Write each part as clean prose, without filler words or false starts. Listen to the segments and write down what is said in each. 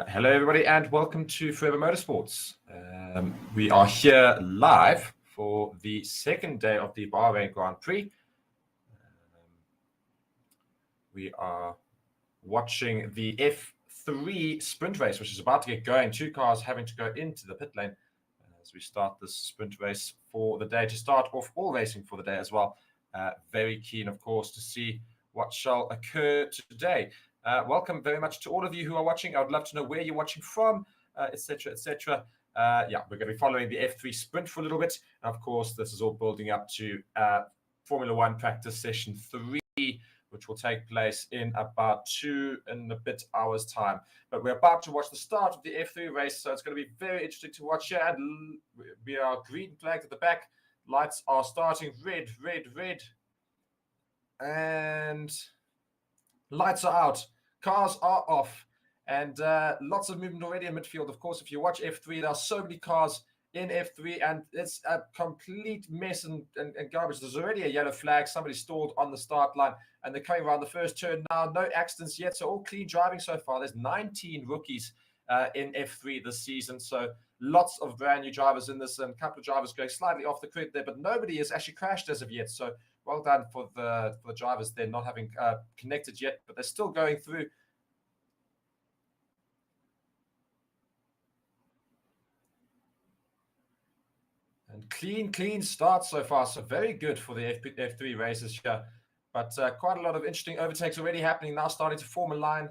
Hello, everybody, and welcome to Forever Motorsports. We are here live for the second day of the Bahrain Grand Prix. We are watching the F3 sprint race, which is about to get going. Two cars having to go into the pit lane as we start this sprint race for the day, to start off all racing for the day as well. Very keen, of course, to see what shall occur today. Welcome very much to all of you who are watching. I would love to know where you're watching from, etc., etc. Yeah, we're going to be following the F3 sprint for a little bit. And of course, this is all building up to Formula One practice session 3, which will take place in about 2 and a bit hours' time. But we're about to watch the start of the F3 race, so it's going to be very interesting to watch here. And we are green flagged at the back. Lights are starting red, red, red. And lights are out. Cars are off, and lots of movement already in midfield. Of course, if you watch F3, there are so many cars in F3, and it's a complete mess and garbage. There's already a yellow flag. Somebody stalled on the start line, and they're coming around the first turn now. No accidents yet, so all clean driving so far. There's 19 rookies in F3 this season, so lots of brand new drivers in this, and a couple of drivers going slightly off the grid there, but nobody has actually crashed as of yet. So well done for the drivers. They're not having connected yet, but they're still going through. And clean start so far. So very good for the F3 races here. But quite a lot of interesting overtakes already happening now, starting to form a line.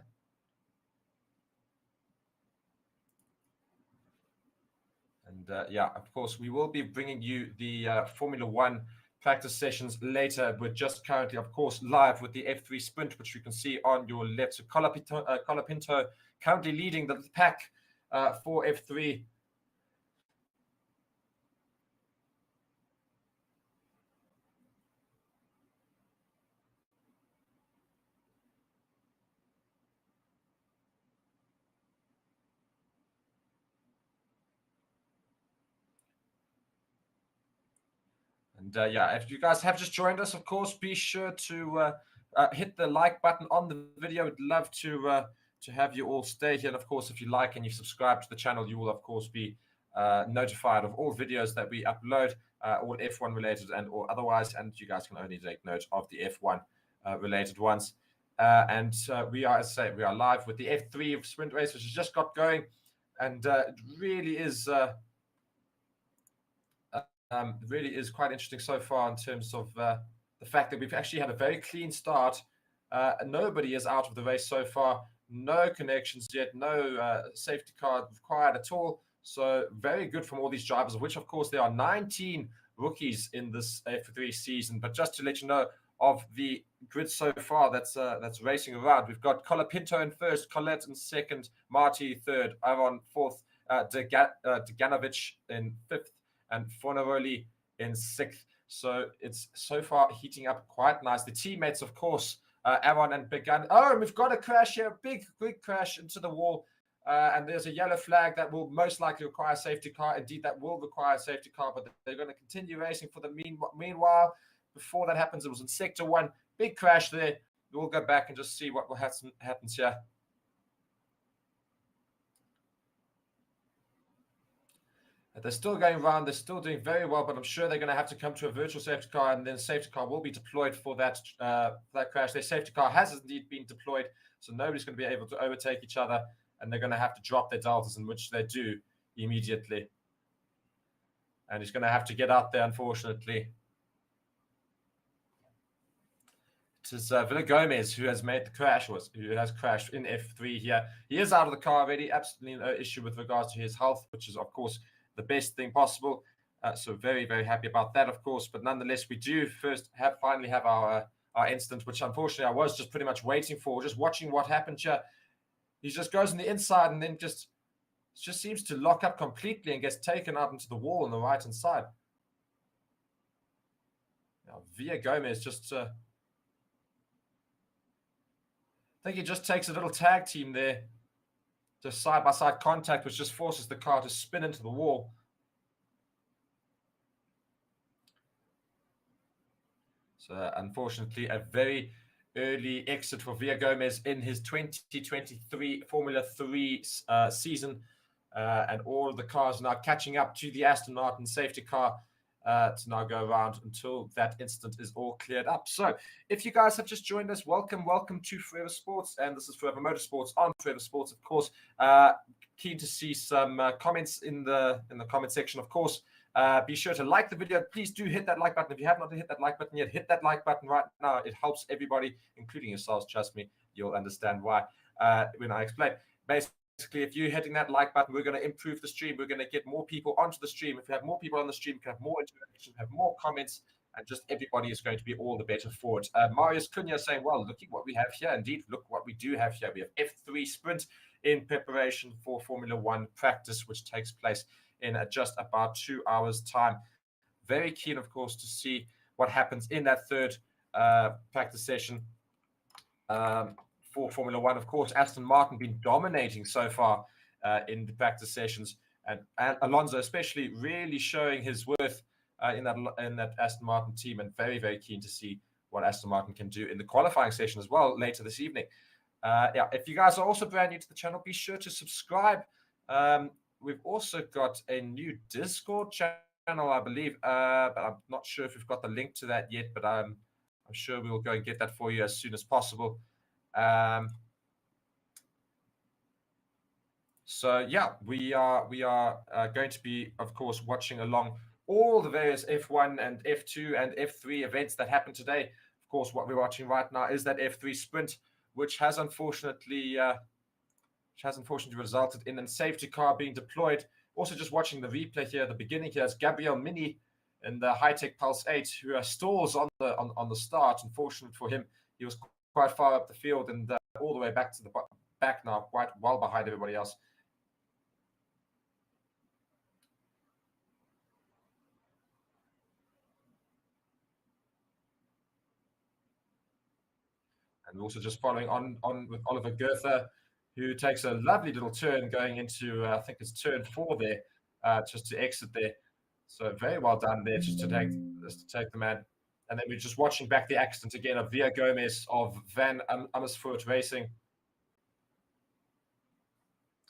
And yeah, of course, we will be bringing you the Formula One practice sessions later. We're just currently, of course, live with the F3 sprint, which you can see on your left. So Colapinto currently leading the pack for F3. And yeah, if you guys have just joined us, of course, be sure to hit the like button on the video. We'd love to have you all stay here. And of course, if you like and you subscribe to the channel, you will, of course, be notified of all videos that we upload, all F1 related and or otherwise. And you guys can only take note of the F1 related ones. And we are, as I say, we are live with the F3 sprint race, which has just got going, and it really is. Really is quite interesting so far in terms of the fact that we've actually had a very clean start. Nobody is out of the race so far. No connections yet. No safety car required at all. So very good from all these drivers, of which, of course, there are 19 rookies in this F3 season. But just to let you know of the grid so far that's racing around, we've got Colapinto in first, Colette in second, Marty third, Aaron fourth, Deganovic in fifth, and Fornaroli in sixth. So it's so far heating up quite nice. The teammates, of course, Aaron and Began. Oh, and we've got a crash here, big crash into the wall. And there's a yellow flag that will most likely require a safety car. Indeed, that will require a safety car, but they're going to continue racing for the meanwhile. Before that happens, it was in Sector 1. Big crash there. We'll go back and just see what happens here. They're still going around. They're still doing very well, but I'm sure they're going to have to come to a virtual safety car, and then safety car will be deployed for that crash. Their safety car has indeed been deployed, so nobody's going to be able to overtake each other, and they're going to have to drop their deltas, in which they do immediately. And he's going to have to get out there, unfortunately. It is Villa Gomez who has made the crash, who has crashed in F3 here. He is out of the car already. Absolutely no issue with regards to his health, which is, of course, the best thing possible. So very, very happy about that, of course. But nonetheless, we do first finally have our incident, which unfortunately I was just pretty much waiting for, just watching what happened here. He just goes on the inside and then just seems to lock up completely and gets taken out into the wall on the right-hand side. Now, Villa Gomez just... I think he just takes a little tag team there. Just side-by-side contact, which just forces the car to spin into the wall. So, unfortunately, a very early exit for Via Gomez in his 2023 Formula 3 season. And all of the cars now catching up to the Aston Martin safety car to now go around until that incident is all cleared up. So if you guys have just joined us, welcome to Forever Sports, and this is Forever Motorsports on Forever Sports, of course. Keen to see some comments in the comment section, of course. Be sure to like the video. Please do hit that like button. If you have not hit that like button yet, hit that like button right now. It helps everybody, including yourselves. Trust me, you'll understand why when I explain. Basically, if you're hitting that like button, we're going to improve the stream. We're going to get more people onto the stream. If we have more people on the stream, we can have more interaction, have more comments, and just everybody is going to be all the better for it. Marius Cunha saying, well, look at what we have here. Indeed, look what we do have here. We have F3 Sprint in preparation for Formula One practice, which takes place in just about 2 hours' time. Very keen, of course, to see what happens in that third practice session. For Formula One, of course, Aston Martin been dominating so far in the practice sessions, and Alonso especially really showing his worth in that Aston Martin team, and very, very keen to see what Aston Martin can do in the qualifying session as well later this evening. Yeah, if you guys are also brand new to the channel, be sure to subscribe. We've also got a new Discord channel, I believe, but I'm not sure if we've got the link to that yet, but I'm sure we'll go and get that for you as soon as possible. So yeah, we are going to be, of course, watching along all the various F1 and F2 and F3 events that happened today. Of course, what we're watching right now is that F3 Sprint, which has unfortunately resulted in a safety car being deployed. Also, just watching the replay here at the beginning here is Gabriel Mini in the High-Tech Pulse 8, who stalls on the start. Unfortunate for him, he was quite far up the field and all the way back to the back now, quite well behind everybody else. And also just following on with Oliver Goethe, who takes a lovely little turn going into, I think it's turn 4 there, just to exit there. So very well done there, just to take the man. And then we're just watching back the accident again of Via Gomez of Van Amersfoort Racing.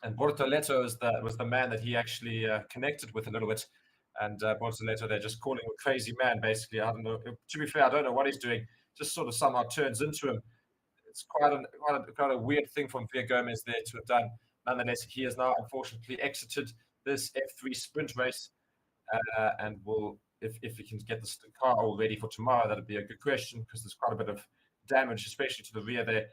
And Bortoleto was the man that he actually connected with a little bit. And Bortoleto, they're just calling him a crazy man, basically. I don't know. To be fair, I don't know what he's doing. Just sort of somehow turns into him. It's quite a weird thing from Via Gomez there to have done. Nonetheless, he has now unfortunately exited this F3 Sprint race. And will, if he can get the car all ready for tomorrow, that'd be a good question, because there's quite a bit of damage, especially to the rear there.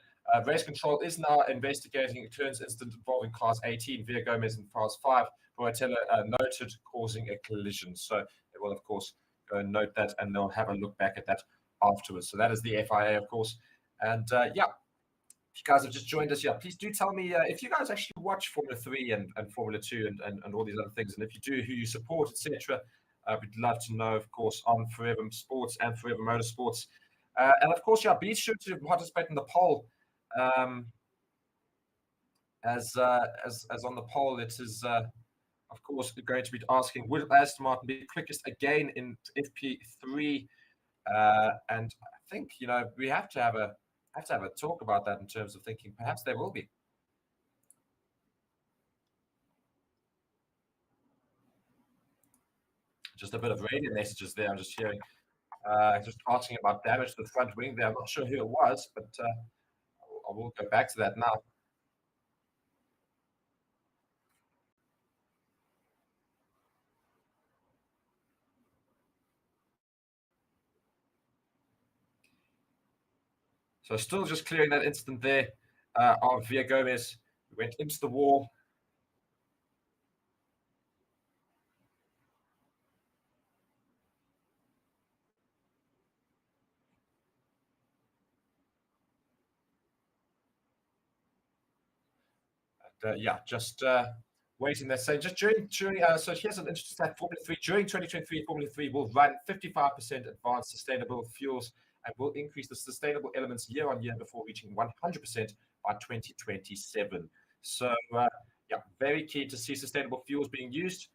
Race control is now investigating a turns incident involving cars 18, Via Gomez, and cars 5. Boatella noted causing a collision. So they will, of course, go and note that, and they'll have a look back at that afterwards. So that is the FIA, of course. And yeah, if you guys have just joined us, yeah, please do tell me if you guys actually watch Formula 3 and Formula 2 and all these other things, and if you do, who you support, etc. We'd love to know, of course, on Forever Sports and Forever Motorsports. And of course, yeah, be sure to participate in the poll. As on the poll, it is of course going to be asking, will Aston Martin be quickest again in FP3? And I think, you know, we have to have a talk about that in terms of thinking perhaps there will be. Just a bit of radio messages there. I'm just hearing, just asking about damage to the front wing there. I'm not sure who it was, but I will go back to that now. So still just clearing that incident there of Via Gomez. We went into the wall. Yeah, just waiting there. So just during so here's an interesting stat. Formula 3 during 2023, Formula 3 will run 55% advanced sustainable fuels and will increase the sustainable elements year on year before reaching 100% by 2027. So yeah, very keen to see sustainable fuels being used.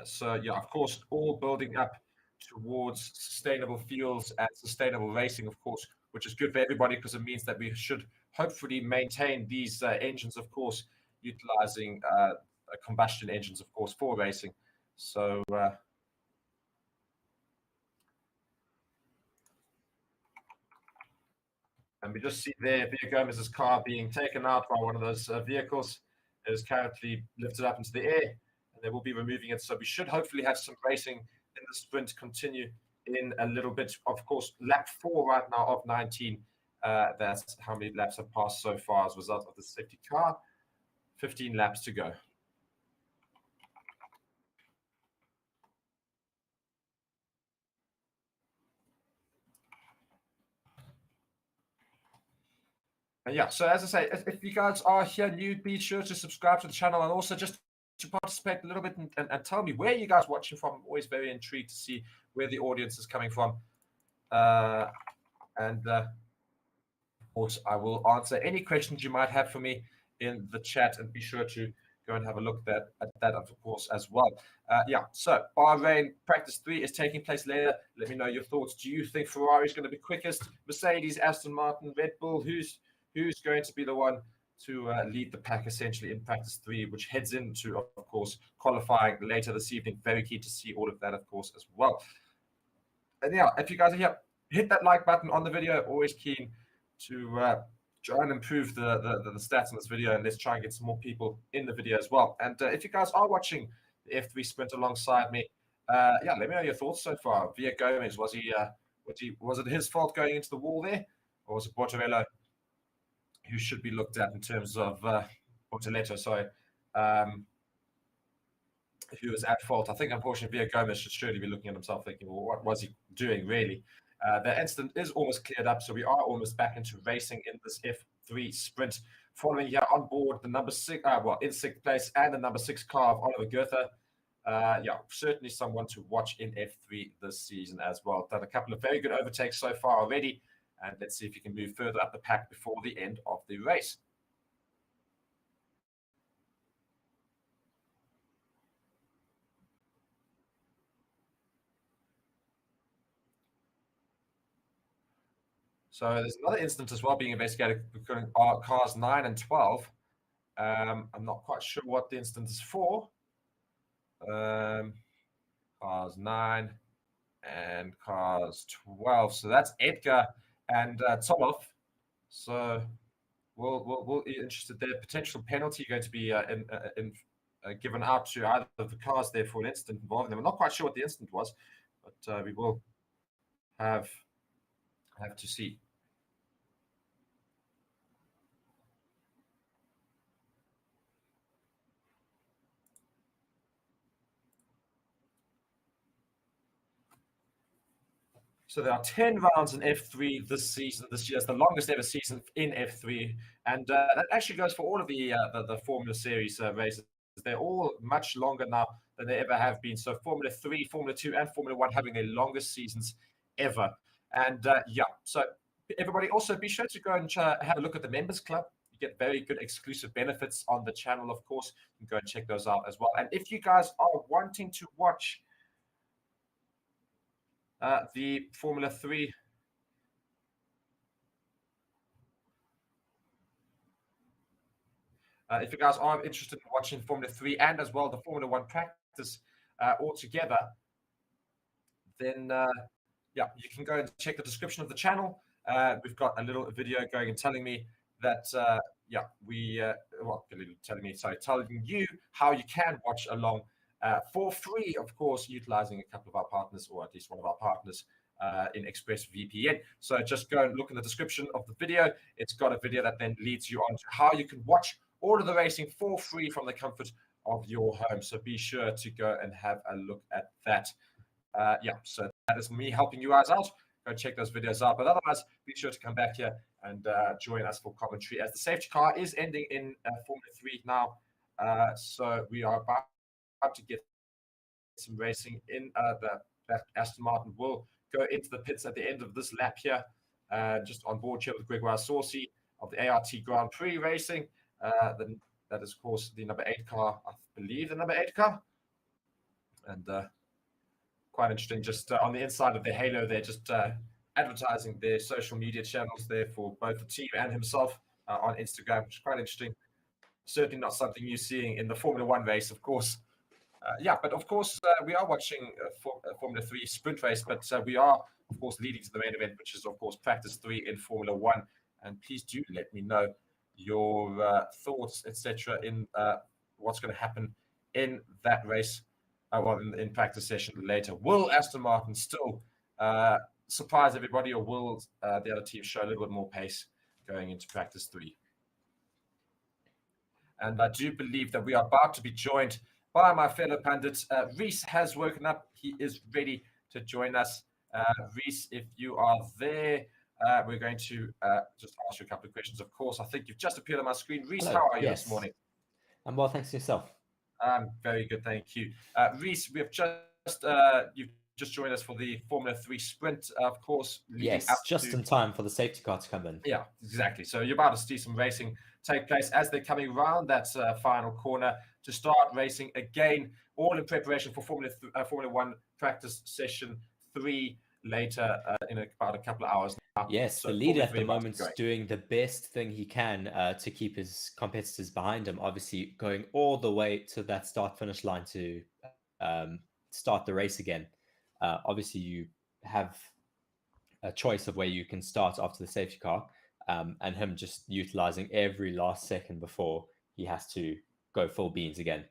So yeah, of course, all building up towards sustainable fuels and sustainable racing, of course, which is good for everybody because it means that we should hopefully maintain these engines, of course, utilizing combustion engines, of course, for racing. So and we just see there Via Gomez's car being taken out by one of those vehicles. It is currently lifted up into the air, and they will be removing it. So we should hopefully have some racing in the sprint continue in a little bit. Of course, lap 4 right now of 19. That's how many laps have passed so far as a result of the safety car. 15 laps to go. And yeah, so as I say, if you guys are here new, be sure to subscribe to the channel and also just to participate a little bit and tell me where you guys watching from. I'm always very intrigued to see where the audience is coming from. Of course, I will answer any questions you might have for me in the chat, and be sure to go and have a look at that, of course, as well. Yeah, so Bahrain practice 3 is taking place later. Let me know your thoughts. Do you think Ferrari is going to be quickest? Mercedes, Aston Martin, Red Bull? Who's going to be the one to lead the pack essentially in practice 3, which heads into, of course, qualifying later this evening? Very keen to see all of that, of course, as well. And yeah, if you guys are here, hit that like button on the video. Always keen to try and improve the stats on this video, and let's try and get some more people in the video as well. And if you guys are watching the F3 sprint alongside me, yeah, let me know your thoughts so far. Via Gomez, was it his fault going into the wall there, or was it Bortorello who should be looked at in terms of Bortoletto, sorry, who was at fault? I think unfortunately Via Gomez should surely be looking at himself thinking, well, what was he doing really? The incident is almost cleared up, so we are almost back into racing in this F3 sprint. Following here on board the number 6, in 6th place, and the number 6 car of Oliver Goethe. Yeah, certainly someone to watch in F3 this season as well. Done a couple of very good overtakes so far already, and let's see if he can move further up the pack before the end of the race. So there's another incident as well being investigated between cars 9 and 12. I'm not quite sure what the incident is for. Cars 9 and cars 12. So that's Edgar and Toloff. So we'll be interested there. Potential penalty going to be given out to either of the cars there for an incident involving them. I'm not quite sure what the incident was, but we will have to see. So there are 10 rounds in F3 this season. This year is the longest ever season in F3, and that actually goes for all of the Formula Series races. They're all much longer now than they ever have been. So Formula 3, Formula 2, and Formula 1 having their longest seasons ever. And yeah, so everybody also be sure to go and have a look at the Members Club. You get very good exclusive benefits on the channel, of course. You can go and check those out as well. And if you guys are wanting to watch the Formula 3. If you guys are interested in watching Formula 3 and as well the Formula 1 practice all together, then yeah, you can go and check the description of the channel. We've got a little video going and telling me that, yeah, telling you how you can watch along for free, of course, utilizing a couple of our partners, or at least one of our partners in ExpressVPN. So just go and look in the description of the video. It's got a video that then leads you on to how you can watch all of the racing for free from the comfort of your home. So be sure to go and have a look at that. Yeah, so that is me helping you guys out. Go check those videos out. But otherwise, be sure to come back here and join us for commentary, as the safety car is ending in Formula 3 now. So we are about to get some racing in. That Aston Martin will go into the pits at the end of this lap here, just on board here with Gregoire Saucy of the ART Grand Prix Racing. Then that is, of course, the number 8 car, I believe the number 8 car. And quite interesting, just on the inside of their halo, they're just advertising their social media channels there for both the team and himself on Instagram, which is quite interesting. Certainly not something you're seeing in the Formula One race, of course. But of course, we are watching Formula 3 sprint race, but we are, of course, leading to the main event, which is, of course, practice 3 in Formula 1. And please do let me know your thoughts, etc., in what's going to happen in that race, in practice session later. Will Aston Martin still surprise everybody, or will the other team show a little bit more pace going into practice 3? And I do believe that we are about to be joined by my fellow pundits. Reese has woken up. He is ready to join us. Reese, if you are there, we're going to just ask you a couple of questions. Of course, I think you've just appeared on my screen. Reese, hello. How are you Yes. this morning? I'm well, thanks to yourself. I'm very good, thank you. Reese, we have you've just joined us for the Formula 3 sprint, of course. Yes, just in time for the safety car to come in. Yeah, exactly. So you're about to see some racing take place as they're coming around that final corner to start racing again, all in preparation for Formula 1 practice session 3 later in about a couple of hours now. Yes, So the leader at the moment's doing the best thing he can to keep his competitors behind him, obviously going all the way to that start-finish line to start the race again. Obviously, you have a choice of where you can start after the safety car, and him just utilizing every last second before he has to go full beams again.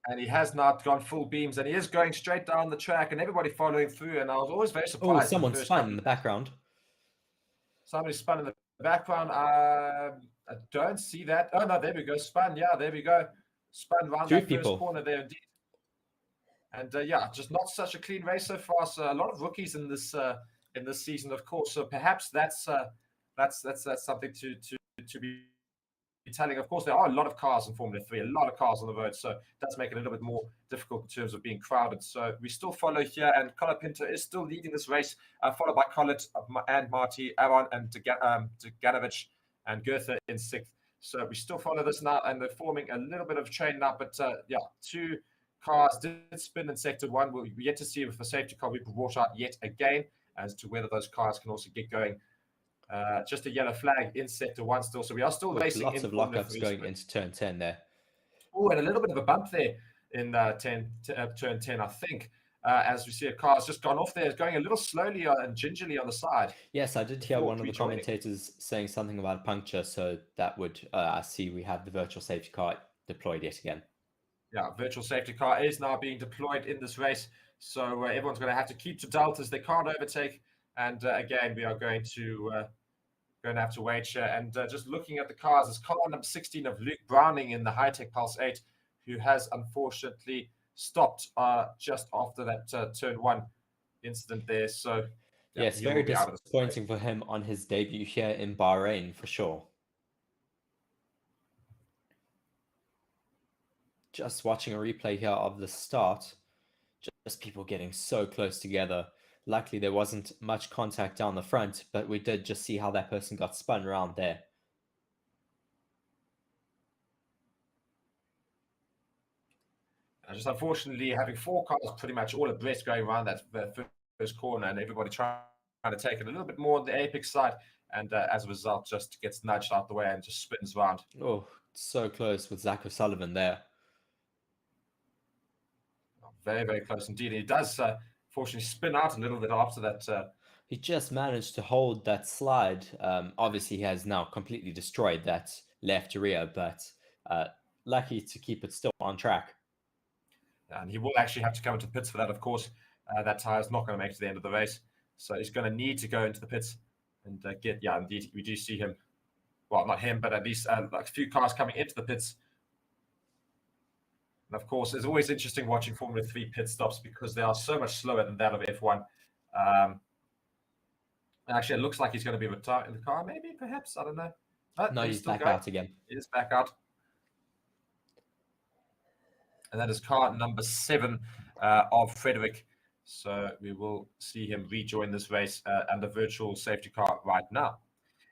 And he has not gone full beams, and he is going straight down the track, and everybody following through. And I was always very surprised. Oh, someone spun in the background. Somebody spun in the background. I don't see that. Oh, no, there we go. Spun. Yeah, there we go. Spun around that first corner there, indeed. And just not such a clean race so far. So a lot of rookies in this season, of course. So perhaps that's something to be telling. Of course, there are a lot of cars in Formula 3, a lot of cars on the road, so it does make it a little bit more difficult in terms of being crowded. So we still follow here, and Colin Pinto is still leading this race, followed by Collet and Marty, Aaron and Deganovic and Goethe in 6th. So we still follow this now, and they're forming a little bit of train now, but two cars did spin in sector 1. We'll yet to see if the safety car will be brought out yet again as to whether those cars can also get going. Just a yellow flag in sector 1 still. So we are still racing. Lots of lockups going into turn 10 there. Oh, and a little bit of a bump there in turn 10, I think. As we see a car has just gone off there. It's going a little slowly and gingerly on the side. Yes, I did hear one of the commentators saying something about puncture. So that would, I see we have the virtual safety car deployed yet again. Yeah, virtual safety car is now being deployed in this race. So everyone's going to have to keep to deltas. They can't overtake. And again, we are going to have to wait here. And just looking at the cars, it's car number 16 of Luke Browning in the High-Tech Pulse 8, who has unfortunately stopped just after that turn 1 incident there. So yes, very disappointing for him on his debut here in Bahrain, for sure. Just watching a replay here of the start, just people getting so close together. Luckily, there wasn't much contact down the front, but we did just see how that person got spun around there. Just unfortunately, having 4 cars pretty much all abreast going around that first corner, and everybody trying to take it a little bit more on the apex side, and as a result, just gets nudged out the way and just spins around. Oh, so close with Zach O'Sullivan there. Very, very close indeed. He does, fortunately, spin out a little bit after that. He just managed to hold that slide. Obviously, he has now completely destroyed that left rear, but lucky to keep it still on track. And he will actually have to come into the pits for that, of course. That tire is not going to make it to the end of the race. So he's going to need to go into the pits and indeed, we do see him. Well, not him, but at least like a few cars coming into the pits. And of course, it's always interesting watching Formula 3 pit stops because they are so much slower than that of F1. Actually, it looks like he's going to be retired in the car, maybe, perhaps. I don't know. No, he's back out again. He is back out. And that is car number 7 of Frederick. So we will see him rejoin this race and the virtual safety car right now.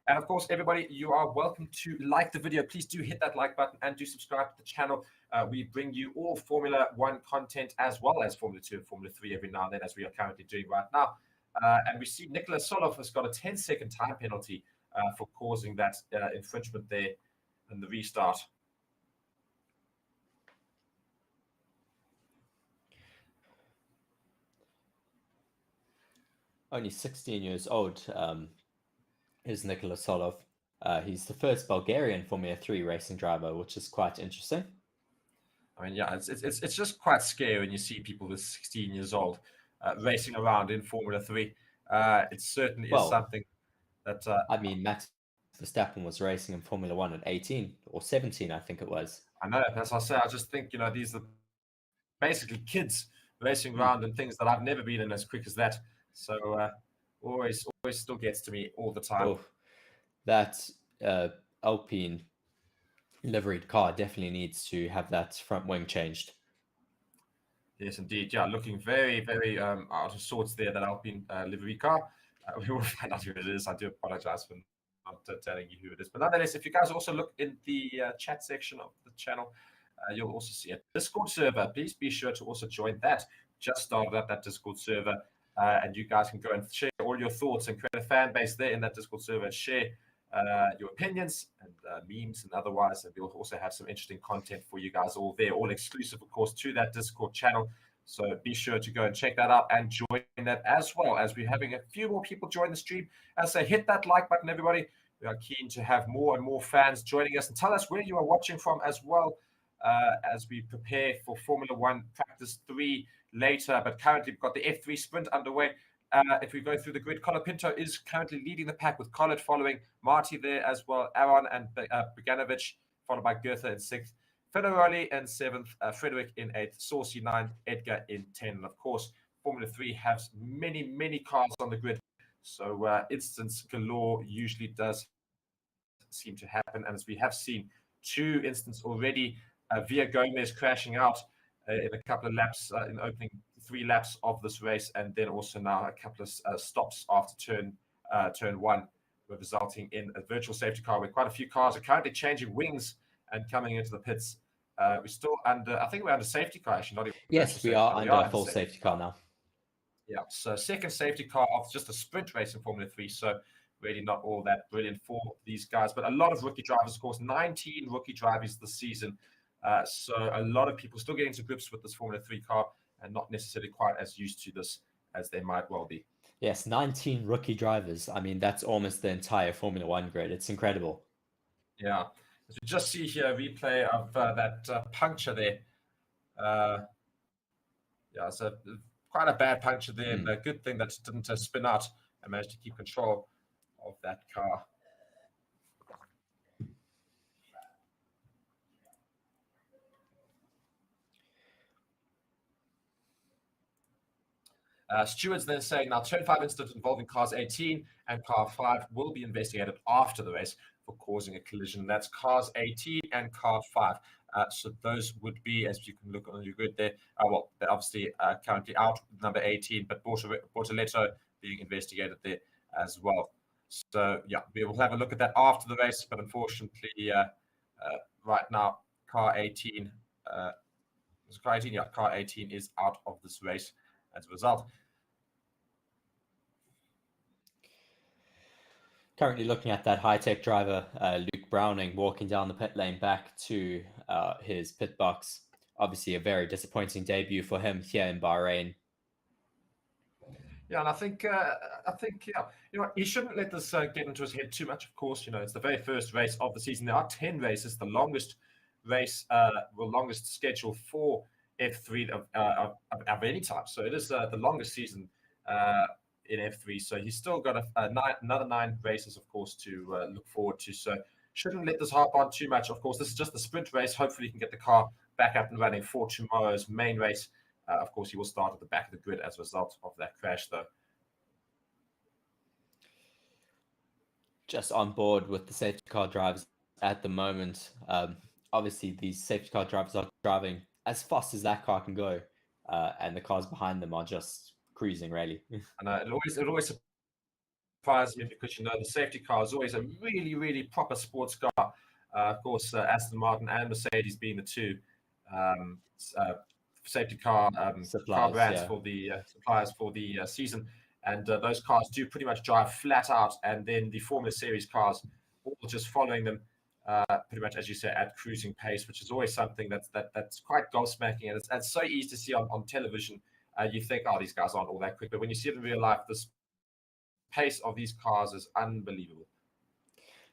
And of course, everybody, you are welcome to like the video. Please do hit that like button and do subscribe to the channel. We bring you all Formula One content as well as Formula 2 and Formula 3 every now and then, as we are currently doing right now. And we see Nicholas Solov has got a 10-second time penalty for causing that infringement there in the restart. Only 16 years old is Nicholas Solov. He's the first Bulgarian Formula 3 racing driver, which is quite interesting. I mean, yeah, it's just quite scary when you see people with 16 years old racing around in Formula 3. It certainly is something that... I mean, Max Verstappen was racing in Formula 1 at 18 or 17, I think it was. I know, that's what I say. I just think, these are basically kids racing around in things that I've never been in as quick as that. So always still gets to me all the time. Oh, that Alpine liveried car definitely needs to have that front wing changed. Yes, indeed. Yeah, looking very, very out of sorts there, that Alpine livery car. We will find out who it is. I do apologize for not telling you who it is. But nonetheless, if you guys also look in the chat section of the channel, you'll also see a Discord server. Please be sure to also join that. Just started up that Discord server, and you guys can go and share all your thoughts and create a fan base there in that Discord server and share your opinions and memes and otherwise. And we'll also have some interesting content for you guys all there, all exclusive, of course, to that Discord channel. So be sure to go and check that out and join that, as well as we're having a few more people join the stream. As I say, hit that like button, everybody. We are keen to have more and more fans joining us, and tell us where you are watching from as well, as we prepare for Formula One Practice 3 later. But currently we've got the F3 sprint underway. If we go through the grid, Colin Pinto is currently leading the pack, with Collett following, Marty there as well, Aaron and Boganovic, followed by Goethe in 6th, Federoli in 7th, Frederick in 8th, Saucy 9th, Edgar in 10th. And of course, Formula 3 has many cars on the grid, so instance galore usually does seem to happen. And as we have seen 2 instances already, Via Gomez crashing out in a couple of laps, in the opening 3 laps of this race, and then also now a couple of stops after turn 1, resulting in a virtual safety car where quite a few cars are currently changing wings and coming into the pits. We're still under, I think we're under safety car, actually. Not even yes, we are under a full safety car now. Yeah, so second safety car after just a sprint race in Formula 3. So really not all that brilliant for these guys, but a lot of rookie drivers, of course, 19 rookie drivers this season. So a lot of people still getting to grips with this Formula 3 car and not necessarily quite as used to this as they might well be. Yes, 19 rookie drivers. I mean, that's almost the entire Formula 1 grid. It's incredible. Yeah. As we just see here, a replay of that puncture there. Yeah, so quite a bad puncture there. And a good thing that it didn't spin out and managed to keep control of that car. Stewards then saying, now turn 5 incident involving cars 18 and car 5 will be investigated after the race for causing a collision. That's cars 18 and car 5. So those would be, as you can look on your grid there, well, they're obviously currently out, number 18, but Bortoletto being investigated there as well. So, yeah, we will have a look at that after the race, but unfortunately, right now, car 18, car 18 is out of this race as a result. Currently looking at that high-tech driver, Luke Browning, walking down the pit lane back to his pit box. Obviously a very disappointing debut for him here in Bahrain. Yeah, and I think yeah, he shouldn't let this get into his head too much. Of course, it's the very first race of the season. There are 10 races, the longest race, the longest schedule for F3 of any type. So it is the longest season in F3. So he's still got another 9 races, of course, to look forward to. So shouldn't let this harp on too much. Of course, this is just the sprint race. Hopefully he can get the car back up and running for tomorrow's main race. Of course, he will start at the back of the grid as a result of that crash, though. Just on board with the safety car drivers at the moment. Obviously, these safety car drivers are driving as fast as that car can go, and the cars behind them are just cruising, really. And it always surprises me because the safety car is always a really proper sports car. Of course, Aston Martin and Mercedes being the two safety car Suppliers, brands yeah. for the suppliers for the season, and those cars do pretty much drive flat out, and then the Formula Series cars all just following them. Pretty much, as you say, at cruising pace, which is always something that's quite gobsmacking, and it's so easy to see on television. You think, oh, these guys aren't all that quick, but when you see it in real life, this pace of these cars is unbelievable.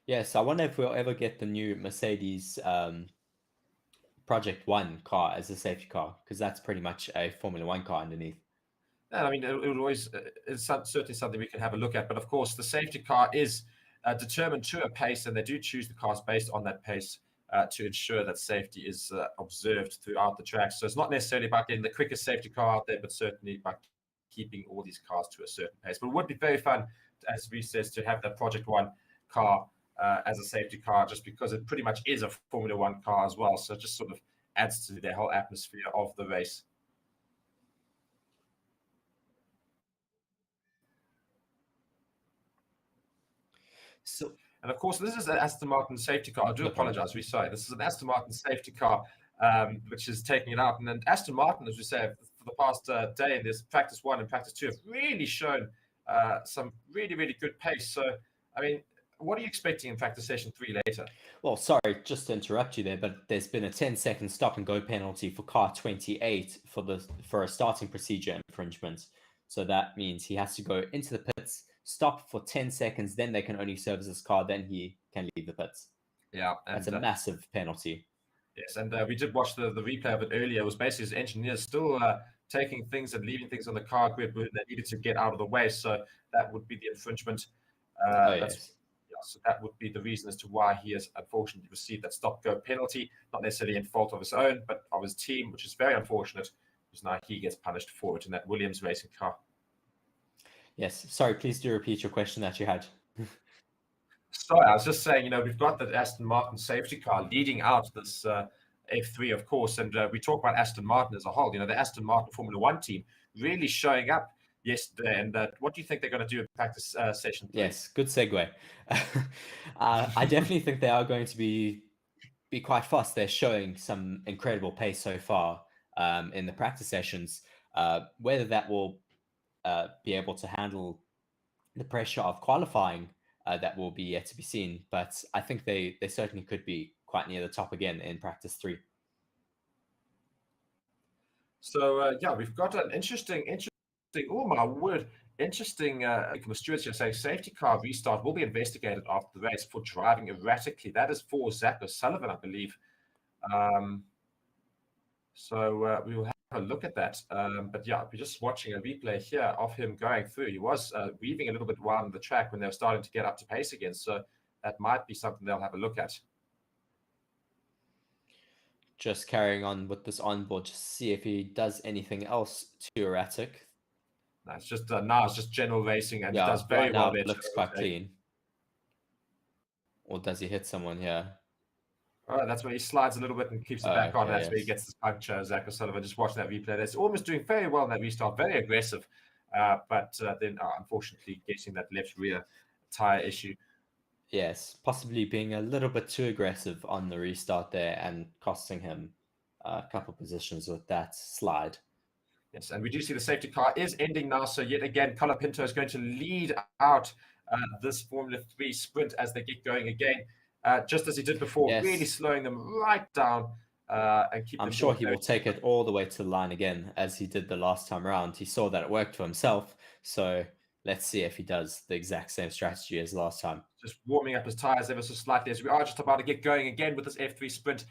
Yes, I wonder if we'll ever get the new Mercedes Project One car as a safety car, because that's pretty much a Formula One car underneath. And I mean, it would always it's certainly something we can have a look at. But of course, the safety car is determined to a pace, and they do choose the cars based on that pace to ensure that safety is observed throughout the track. So it's not necessarily about getting the quickest safety car out there, but certainly about keeping all these cars to a certain pace. But it would be very fun, as Reece says, to have that Project One car as a safety car, just because it pretty much is a Formula One car as well. So it just sort of adds to the whole atmosphere of the race. So, and of course, this is an Aston Martin safety car. I do apologize. We say this is an Aston Martin safety car, which is taking it out. And then Aston Martin, as we say, for the past day in this practice 1 and practice 2, have really shown some really, really good pace. So, I mean, what are you expecting in practice session 3 later? Well, sorry, just to interrupt you there, but there's been a 10-second stop and go penalty for car 28 for a starting procedure infringement. So that means he has to go into the pits, stop for 10 seconds, then they can only service his car, then he can leave the pits. Yeah. And that's a massive penalty. Yes, and we did watch the replay of it earlier. It was basically his engineers still taking things and leaving things on the car grid that needed to get out of the way. So that would be the infringement. Yes. So that would be the reason as to why he has unfortunately received that stop-go penalty, not necessarily in fault of his own, but of his team, which is very unfortunate, because now he gets punished for it in that Williams racing car. Yes. Sorry, please do repeat your question that you had. Sorry, I was just saying, we've got the Aston Martin safety car leading out this F3, of course, and we talk about Aston Martin as a whole. The Aston Martin Formula One team really showing up yesterday. And what do you think they're going to do in practice session 3? Yes, good segue. I definitely think they are going to be quite fast. They're showing some incredible pace so far in the practice sessions. Whether that will be able to handle the pressure of qualifying, that will be yet to be seen. But I think they certainly could be quite near the top again in practice 3. So, we've got an interesting, oh my word, interesting, the stewards here saying safety car restart will be investigated after the race for driving erratically. That is for Zach O'Sullivan, I believe. So we will have a look at that. But yeah, we're just watching a replay here of him going through. He was weaving a little bit wild on the track when they were starting to get up to pace again. So that might be something they'll have a look at. Just carrying on with this onboard, just see if he does anything else too erratic. No, it's just now it's just general racing, and he does very well there. It looks quite clean. Or does he hit someone here? All right, that's where he slides a little bit and keeps it back on. That's where he gets this puncture. Zach O'Sullivan, just watching that replay. That's almost doing very well in that restart, very aggressive, but then unfortunately getting that left rear tire issue. Yes, possibly being a little bit too aggressive on the restart there and costing him a couple positions with that slide. Yes, and we do see the safety car is ending now. So yet again, Colapinto is going to lead out this Formula 3 sprint as they get going again, just as he did before, really slowing them right down and keep. I'm sure he will take it all the way to the line again, as he did the last time around. He saw that it worked for himself, so let's see if he does the exact same strategy as last time. Just warming up his tires ever so slightly as we are just about to get going again with this F3 sprint,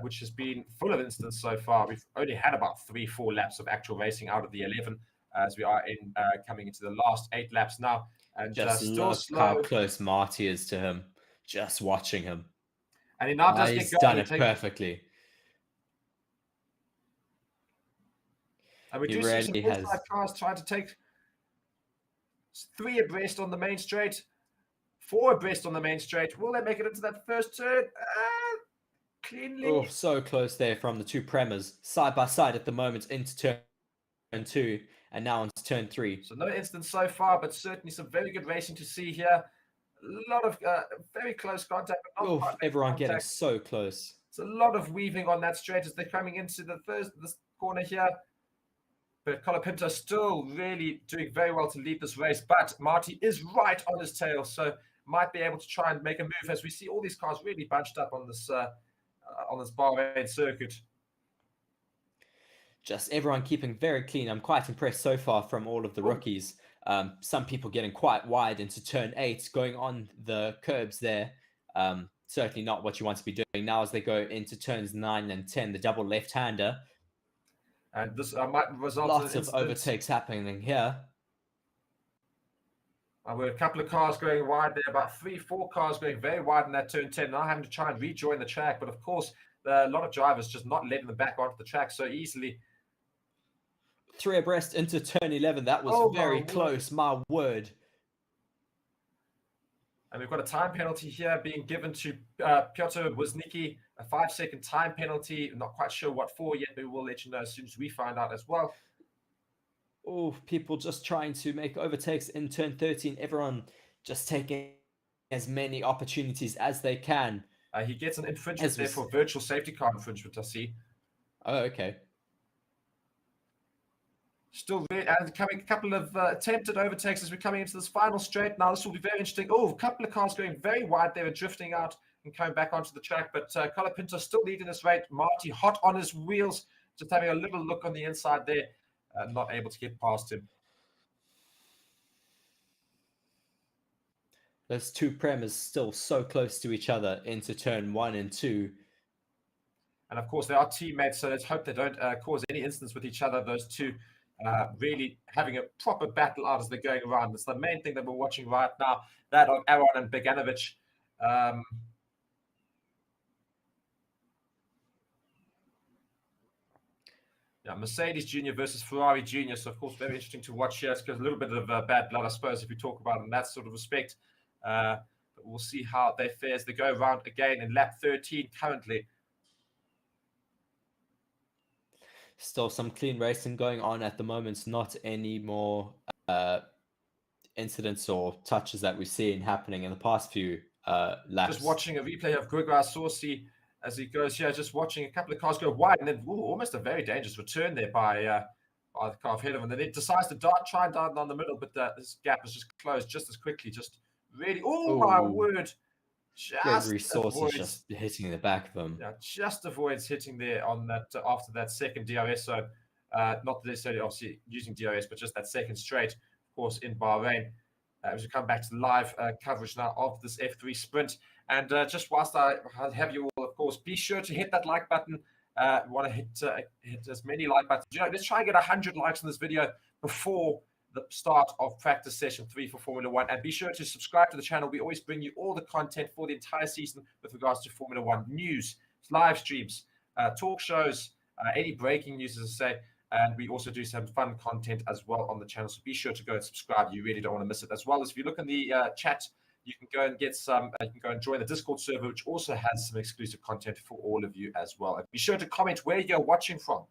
which has been full of incidents so far. We've only had about 3-4 laps of actual racing out of the 11, as we are in coming into the last 8 laps now. And just still look slow. how close Marty is to him. Just watching him. And he now does he's get going. Done it perfectly. And we do see some inside cars trying to take 3 abreast on the main straight, 4 abreast on the main straight. Will they make it into that first turn? Cleanly. Oh, so close there from the 2 Premers, side by side at the moment into turn 2 and now into turn 3. So no incidents so far, but certainly some very good racing to see here. A lot of very close contact. Everyone getting so close. It's a lot of weaving on that straight as they're coming into this corner here. But Colapinto still really doing very well to lead this race. But Marty is right on his tail, so might be able to try and make a move as we see all these cars really bunched up on this Bahrain circuit. Just everyone keeping very clean. I'm quite impressed so far from all of the rookies. Some people getting quite wide into turn 8, going on the curbs there. Certainly not what you want to be doing now as they go into turns 9 and 10, the double left-hander. And this might result lots in of overtakes happening here. We're a couple of cars going wide there, about 3-4 cars going very wide in that turn 10. Now having to try and rejoin the track, but of course, a lot of drivers just not letting them back onto the track so easily. 3 abreast into turn 11. That was very close, my word. And we've got a time penalty here being given to Piotr Woznicki, a 5-second time penalty. I'm not quite sure what for yet, but we will let you know as soon as we find out as well. Oh, people just trying to make overtakes in turn 13. Everyone just taking as many opportunities as they can. He gets an infringement there for virtual safety car infringement, I see. Oh, okay. Still there, and coming a couple of attempted overtakes as we're coming into this final straight. Now, this will be very interesting. Oh, a couple of cars going very wide. They were drifting out and coming back onto the track, but Colapinto still leading this race. Marty hot on his wheels, just having a little look on the inside there, not able to get past him. Those two prems still so close to each other into turn 1 and 2. And of course, they are teammates, so let's hope they don't cause any incidents with each other, those two. Really having a proper battle out as they're going around. That's the main thing that we're watching right now, that of Aaron and Beganovic. Mercedes Junior versus Ferrari Junior. So, of course, very interesting to watch here. It's got a little bit of bad blood, I suppose, if we talk about it in that sort of respect. But we'll see how they fare as they go around again in lap 13 currently. Still some clean racing going on at the moment. Not any more incidents or touches that we've seen happening in the past few laps. Just watching a replay of Gregoire Saucy as he goes here, just watching a couple of cars go wide, and then almost a very dangerous return there by the car ahead of him. And then it decides to try and dart down the middle, but this gap is just closed just as quickly. Just really, my word. Gregory Saucy just hitting the back of him. Yeah, just avoids hitting there on that after that second DRS. So not necessarily obviously using DRS, but just that second straight, of course, in Bahrain. As we come back to the live coverage now of this F3 sprint. And just whilst I have you all, of course, be sure to hit that like button. Want to hit as many like buttons. Let's try and get 100 likes on this video before the start of practice session 3 for Formula 1. And be sure to subscribe to the channel. We always bring you all the content for the entire season with regards to Formula 1 news, live streams, talk shows, any breaking news, as I say. And we also do some fun content as well on the channel. So be sure to go and subscribe. You really don't want to miss it. As well as if you look in the chat, you can go and get some, you can go and join the Discord server, which also has some exclusive content for all of you as well. And be sure to comment where you're watching from.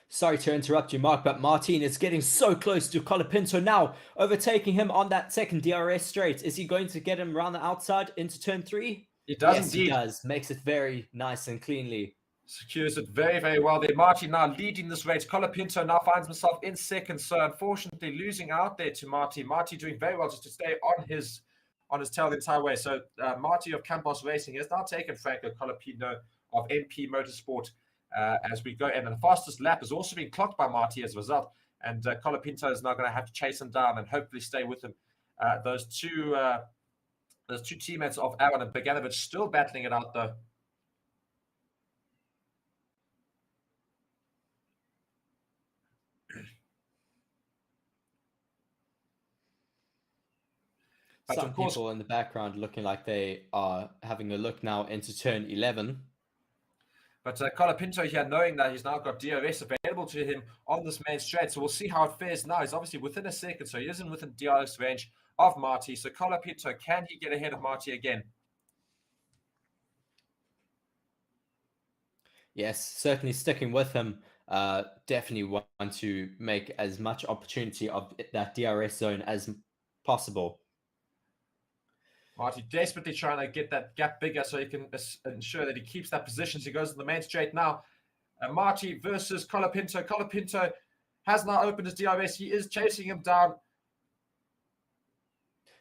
Sorry to interrupt you, Mark, but Martin is getting so close to Colapinto now, overtaking him on that second DRS straight. Is he going to get him around the outside into turn 3? He does yes, indeed. He does. Makes it very nice and cleanly. Secures it very, very well there. Marty now leading this race. Colapinto now finds himself in second, so unfortunately losing out there to Marty. Marty doing very well just to stay on his tail the entire way. So Marty of Campos Racing has now taken Franco Colapinto of MP Motorsport as we go. And the fastest lap has also been clocked by Marty as a result. And Colapinto is now going to have to chase him down and hopefully stay with him. Those two teammates of Aaron and Beganovic still battling it out though. But some people in the background looking like they are having a look now into turn 11. But Colapinto here, knowing that he's now got DRS available to him on this main straight. So we'll see how it fares now. He's obviously within a second, so he isn't within DRS range of Marty. So Colapinto, can he get ahead of Marty again? Yes, certainly sticking with him. Definitely want to make as much opportunity of that DRS zone as possible. Marty desperately trying to get that gap bigger so he can ensure that he keeps that position as he goes to the main straight now. Marty versus Colapinto. Colapinto has now opened his DRS. He is chasing him down.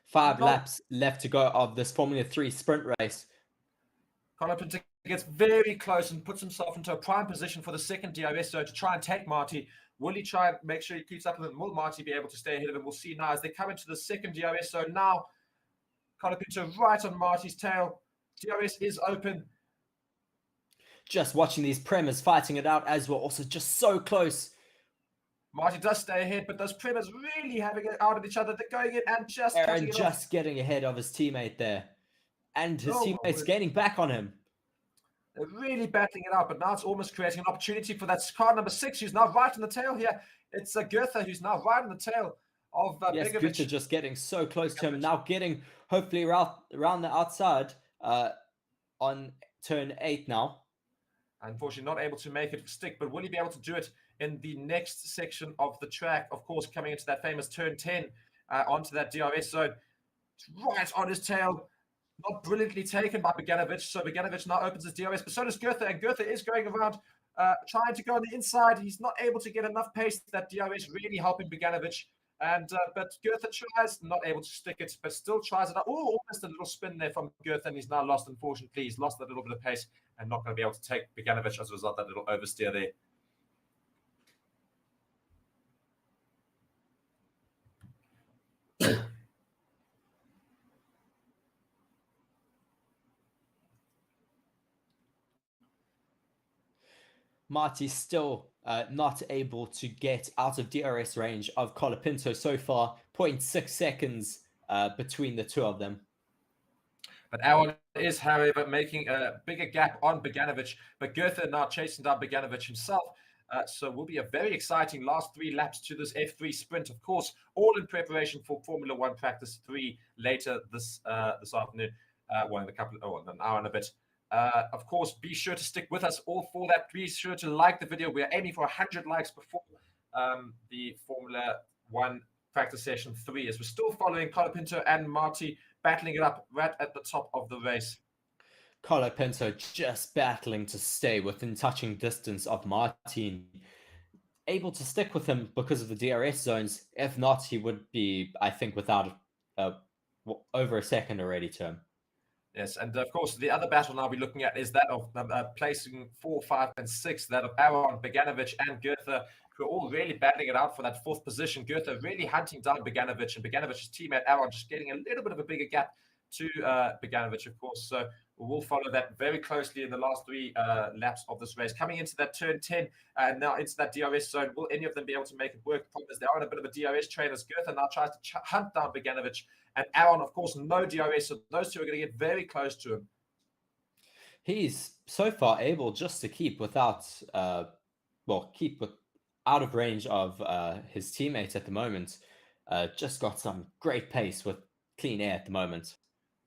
5 laps left to go of this Formula 3 sprint race. Colapinto gets very close and puts himself into a prime position for the second DRS zone to try and take Marty. Will he try and make sure he keeps up with him? Will Marty be able to stay ahead of him? We'll see now as they come into the second DRS zone. Now, Colapinto right on Marty's tail. DRS is open. Just watching these Premers fighting it out as well. Also just so close. Marty does stay ahead, but those Premers really having it out of each other. They're going in and just Aaron just getting ahead of his teammate there. And his teammate's gaining back on him. They're really battling it out, but now it's almost creating an opportunity for that car number 6, who's now right on the tail here. It's Goethe, who's now right on the tail of yes, Begovic. Goethe just getting so close to him. Now getting, hopefully, around the outside on turn 8 now. Unfortunately, not able to make it stick, but will he be able to do it in the next section of the track? Of course, coming into that famous turn 10 onto that DRS zone. It's right on his tail. Not brilliantly taken by Beganovic. So Beganovic now opens his DRS, but so does Goethe. And Goethe is going around trying to go on the inside. He's not able to get enough pace. That DRS really helping Beganovic. And but Goethe tries, not able to stick it, but still tries it out. Oh, almost a little spin there from Goethe, and he's now lost, unfortunately. He's lost a little bit of pace and not going to be able to take Beganovic as a result of that little oversteer there. Marty still not able to get out of DRS range of Colapinto so far. 0.6 seconds between the two of them. But Aaron is, however, making a bigger gap on Beganovic. But Goethe now chasing down Beganovic himself. So will be a very exciting last 3 laps to this F3 sprint. Of course, all in preparation for Formula 1 Practice 3 later this afternoon. In an hour and a bit. Of course, be sure to stick with us all for that. Be sure to like the video. We're aiming for 100 likes before the Formula 1 Practice Session 3, as we're still following Colapinto and Marty battling it up right at the top of the race. Colapinto just battling to stay within touching distance of Martin. Able to stick with him because of the DRS zones. If not, he would be, I think, without over a second already to him. Yes, and of course, the other battle now we're looking at is that of placing 4, 5, and 6, that of Aaron, Beganovic, and Goethe, who are all really battling it out for that 4th position. Goethe really hunting down Beganovic, and Beganovic's teammate Aaron just getting a little bit of a bigger gap to Beganovic, of course. So we'll follow that very closely in the last 3 laps of this race. Coming into that turn 10, and now into that DRS zone, will any of them be able to make it work? The problem is they are on a bit of a DRS train, as Goethe now tries to hunt down Beganovic. And Aaron, of course, no DRS, so those two are going to get very close to him. He's so far able just to keep without, out of range of his teammates at the moment. Just got some great pace with clean air at the moment.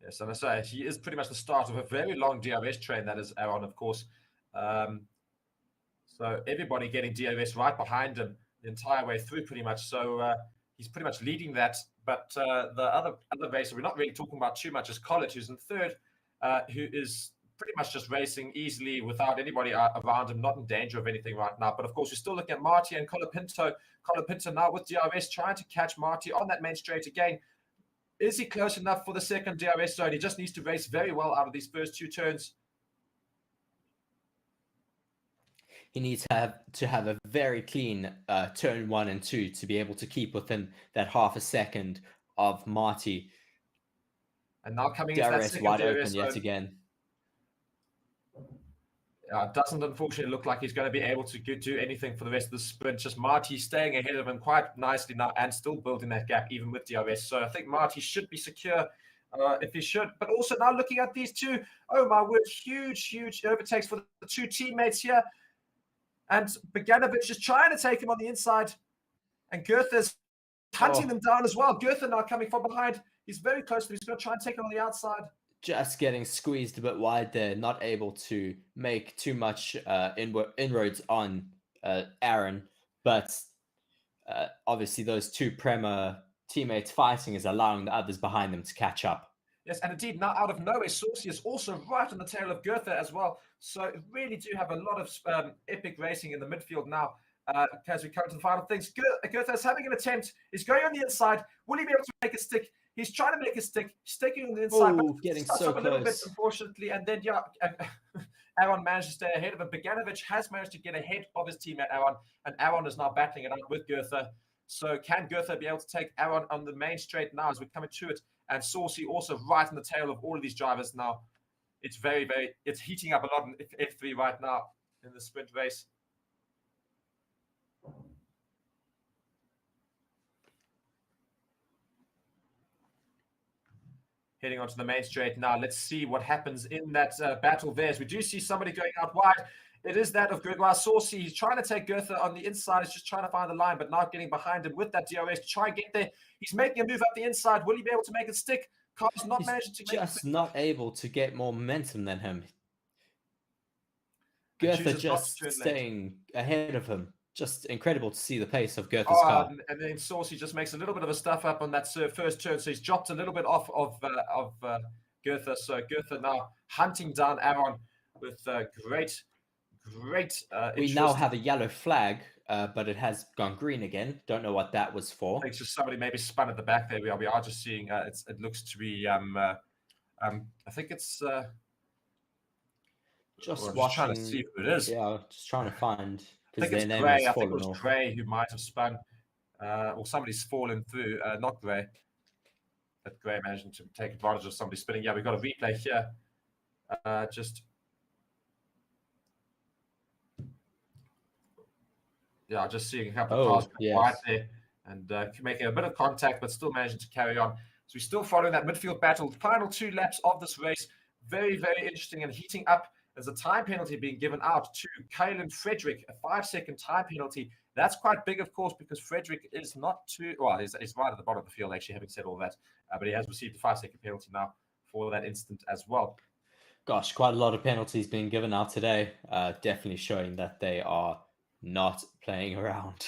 Yes, and I say he is pretty much the start of a very long DRS train. That is Aaron, of course. So everybody getting DRS right behind him the entire way through, pretty much. So he's pretty much leading that. But the other racer we're not really talking about too much is Collett, who's in 3rd, who is pretty much just racing easily without anybody around him, not in danger of anything right now. But of course, we're still looking at Marty and Colapinto. Colapinto now with DRS trying to catch Marty on that main straight again. Is he close enough for the second DRS zone? He just needs to race very well out of these first 2 turns. He needs to have a very clean turn 1 and 2 to be able to keep within that half a second of Marty. And now coming into that second wide DRS open zone, yet again. Doesn't unfortunately look like he's going to be able to do anything for the rest of the sprint. Just Marty staying ahead of him quite nicely now and still building that gap even with DRS. So I think Marty should be secure if he should. But also now looking at these 2, oh my word, huge overtakes for the 2 teammates here. And Beganovic is trying to take him on the inside. And Goethe's hunting them down as well. Goethe now coming from behind. He's very close to him. He's going to try and take him on the outside. Just getting squeezed a bit wide there, not able to make too much inroads on Aaron. But obviously those 2 Prema teammates fighting is allowing the others behind them to catch up. Yes, and indeed, now out of nowhere, Saucy is also right on the tail of Goethe as well. So really do have a lot of epic racing in the midfield now as we come to the final things. Goethe is having an attempt. He's going on the inside. Will he be able to make it stick? He's trying to make it stick, sticking on the inside, Oh, but getting starts so off a little bit, close. unfortunately. And then, yeah, Aaron managed to stay ahead of him. Beganovic has managed to get ahead of his teammate Aaron, and Aaron is now battling it out with Goethe. So can Goethe be able to take Aaron on the main straight now as we're coming to it? And Saucy also right on the tail of all of these drivers now. It's it's heating up a lot in F3 right now in the sprint race. Heading onto the main straight now. Let's see what happens in that battle there. As we do see somebody going out wide. It is that of Gregoire Saucy. He's trying to take Goethe on the inside. He's just trying to find the line, but not getting behind him with that DRS to try and get there. He's making a move up the inside. Will he be able to make it stick? Carl's not managing to make it. Just not able to get more momentum than him. Goethe just staying ahead of him. Just incredible to see the pace of Goethe's car. And then Saucy just makes a little bit of a stuff up on that first turn. So he's dropped a little bit off of Goethe. So Goethe now hunting down Aaron with great. We now have a yellow flag, but it has gone green again. Don't know what that was for. I think just somebody maybe spun at the back there. We are just seeing it looks to be I think it's just trying to see who it is. Yeah, just trying to find. I think it's Gray. I think it was Gray who might have spun, or somebody's fallen through. Not Gray, but Gray managing to take advantage of somebody spinning. Yeah, we've got a replay here. Just seeing a couple of cars right there and making a bit of contact, but still managing to carry on. So we're still following that midfield battle. Final 2 laps of this race. Very, very interesting and heating up. There's a time penalty being given out to Kalen Frederick, a 5-second time penalty. That's quite big, of course, because Frederick is not too, well, he's right at the bottom of the field, actually, having said all that. But he has received a 5-second penalty now for that instant as well. Gosh, quite a lot of penalties being given out today. Definitely showing that they are not playing around.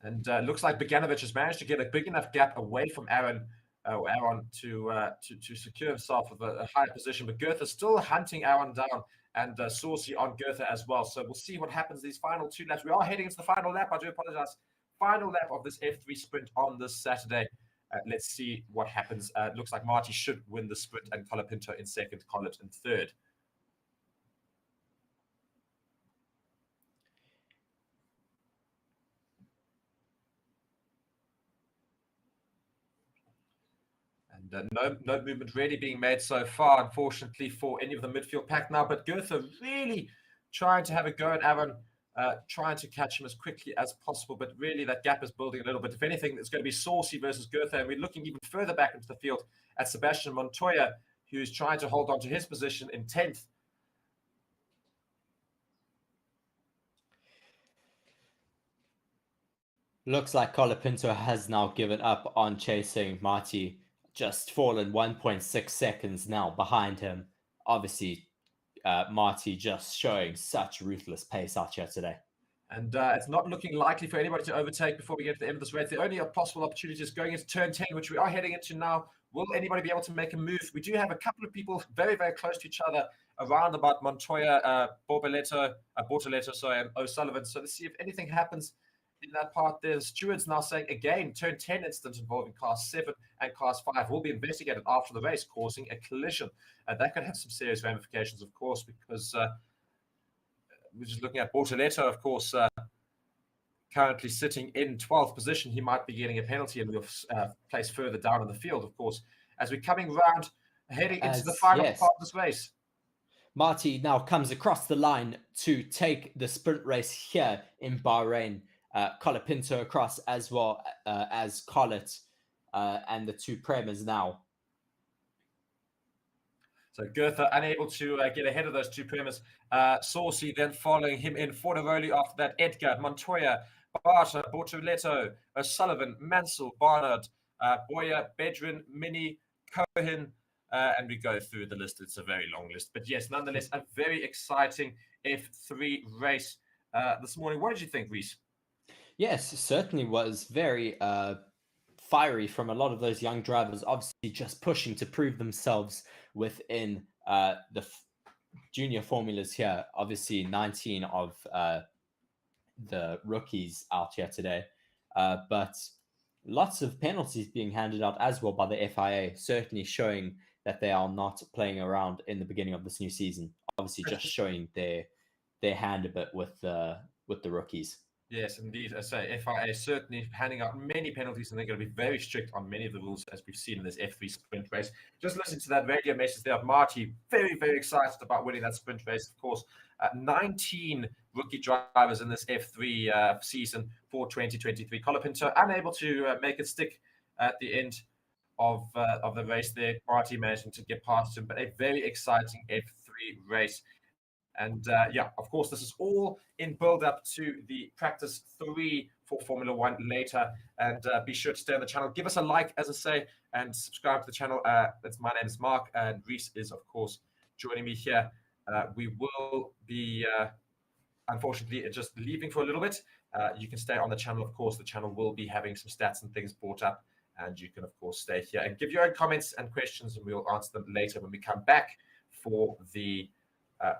And looks like Beganovic has managed to get a big enough gap away from Aaron to secure himself with a higher position. But Goethe still hunting Aaron down, and Saucy on Goethe as well. So we'll see what happens these final 2 laps. We are heading into the final lap. I do apologize. Final lap of this F3 sprint on this Saturday. Let's see what happens. Looks like Marty should win the sprint and Colapinto in second, Collett in third. And no movement really being made so far, unfortunately, for any of the midfield pack now. But Goethe really trying to have a go at Aaron, trying to catch him as quickly as possible. But really, that gap is building a little bit. If anything, it's going to be Saucy versus Goethe. And we're looking even further back into the field at Sebastian Montoya, who's trying to hold on to his position in 10th. Looks like Colapinto has now given up on chasing Marty. Just fallen 1.6 seconds now behind him. Obviously, Marty just showing such ruthless pace out here today. And it's not looking likely for anybody to overtake before we get to the end of this race. The only possible opportunity is going into turn 10, which we are heading into now. Will anybody be able to make a move? We do have a couple of people very, very close to each other around about Montoya, Bortoleto, and O'Sullivan. So let's see if anything happens in that part. There's stewards now saying again, turn 10 incident involving cars 7 and cars 5 will be investigated after the race, causing a collision. That could have some serious ramifications, of course, because we're just looking at Bortoleto, of course, currently sitting in 12th position. He might be getting a penalty and we'll place further down in the field, of course, as we're coming round, heading into the final part of this race. Marty now comes across the line to take the sprint race here in Bahrain. Colapinto across as well as Collett and the 2 Premiers now. So Goethe unable to get ahead of those 2 Premiers. Saucy then following him in. Fornaroli after that. Edgar, Montoya, Barta, Bortoleto, O'Sullivan, Mansell, Barnard, Boyer, Bedrin, Mini, Cohen, and we go through the list. It's a very long list. But yes, nonetheless, a very exciting F3 race this morning. What did you think, Reese? Yes, certainly was very fiery from a lot of those young drivers, obviously just pushing to prove themselves within the junior formulas here. Obviously, 19 of the rookies out here today, but lots of penalties being handed out as well by the FIA, certainly showing that they are not playing around in the beginning of this new season. Obviously, just showing their hand a bit with the rookies. Yes, indeed. I say FIA certainly handing out many penalties, and they're going to be very strict on many of the rules, as we've seen in this F3 sprint race. Just listen to that radio message there of Marty. Very, very excited about winning that sprint race. Of course, 19 rookie drivers in this F3 season for 2023. Colapinto unable to make it stick at the end of the race there. Marty managing to get past him, but a very exciting F3 race. And yeah, of course, this is all in build up to the practice 3 for Formula One later. And be sure to stay on the channel. Give us a like, as I say, and subscribe to the channel. My name is Mark, and Reese is, of course, joining me here. We will be, unfortunately, just leaving for a little bit. You can stay on the channel, of course. The channel will be having some stats and things brought up. And you can, of course, stay here and give your own comments and questions, and we'll answer them later when we come back for the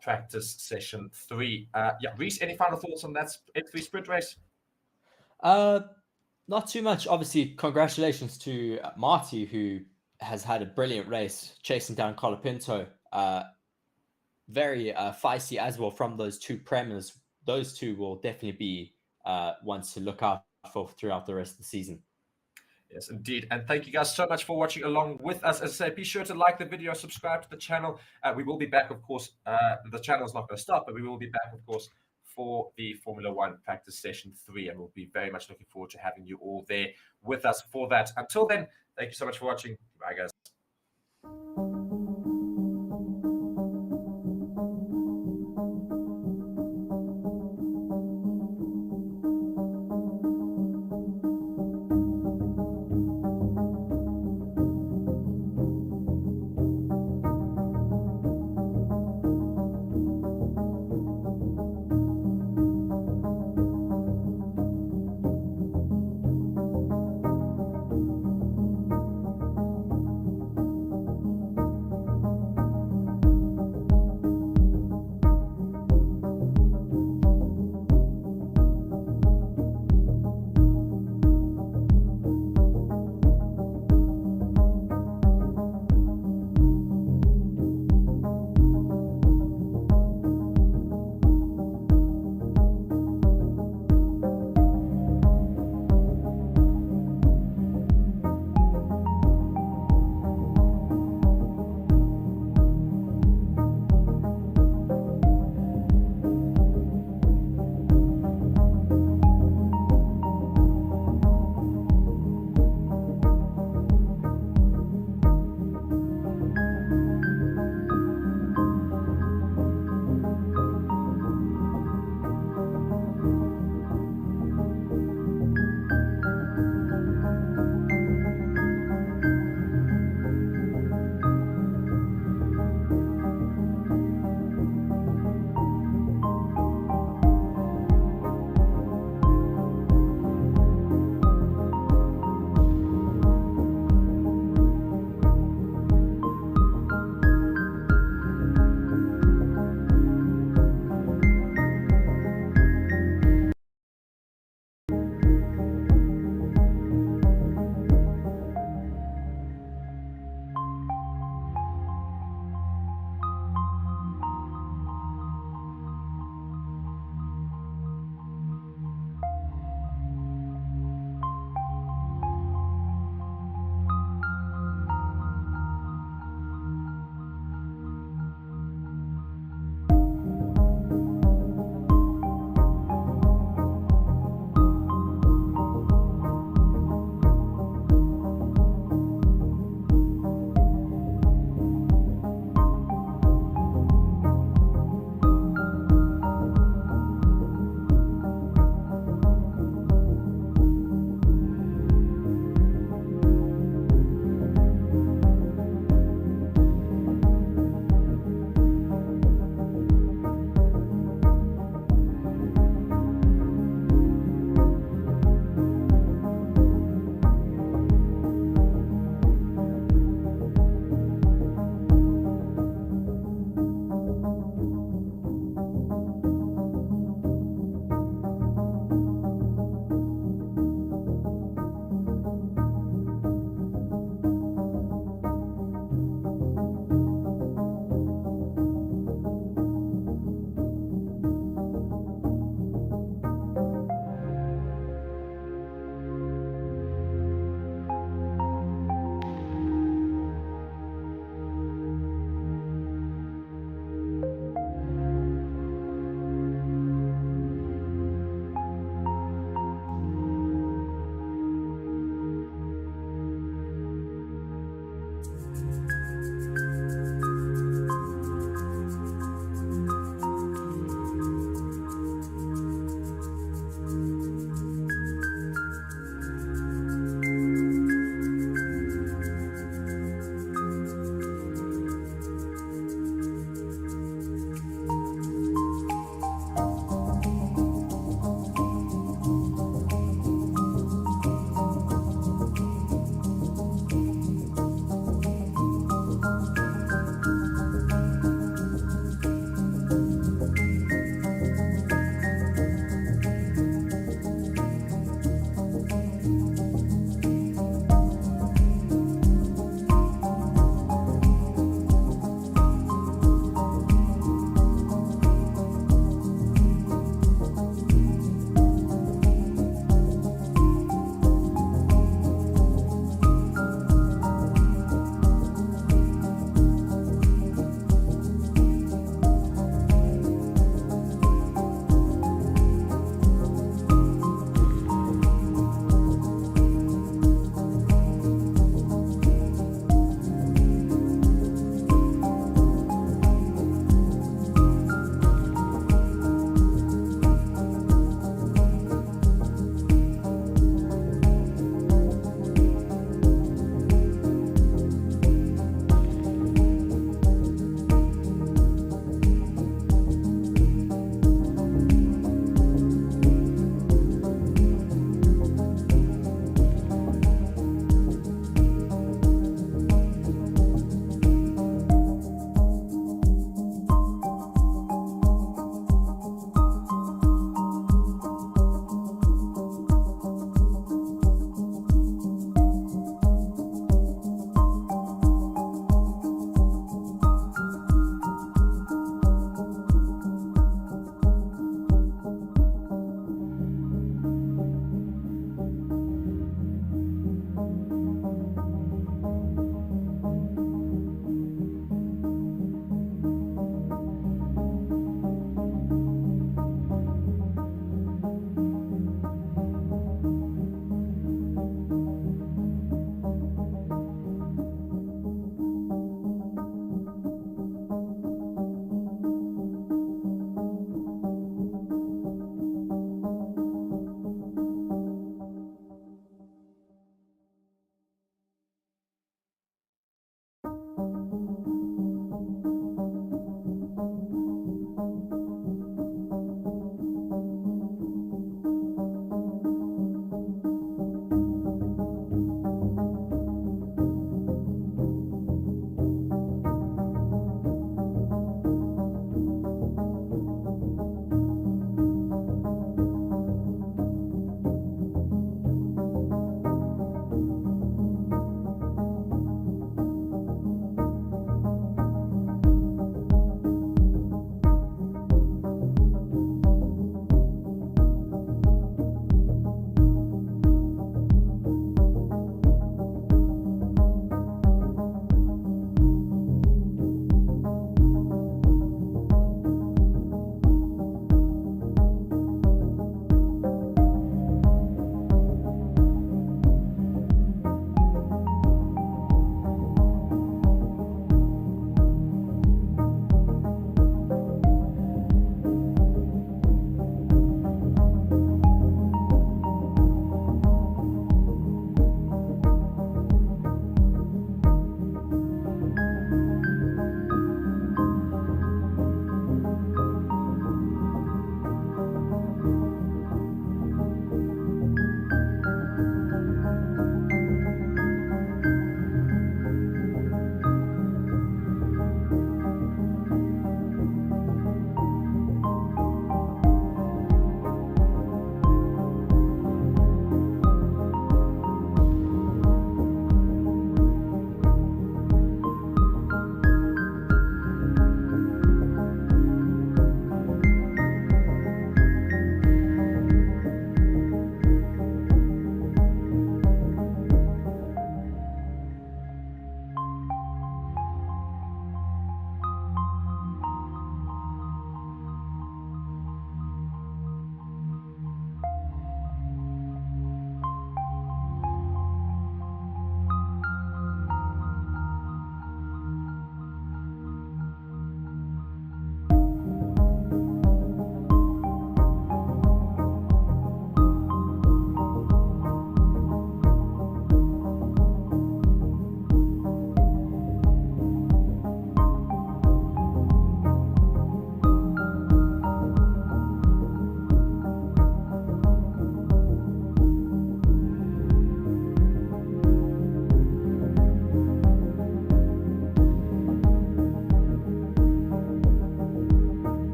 practice session 3. Yeah, Reese, any final thoughts on that F3 sprint race? Not too much. Obviously, congratulations to Marty, who has had a brilliant race chasing down Colapinto. Very feisty as well from those two premiers. Those two will definitely be ones to look out for throughout the rest of the season. Yes, indeed. And thank you guys so much for watching along with us. As I say, be sure to like the video, subscribe to the channel. We will be back, of course. The channel is not going to stop, but we will be back, of course, for the Formula One practice session 3. And we'll be very much looking forward to having you all there with us for that. Until then, thank you so much for watching. Bye, guys.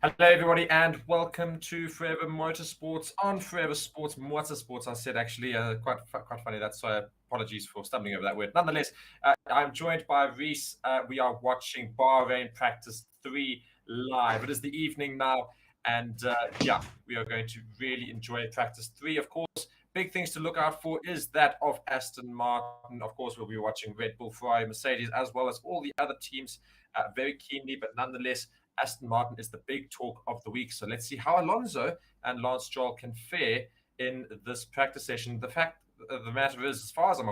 Hello, everybody, and welcome to Forever Motorsports on Forever Sports Motorsports. I said actually quite funny. That's apologies for stumbling over that word. Nonetheless, I'm joined by Reese. We are watching Bahrain Practice 3 live. It is the evening now, and yeah, we are going to really enjoy Practice 3. Of course, big things to look out for is that of Aston Martin. Of course, we'll be watching Red Bull, Ferrari, Mercedes, as well as all the other teams very keenly, but nonetheless, Aston Martin is the big talk of the week. So let's see how Alonso and Lance Stroll can fare in this practice session. The fact of the matter is, as far as I'm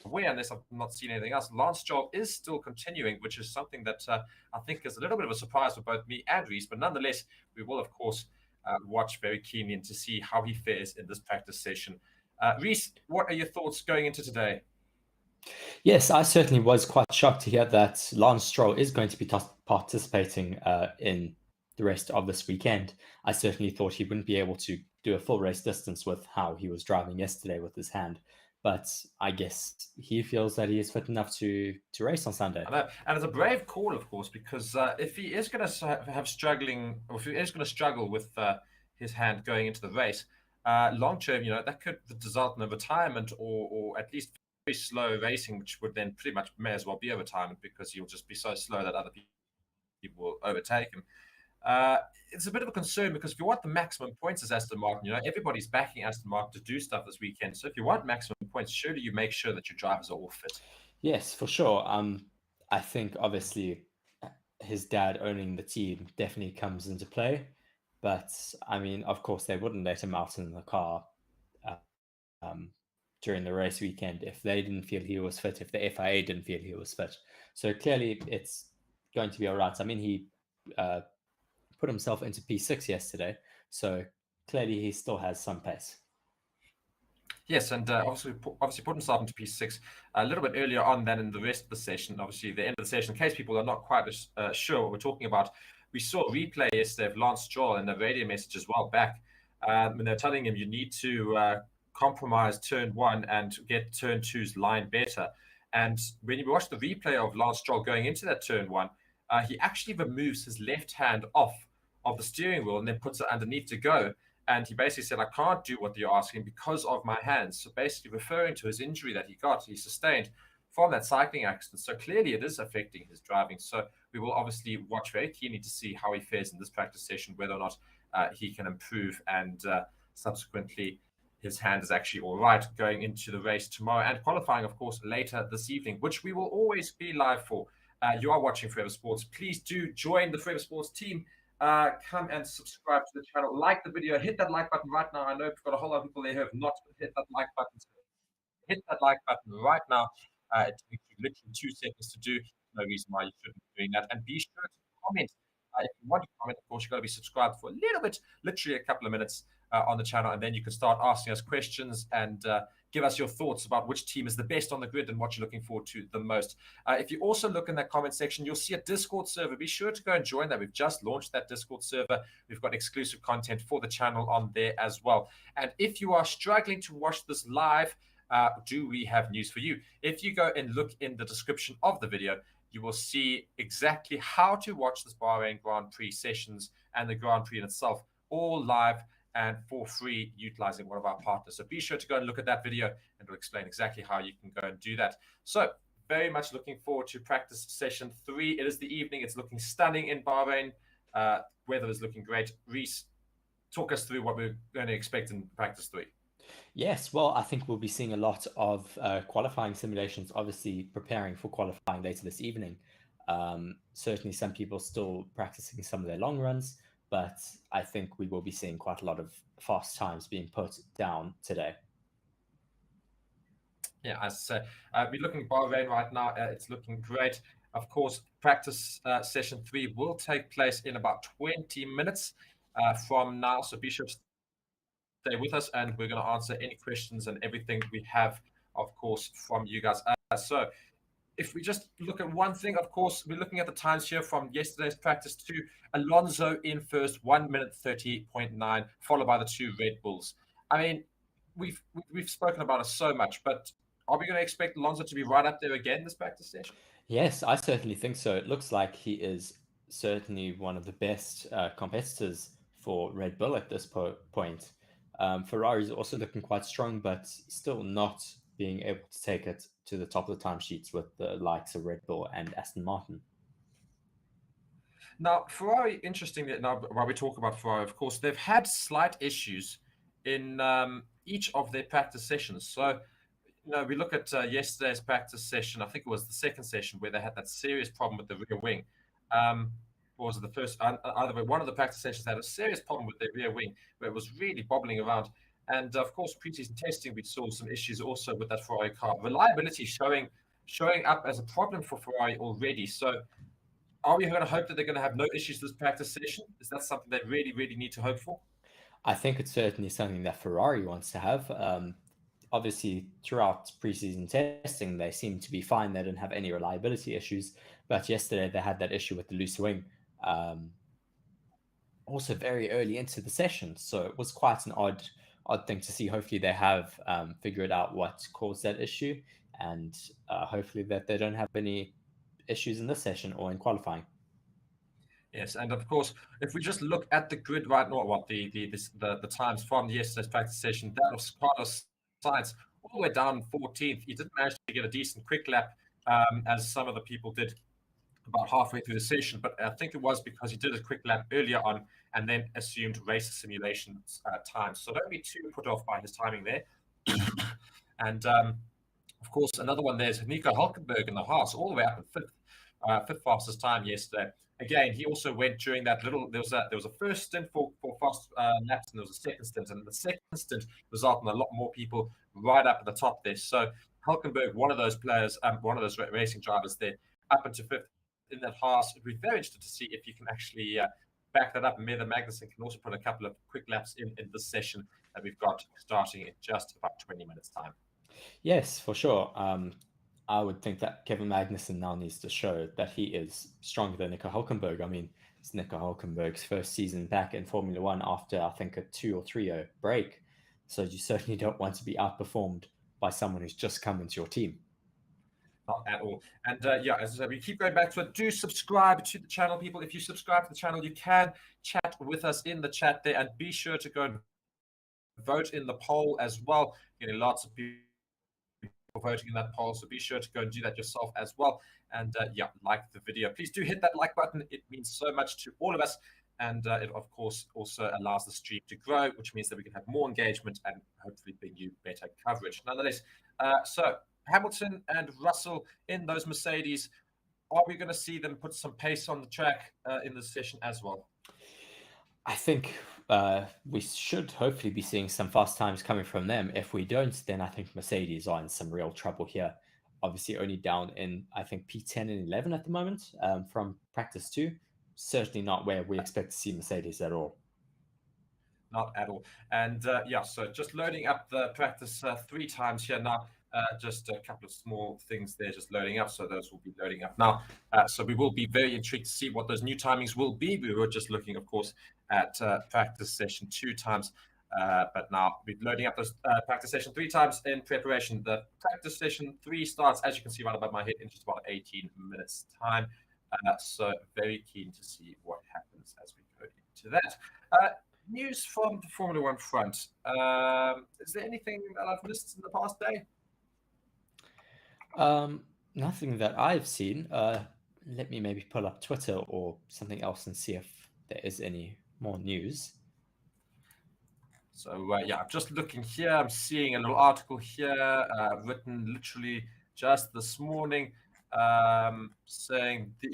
aware, unless I've not seen anything else, Lance Stroll is still continuing, which is something that I think is a little bit of a surprise for both me and Reese. But nonetheless, we will, of course, watch very keenly and to see how he fares in this practice session. Reese, what are your thoughts going into today? Yes, I certainly was quite shocked to hear that Lance Stroll is going to be participating in the rest of this weekend. I certainly thought he wouldn't be able to do a full race distance with how he was driving yesterday with his hand. But I guess he feels that he is fit enough to race on Sunday. I know. And it's a brave call, of course, because if he is going to have struggling, or if he is going to struggle with his hand going into the race, long term, that could result in a retirement or at least very slow racing, which would then pretty much may as well be a retirement because he'll just be so slow that other people will overtake him. It's a bit of a concern because if you want the maximum points as Aston Martin, everybody's backing Aston Martin to do stuff this weekend. So if you want maximum points, surely you make sure that your drivers are all fit. Yes, for sure. I think obviously his dad owning the team definitely comes into play. But I mean, of course, they wouldn't let him out in the car um, during the race weekend if they didn't feel he was fit, if the FIA didn't feel he was fit. So clearly it's going to be all right. I mean, he put himself into P6 yesterday, so clearly he still has some pace. Yes, and obviously put himself into P6 a little bit earlier on than in the rest of the session. Obviously, the end of the session, in case people are not quite sure what we're talking about, we saw a replay yesterday of Lance Stroll and a radio message as well back when they're telling him you need to compromise turn 1 and get turn 2's line better. And when you watch the replay of Lance Stroll going into that turn 1, he actually removes his left hand off of the steering wheel and then puts it underneath to go. And he basically said, I can't do what you're asking because of my hands. So basically referring to his injury that he sustained from that cycling accident. So clearly it is affecting his driving. So we will obviously watch very keenly to see how he fares in this practice session, whether or not he can improve and subsequently his hand is actually all right going into the race tomorrow and qualifying, of course, later this evening, which we will always be live for. You are watching Forever Sports. Please do join the Forever Sports team. Come and subscribe to the channel, like the video, hit that like button right now. I know we've got a whole lot of people there who have not hit that like button. So hit that like button right now. It takes you literally 2 seconds to do. No reason why you shouldn't be doing that. And be sure to comment. If you want to comment, of course, you've got to be subscribed for a little bit, literally a couple of minutes on the channel. And then you can start asking us questions and give us your thoughts about which team is the best on the grid and what you're looking forward to the most. If you also look in that comment section, you'll see a Discord server. Be sure to go and join that. We've just launched that Discord server. We've got exclusive content for the channel on there as well. And if you are struggling to watch this live, do we have news for you? If you go and look in the description of the video, you will see exactly how to watch this Bahrain Grand Prix sessions and the Grand Prix in itself, all live and for free, utilizing one of our partners. So be sure to go and look at that video, and we'll explain exactly how you can go and do that. So very much looking forward to practice session 3. It is the evening. It's looking stunning in Bahrain. Weather is looking great. Reese, talk us through what we're going to expect in practice 3. Yes, well, I think we'll be seeing a lot of qualifying simulations, obviously preparing for qualifying later this evening. Certainly some people still practicing some of their long runs, but I think we will be seeing quite a lot of fast times being put down today. Yeah, as I say, we're looking at Bahrain right now. It's looking great. Of course, practice session 3 will take place in about 20 minutes from now. So be sure to stay with us, and we're going to answer any questions and everything we have, of course, from you guys. So if we just look at one thing, of course, we're looking at the times here from yesterday's practice to Alonso in first, 1 minute 30.9, followed by the 2 Red Bulls. I mean, we've spoken about it so much, but are we going to expect Alonso to be right up there again this practice session? Yes, I certainly think so. It looks like he is certainly one of the best competitors for Red Bull at this point. Ferrari's also looking quite strong, but still not being able to take it to the top of the timesheets with the likes of Red Bull and Aston Martin. Now, Ferrari, interestingly, now while we talk about Ferrari, of course, they've had slight issues in each of their practice sessions. So, we look at yesterday's practice session. I think it was the second session where they had that serious problem with the rear wing. Or was it the first? Either way, one of the practice sessions had a serious problem with their rear wing where it was really bobbling around. And of course, preseason testing, we saw some issues also with that Ferrari car. Reliability showing up as a problem for Ferrari already. So, are we going to hope that they're going to have no issues this practice session? Is that something they really, really need to hope for? I think it's certainly something that Ferrari wants to have. Obviously, throughout preseason testing, they seem to be fine. They didn't have any reliability issues. But yesterday, they had that issue with the loose wing. Also, very early into the session. So it was quite an odd thing to see. Hopefully, they have figured out what caused that issue. And hopefully that they don't have any issues in this session or in qualifying. Yes, and of course, if we just look at the grid right now, what the times from yesterday's practice session, that was Carlos Sainz all the way down 14th. He didn't manage to get a decent quick lap, as some of the people did about halfway through the session, but I think it was because he did a quick lap earlier on and then assumed race simulation time. So don't be too put off by his timing there. And of course, another one there's Nico Hulkenberg in the Haas, all the way up in fifth fastest time yesterday. Again, he also went during that little. There was a first stint for fast laps, and there was a second stint, and the second stint resulted in a lot more people right up at the top there. So Hulkenberg, one of those players, one of those racing drivers there, up into fifth in that Haas. It'd be very interested to see if you can actually back that up. And Mother Magnussen can also put a couple of quick laps in this session that we've got starting in just about 20 minutes time. Yes, for sure. I would think that Kevin Magnussen now needs to show that he is stronger than Nico Hulkenberg. I mean, it's Nico Hulkenberg's first season back in Formula One after, I think, a 2 or 3-0 break. So you certainly don't want to be outperformed by someone who's just come into your team. Not at all. And as I said, we keep going back to it. Do subscribe to the channel, people. If you subscribe to the channel, you can chat with us in the chat there, and be sure to go and vote in the poll as well. Getting lots of people voting in that poll, so be sure to go and do that yourself as well. And like the video. Please do hit that like button. It means so much to all of us, and it of course also allows the stream to grow, which means that we can have more engagement and hopefully bring you better coverage. Nonetheless, so Hamilton and Russell in those Mercedes, are we going to see them put some pace on the track in this session as well? I think we should hopefully be seeing some fast times coming from them. If we don't, then I think Mercedes are in some real trouble here. Obviously only down in, I think, P10 and 11 at the moment from practice 2. Certainly not where we expect to see Mercedes at all. Not at all. And so just loading up the practice 3 times here now. Just a couple of small things there just loading up. So those will be loading up now. So we will be very intrigued to see what those new timings will be. We were just looking, of course, at practice session 2 times. But now we're loading up those practice session 3 times in preparation. The practice session 3 starts, as you can see right above my head, in just about 18 minutes time. So very keen to see what happens as we go into that. News from the Formula One front. Is there anything that I've missed in the past day? Nothing that I've seen. Let me maybe pull up Twitter or something else and see if there is any more news. So I'm just looking here. I'm seeing a little article here written literally just this morning, saying the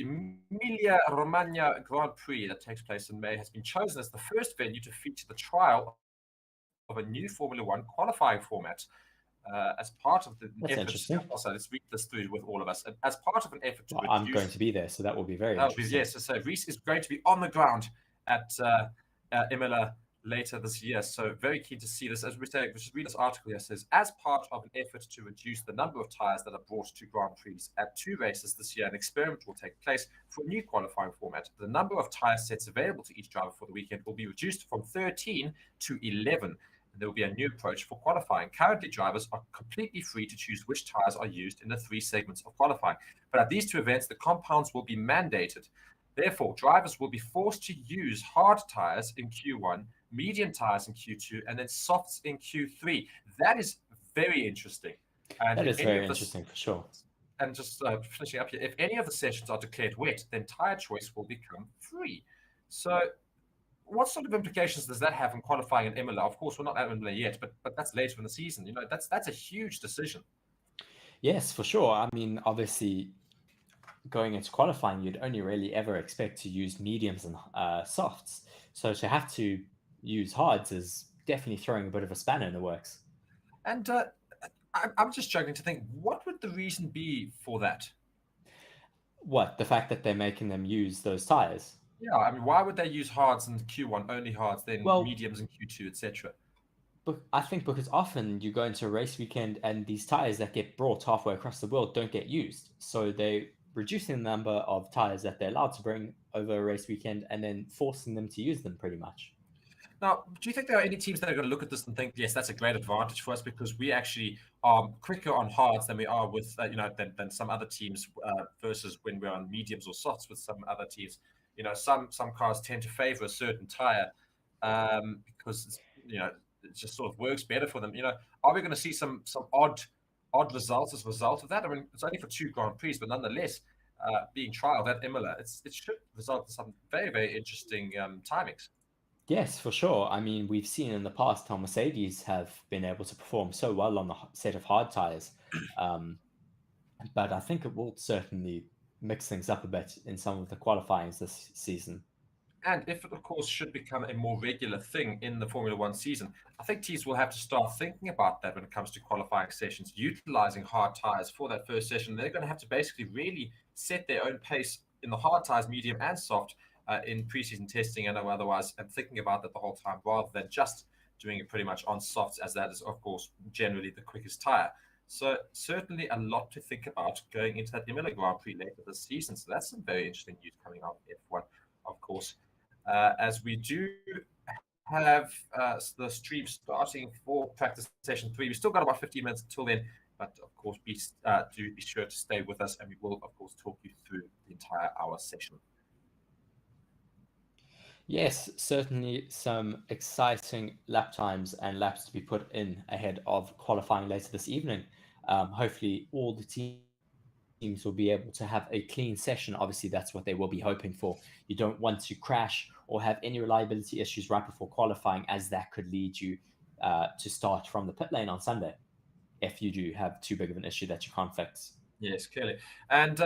Emilia-Romagna Grand Prix that takes place in May has been chosen as the first venue to feature the trial of a new Formula One qualifying format. As part of the That's interesting. Also, let's read this through with all of us. As part of an effort to I'm going to be there, so that will be very interesting. Yes, so Reese is going to be on the ground at Imola later this year. So very keen to see this. As we say, just read this article here. It says, as part of an effort to reduce the number of tyres that are brought to Grand Prix at 2 races this year, an experiment will take place for a new qualifying format. The number of tyre sets available to each driver for the weekend will be reduced from 13 to 11. There will be a new approach for qualifying. Currently, drivers are completely free to choose which tyres are used in the 3 segments of qualifying. But at these 2 events, the compounds will be mandated. Therefore, drivers will be forced to use hard tires in Q1, medium tires in Q2, and then softs in Q3. That is very interesting. And That if is any very of the interesting for sure. and just finishing up here, if any of the sessions are declared wet, then tire choice will become free. So, what sort of implications does that have in qualifying in Imola? Of course, we're not at Imola yet, but that's later in the season. That's a huge decision. Yes, for sure. I mean, obviously, going into qualifying, you'd only really ever expect to use mediums and softs. So to have to use hards is definitely throwing a bit of a spanner in the works. And I'm just struggling to think, what would the reason be for that? What, the fact that they're making them use those tires? Yeah, I mean, why would they use hards in Q1, only hards, then Well, mediums in Q2, etc.? but I think because often you go into a race weekend and these tires that get brought halfway across the world don't get used. So they're reducing the number of tires that they're allowed to bring over a race weekend and then forcing them to use them pretty much. Now, do you think there are any teams that are going to look at this and think, yes, that's a great advantage for us because we actually are quicker on hards than we are with, than some other teams versus when we're on mediums or softs with some other teams. Some cars tend to favor a certain tire because it just sort of works better for them. Are we going to see some odd results as a result of that? I mean, it's only for 2 Grand Prix, but nonetheless, being trialed at Imola, it should result in some very, very interesting timings. Yes, for sure. I mean, we've seen in the past how Mercedes have been able to perform so well on the set of hard tires. Um, but I think it will certainly mix things up a bit in some of the qualifyings this season. And if it, of course, should become a more regular thing in the Formula One season, I think teams will have to start thinking about that when it comes to qualifying sessions, utilizing hard tires for that first session. They're going to have to basically really set their own pace in the hard tires, medium and soft, in preseason testing and otherwise, and thinking about that the whole time rather than just doing it pretty much on softs, as that is, of course, generally the quickest tire. So certainly a lot to think about going into that Imola Grand Prix later this season. So that's some very interesting news coming out of F1, of course. As we do have the stream starting for practice session 3. We've still got about 15 minutes until then, but of course, do be sure to stay with us, and we will, of course, talk you through the entire hour session. Yes, certainly some exciting lap times and laps to be put in ahead of qualifying later this evening. Hopefully, all the teams will be able to have a clean session. Obviously, that's what they will be hoping for. You don't want to crash or have any reliability issues right before qualifying, as that could lead you to start from the pit lane on Sunday if you do have too big of an issue that you can't fix. Yes, clearly. And,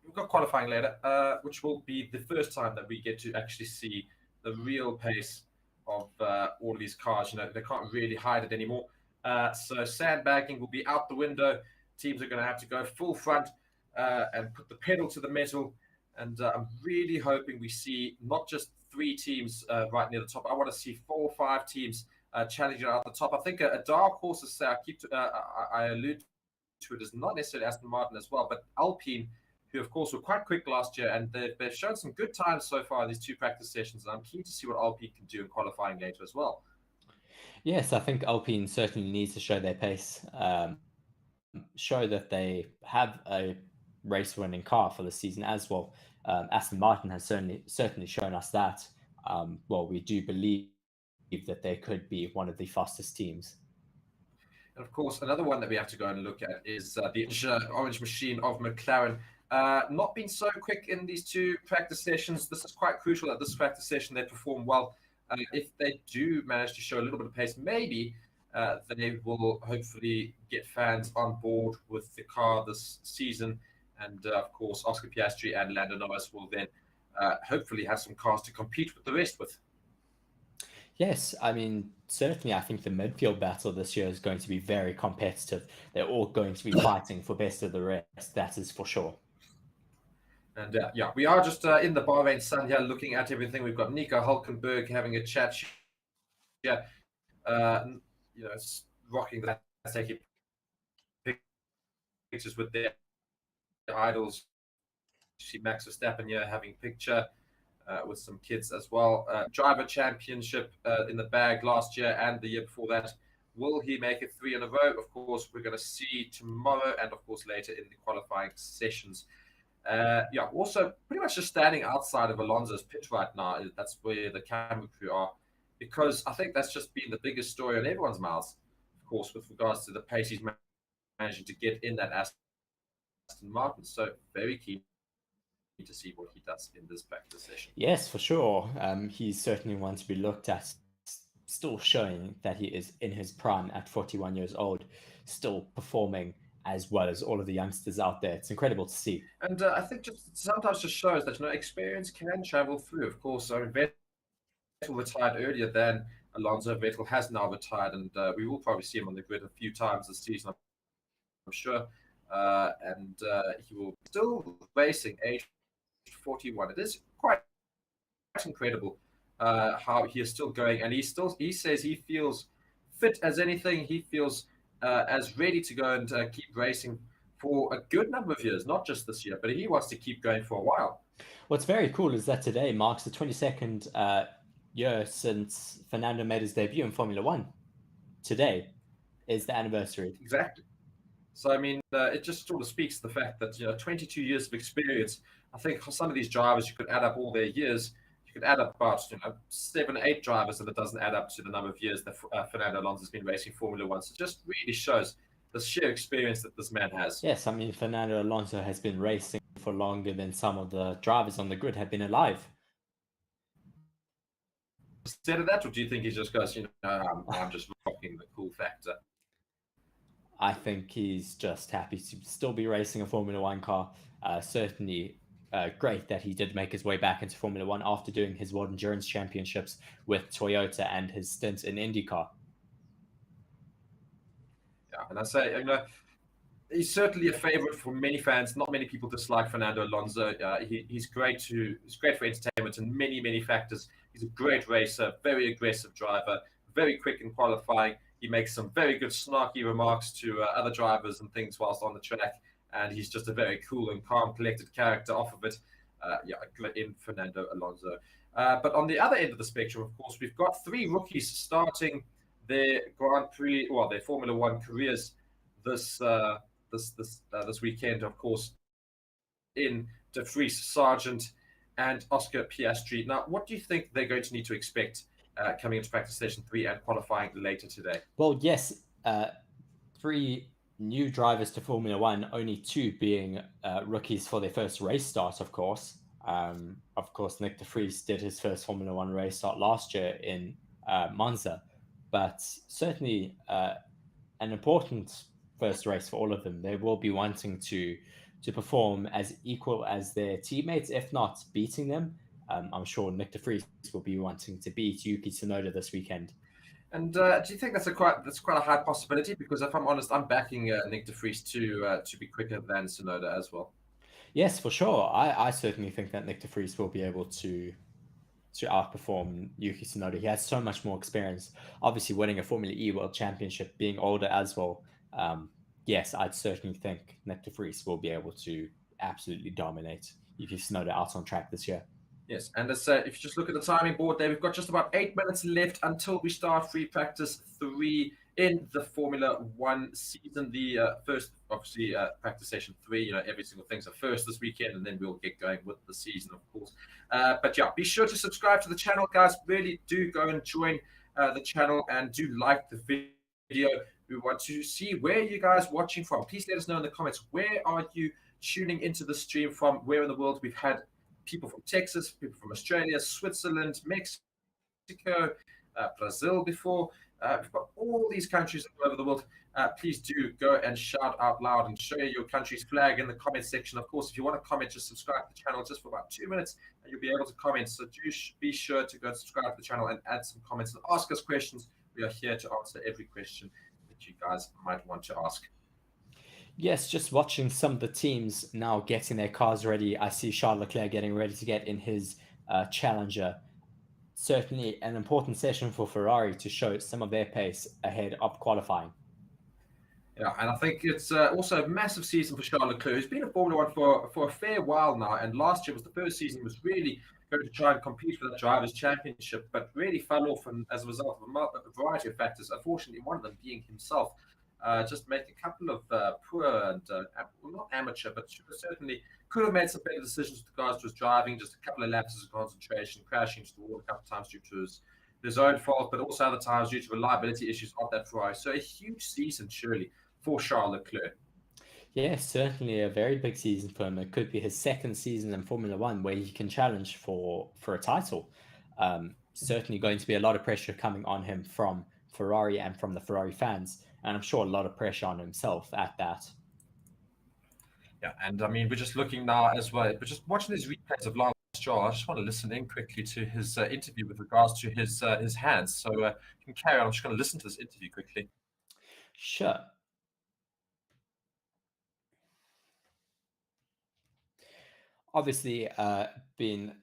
we've got qualifying later, which will be the first time that we get to actually see the real pace of all of these cars. They can't really hide it anymore. So sandbagging will be out the window. Teams are going to have to go full front and put the pedal to the metal. And I'm really hoping we see not just 3 teams right near the top. I want to see 4 or 5 teams challenging at the top. I think a dark horse, as I allude to it, is not necessarily Aston Martin as well, but Alpine, who of course were quite quick last year, and they've shown some good times so far in these 2 practice sessions. And I'm keen to see what Alpine can do in qualifying later as well. Yes, I think Alpine certainly needs to show their pace, show that they have a race-winning car for the season as well. Aston Martin has certainly shown us that. We do believe that they could be one of the fastest teams. And of course, another one that we have to go and look at is the orange machine of McLaren. Not been so quick in these 2 practice sessions. This is quite crucial that this practice session they perform well. If they do manage to show a little bit of pace, maybe they will hopefully get fans on board with the car this season. And of course, Oscar Piastri and Lando Norris will then hopefully have some cars to compete with the rest with. Yes, I mean, certainly I think the midfield battle this year is going to be very competitive. They're all going to be fighting for best of the rest, that is for sure. And we are just in the Bahrain sun here looking at everything. We've got Nico Hulkenberg having a chat here, rocking that, taking pictures with their idols. See Max Verstappen here having a picture with some kids as well. Driver championship in the bag last year and the year before that. Will he make it 3 in a row? Of course, we're going to see tomorrow and, of course, later in the qualifying sessions. Yeah, also pretty much just standing outside of Alonso's pit right now. That's where the camera crew are, because I think that's just been the biggest story on everyone's mouths, of course, with regards to the pace he's managing to get in that Aston Martin. So very keen to see what he does in this practice session. Yes, for sure. He's certainly one to be looked at, still showing that he is in his prime at 41 years old, still performing as well as all of the youngsters out there. It's incredible to see. And I think just sometimes just shows that experience can travel through. Of course, Vettel retired earlier than Alonso. Vettel has now retired, and we will probably see him on the grid a few times this season, I'm sure. And he will still racing age 41. It is quite incredible how he is still going, and he says he feels fit as anything. He feels as ready to go and keep racing for a good number of years, not just this year, but he wants to keep going for a while. What's very cool is that today marks the 22nd year since Fernando made his debut in Formula One. Today is the anniversary. Exactly. So, I mean, it just sort of speaks to the fact that, 22 years of experience. I think for some of these drivers, you could add up all their years. You could add up about, 7 or 8 drivers, and it doesn't add up to the number of years that Fernando Alonso has been racing Formula One. So it just really shows the sheer experience that this man has. Yes, I mean, Fernando Alonso has been racing for longer than some of the drivers on the grid have been alive. Instead of that, or do you think he just goes, I'm just rocking the cool factor? I think he's just happy to still be racing a Formula One car. Certainly great that he did make his way back into Formula One after doing his World Endurance Championships with Toyota and his stint in IndyCar. Yeah, and I say, he's certainly a favorite for many fans. Not many people dislike Fernando Alonso. He's great for entertainment and many factors. He's a great racer, very aggressive driver, very quick in qualifying. He makes some very good snarky remarks to other drivers and things whilst on the track. And he's just a very cool and calm, collected character off of it. In Fernando Alonso. But on the other end of the spectrum, of course, we've got 3 rookies starting their Grand Prix, their Formula One careers this weekend, of course, in De Vries, Sargent, and Oscar Piastri. Now, what do you think they're going to need to expect coming into practice session 3 and qualifying later today? Well, yes, 3 new drivers to Formula One, only 2 being rookies for their first race start, of course. Of course, Nick De Vries did his first Formula One race start last year in Monza, but certainly an important first race for all of them. They will be wanting to perform as equal as their teammates, if not beating them. I'm sure Nick De Vries will be wanting to beat Yuki Tsunoda this weekend. And do you think that's quite a high possibility? Because if I'm honest, I'm backing Nick De Vries to be quicker than Tsunoda as well. Yes, for sure. I certainly think that Nick De Vries will be able to outperform Yuki Tsunoda. He has so much more experience. Obviously, winning a Formula E World Championship, being older as well. Yes, I'd certainly think Nick De Vries will be able to absolutely dominate Yuki Tsunoda out on track this year. Yes, and if you just look at the timing board there, we've got just about 8 minutes left until we start free practice 3 in the Formula One season. The first, obviously, practice session 3, every single thing's a first this weekend, and then we'll get going with the season, of course. But yeah, be sure to subscribe to the channel, guys. Really do go and join the channel and do like the video. We want to see where you guys watching from. Please let us know in the comments, where are you tuning into the stream from? Where in the world? We've had people from Texas, people from Australia, Switzerland, Mexico, Brazil before. We've got all these countries all over the world. Please do go and shout out loud and show your country's flag in the comment section. Of course, if you want to comment, just subscribe to the channel just for about 2 minutes and you'll be able to comment. So do be sure to go and subscribe to the channel and add some comments and ask us questions. We are here to answer every question that you guys might want to ask. Yes, just watching some of the teams now getting their cars ready. I see Charles Leclerc getting ready to get in his Challenger. Certainly an important session for Ferrari to show some of their pace ahead of qualifying. Yeah, and I think it's also a massive season for Charles Leclerc, who's been in Formula One for a fair while now. And last year was the first season he was really going to try and compete for the Drivers' Championship, but really fell off and as a result of a variety of factors, unfortunately one of them being himself. just making a couple of poor and well, not amateur, but certainly could have made some better decisions with regards to his driving. Just a couple of lapses of concentration, crashing into the wall a couple of times due to his own fault, but also other times due to reliability issues of that Ferrari. So a huge season, surely, for Charles Leclerc. Yeah, certainly a very big season for him. It could be his second season in Formula One where he can challenge for a title. Certainly going to be a lot of pressure coming on him from Ferrari and from the Ferrari fans, and I'm sure a lot of pressure on himself at that. Yeah, and I mean, we're just looking now as well. We're just watching these replays of Lance Stroll. I just want to listen in quickly to his interview with regards to his hands. So you can carry on. I'm just going to listen to this interview quickly. Sure. Obviously, been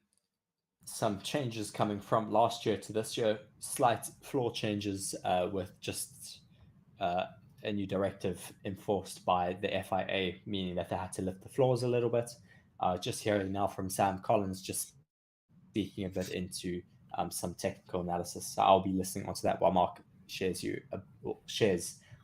some changes coming from last year to this year, slight floor changes with just a new directive enforced by the FIA, meaning that they had to lift the floors a little bit. Just hearing now from Sam Collins, just speaking a bit into some technical analysis. So I'll be listening onto that while Mark shares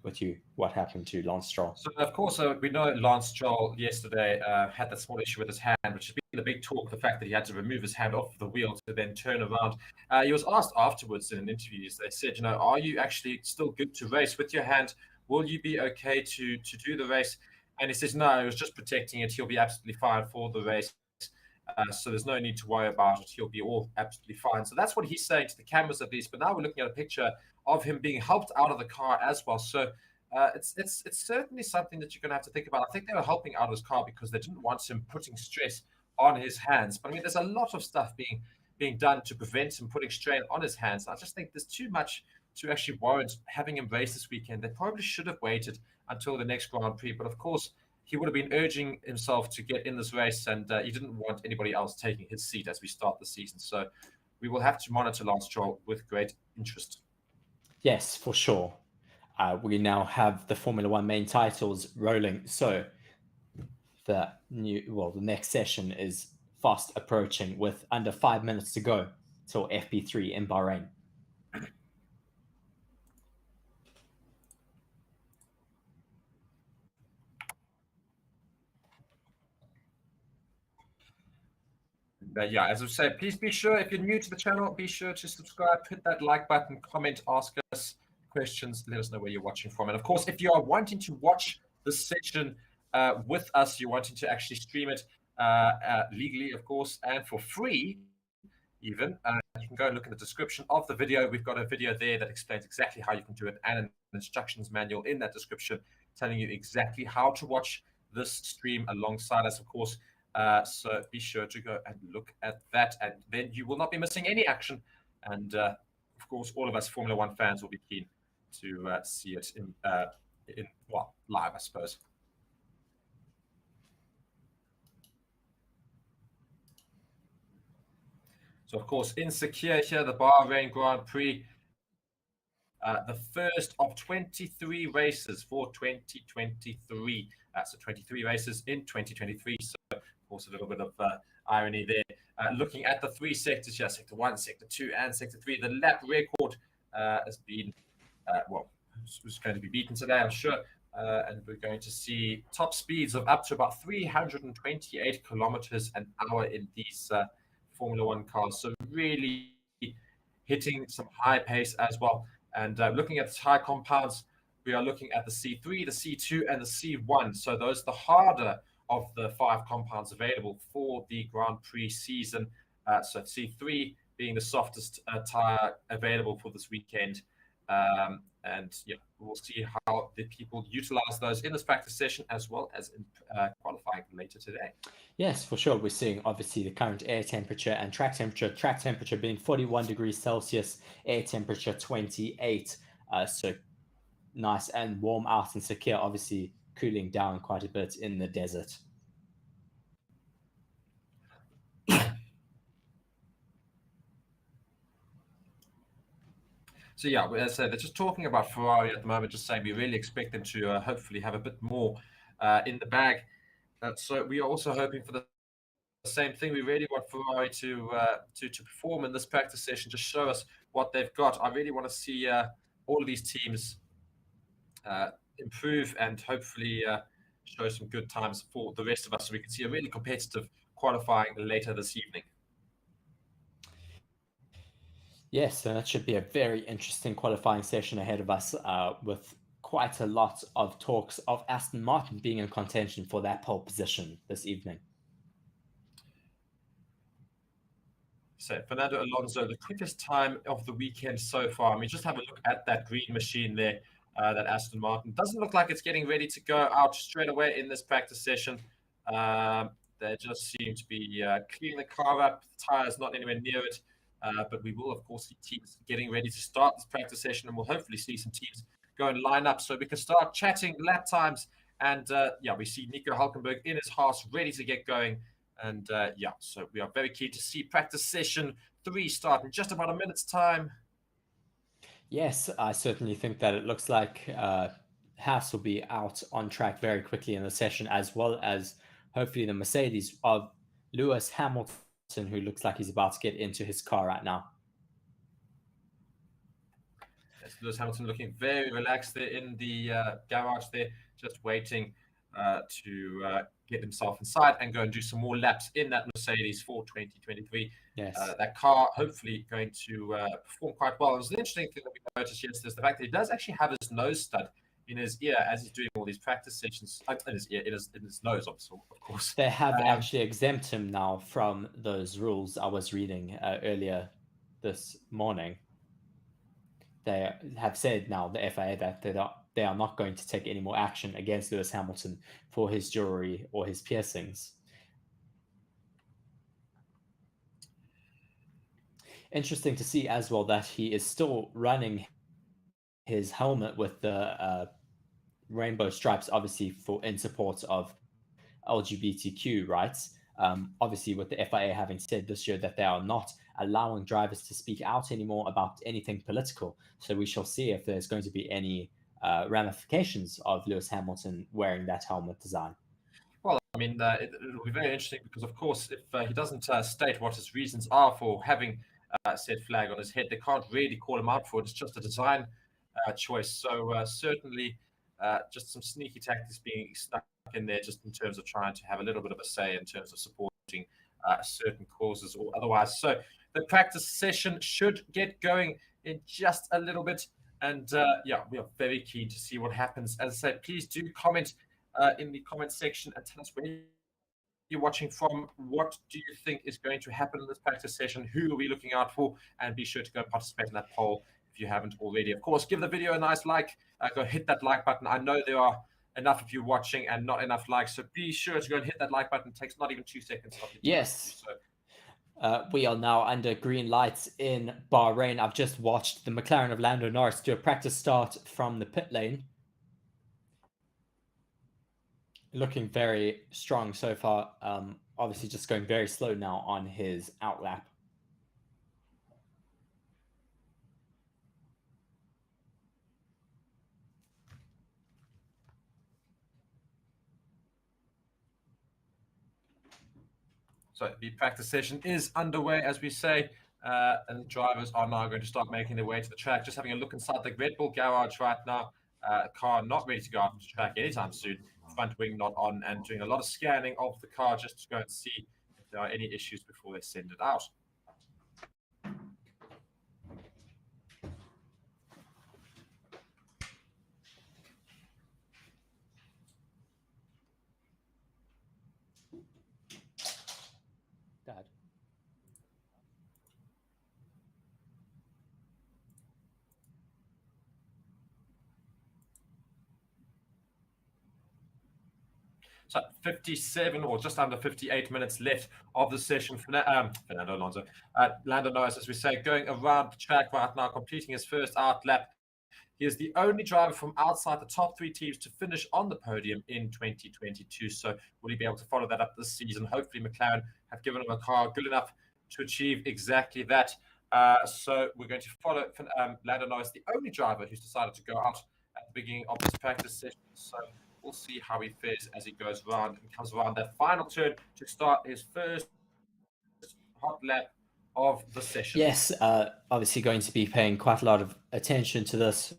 with you what happened to Lance Stroll. So, of course, we know Lance Stroll yesterday had that small issue with his hand, which has been the big talk, the fact that he had to remove his hand off the wheel to then turn around. He was asked afterwards in an interview, they said, are you actually still good to race with your hand? Will you be okay to do the race? And he says, no, he was just protecting it. He'll be absolutely fine for the race. So there's no need to worry about it. He'll be all absolutely fine. So that's what he's saying to the cameras at least. But now we're looking at a picture of him being helped out of the car as well. So it's certainly something that you're going to have to think about. I think they were helping out his car because they didn't want him putting stress on his hands. But I mean, there's a lot of stuff being done to prevent him putting strain on his hands. I just think there's too much to actually warrant having him race this weekend. They probably should have waited until the next Grand Prix. But of course, he would have been urging himself to get in this race, and he didn't want anybody else taking his seat as we start the season. So we will have to monitor Lance Stroll with great interest. Yes, for sure. We now have the Formula One main titles rolling. So the next session is fast approaching with under 5 minutes to go till FP3 in Bahrain. Yeah, as I said, please be sure, if you're new to the channel, be sure to subscribe, hit that like button, comment, ask us questions, let us know where you're watching from. And of course, if you are wanting to watch this session with us, you're wanting to actually stream it legally, of course, and for free, even, you can go and look in the description of the video. We've got a video there that explains exactly how you can do it and an instructions manual in that description telling you exactly how to watch this stream alongside us, of course. So be sure to go and look at that, and then you will not be missing any action. And of course, all of us Formula One fans will be keen to see it in live, I suppose. So of course, in Sakhir here, the Bahrain Grand Prix, the first of 23 races for 2023. So 23 races in 2023. So of course, a little bit of irony there. Looking at the three sectors here, Sector 1, Sector 2, and Sector 3, the lap record has been, was going to be beaten today, I'm sure. And we're going to see top speeds of up to about 328 kilometers an hour in these Formula One cars. So really hitting some high pace as well. And looking at the tire compounds, we are looking at the C3, the C2, and the C1. So those are the harder of the 5 compounds available for the Grand Prix season. So C3 being the softest tire available for this weekend. And yeah, we'll see how the people utilize those in this practice session as well as in qualifying later today. Yes, for sure. We're seeing obviously the current air temperature and track temperature being 41 degrees Celsius, air temperature 28. So nice and warm out in Sakhir, obviously cooling down quite a bit in the desert. So yeah, as I said, they're just talking about Ferrari at the moment, just saying we really expect them to hopefully have a bit more in the bag. So we are also hoping for the same thing. We really want Ferrari to perform in this practice session, just show us what they've got. I really want to see all of these teams improve and hopefully show some good times for the rest of us so we can see a really competitive qualifying later this evening. Yes, so that should be a very interesting qualifying session ahead of us with quite a lot of talks of Aston Martin being in contention for that pole position this evening. So Fernando Alonso, the quickest time of the weekend so far. I mean, just have a look at that green machine there, that Aston Martin. Doesn't look like it's getting ready to go out straight away in this practice session. They just seem to be cleaning the car up. The tyre's not anywhere near it. But we will, of course, see teams getting ready to start this practice session, and we'll hopefully see some teams go and line up so we can start chatting lap times. And yeah, we see Nico Hulkenberg in his Haas ready to get going. And yeah, so we are very keen to see practice session 3 start in just about a minute's time. Yes, I certainly think that it looks like Haas will be out on track very quickly in the session, as well as hopefully the Mercedes of Lewis Hamilton, who looks like he's about to get into his car right now. Yes, Lewis Hamilton looking very relaxed there in the garage there, just waiting to get himself inside and go and do some more laps in that Mercedes for 2023. Yes. That car hopefully going to perform quite well. It was an interesting thing that we noticed yesterday is the fact that he does actually have his nose stud in his ear as he's doing all these practice sessions. In his ear, in his nose, obviously, of course. They have actually exempt him now from those rules I was reading earlier this morning. They have said now, the FIA, that they are not going to take any more action against Lewis Hamilton for his jewelry or his piercings. Interesting to see as well that he is still running his helmet with the rainbow stripes, obviously in support of LGBTQ rights. Obviously, with the FIA having said this year that they are not allowing drivers to speak out anymore about anything political. So we shall see if there's going to be any ramifications of Lewis Hamilton wearing that helmet design. Well, I mean, it'll be very interesting because, of course, if he doesn't state what his reasons are for having said flag on his head, they can't really call him out for it. It's just a design choice. So certainly just some sneaky tactics being stuck in there just in terms of trying to have a little bit of a say in terms of supporting certain causes or otherwise. So the practice session should get going in just a little bit. And yeah, we are very keen to see what happens. As I said, please do comment in the comment section and tell us where you're watching from. What do you think is going to happen in this practice session? Who are we looking out for? And be sure to go participate in that poll if you haven't already. Of course, give the video a nice like. Go hit that like button. I know there are enough of you watching and not enough likes, so be sure to go and hit that like button. It takes not even 2 seconds. Yes. We are now under green lights in Bahrain. I've just watched the McLaren of Lando Norris do a practice start from the pit lane. Looking very strong so far. Obviously just going very slow now on his outlap. So the practice session is underway, as we say, and drivers are now going to start making their way to the track. Just having a look inside the Red Bull garage right now. Car not ready to go out to the track anytime soon. Front wing not on, and doing a lot of scanning of the car just to go and see if there are any issues before they send it out. Dad. So 57 or just under 58 minutes left of the session. Fernando Alonso, Lando Norris, as we say, going around the track right now, completing his first out lap. He is the only driver from outside the top 3 teams to finish on the podium in 2022. So will he be able to follow that up this season? Hopefully McLaren have given him a car good enough to achieve exactly that. So we're going to follow Lando Norris, the only driver who's decided to go out at the beginning of this practice session. So we'll see how he fares as he goes around and comes around that final turn to start his first hot lap of the session. Yes, obviously going to be paying quite a lot of attention to this.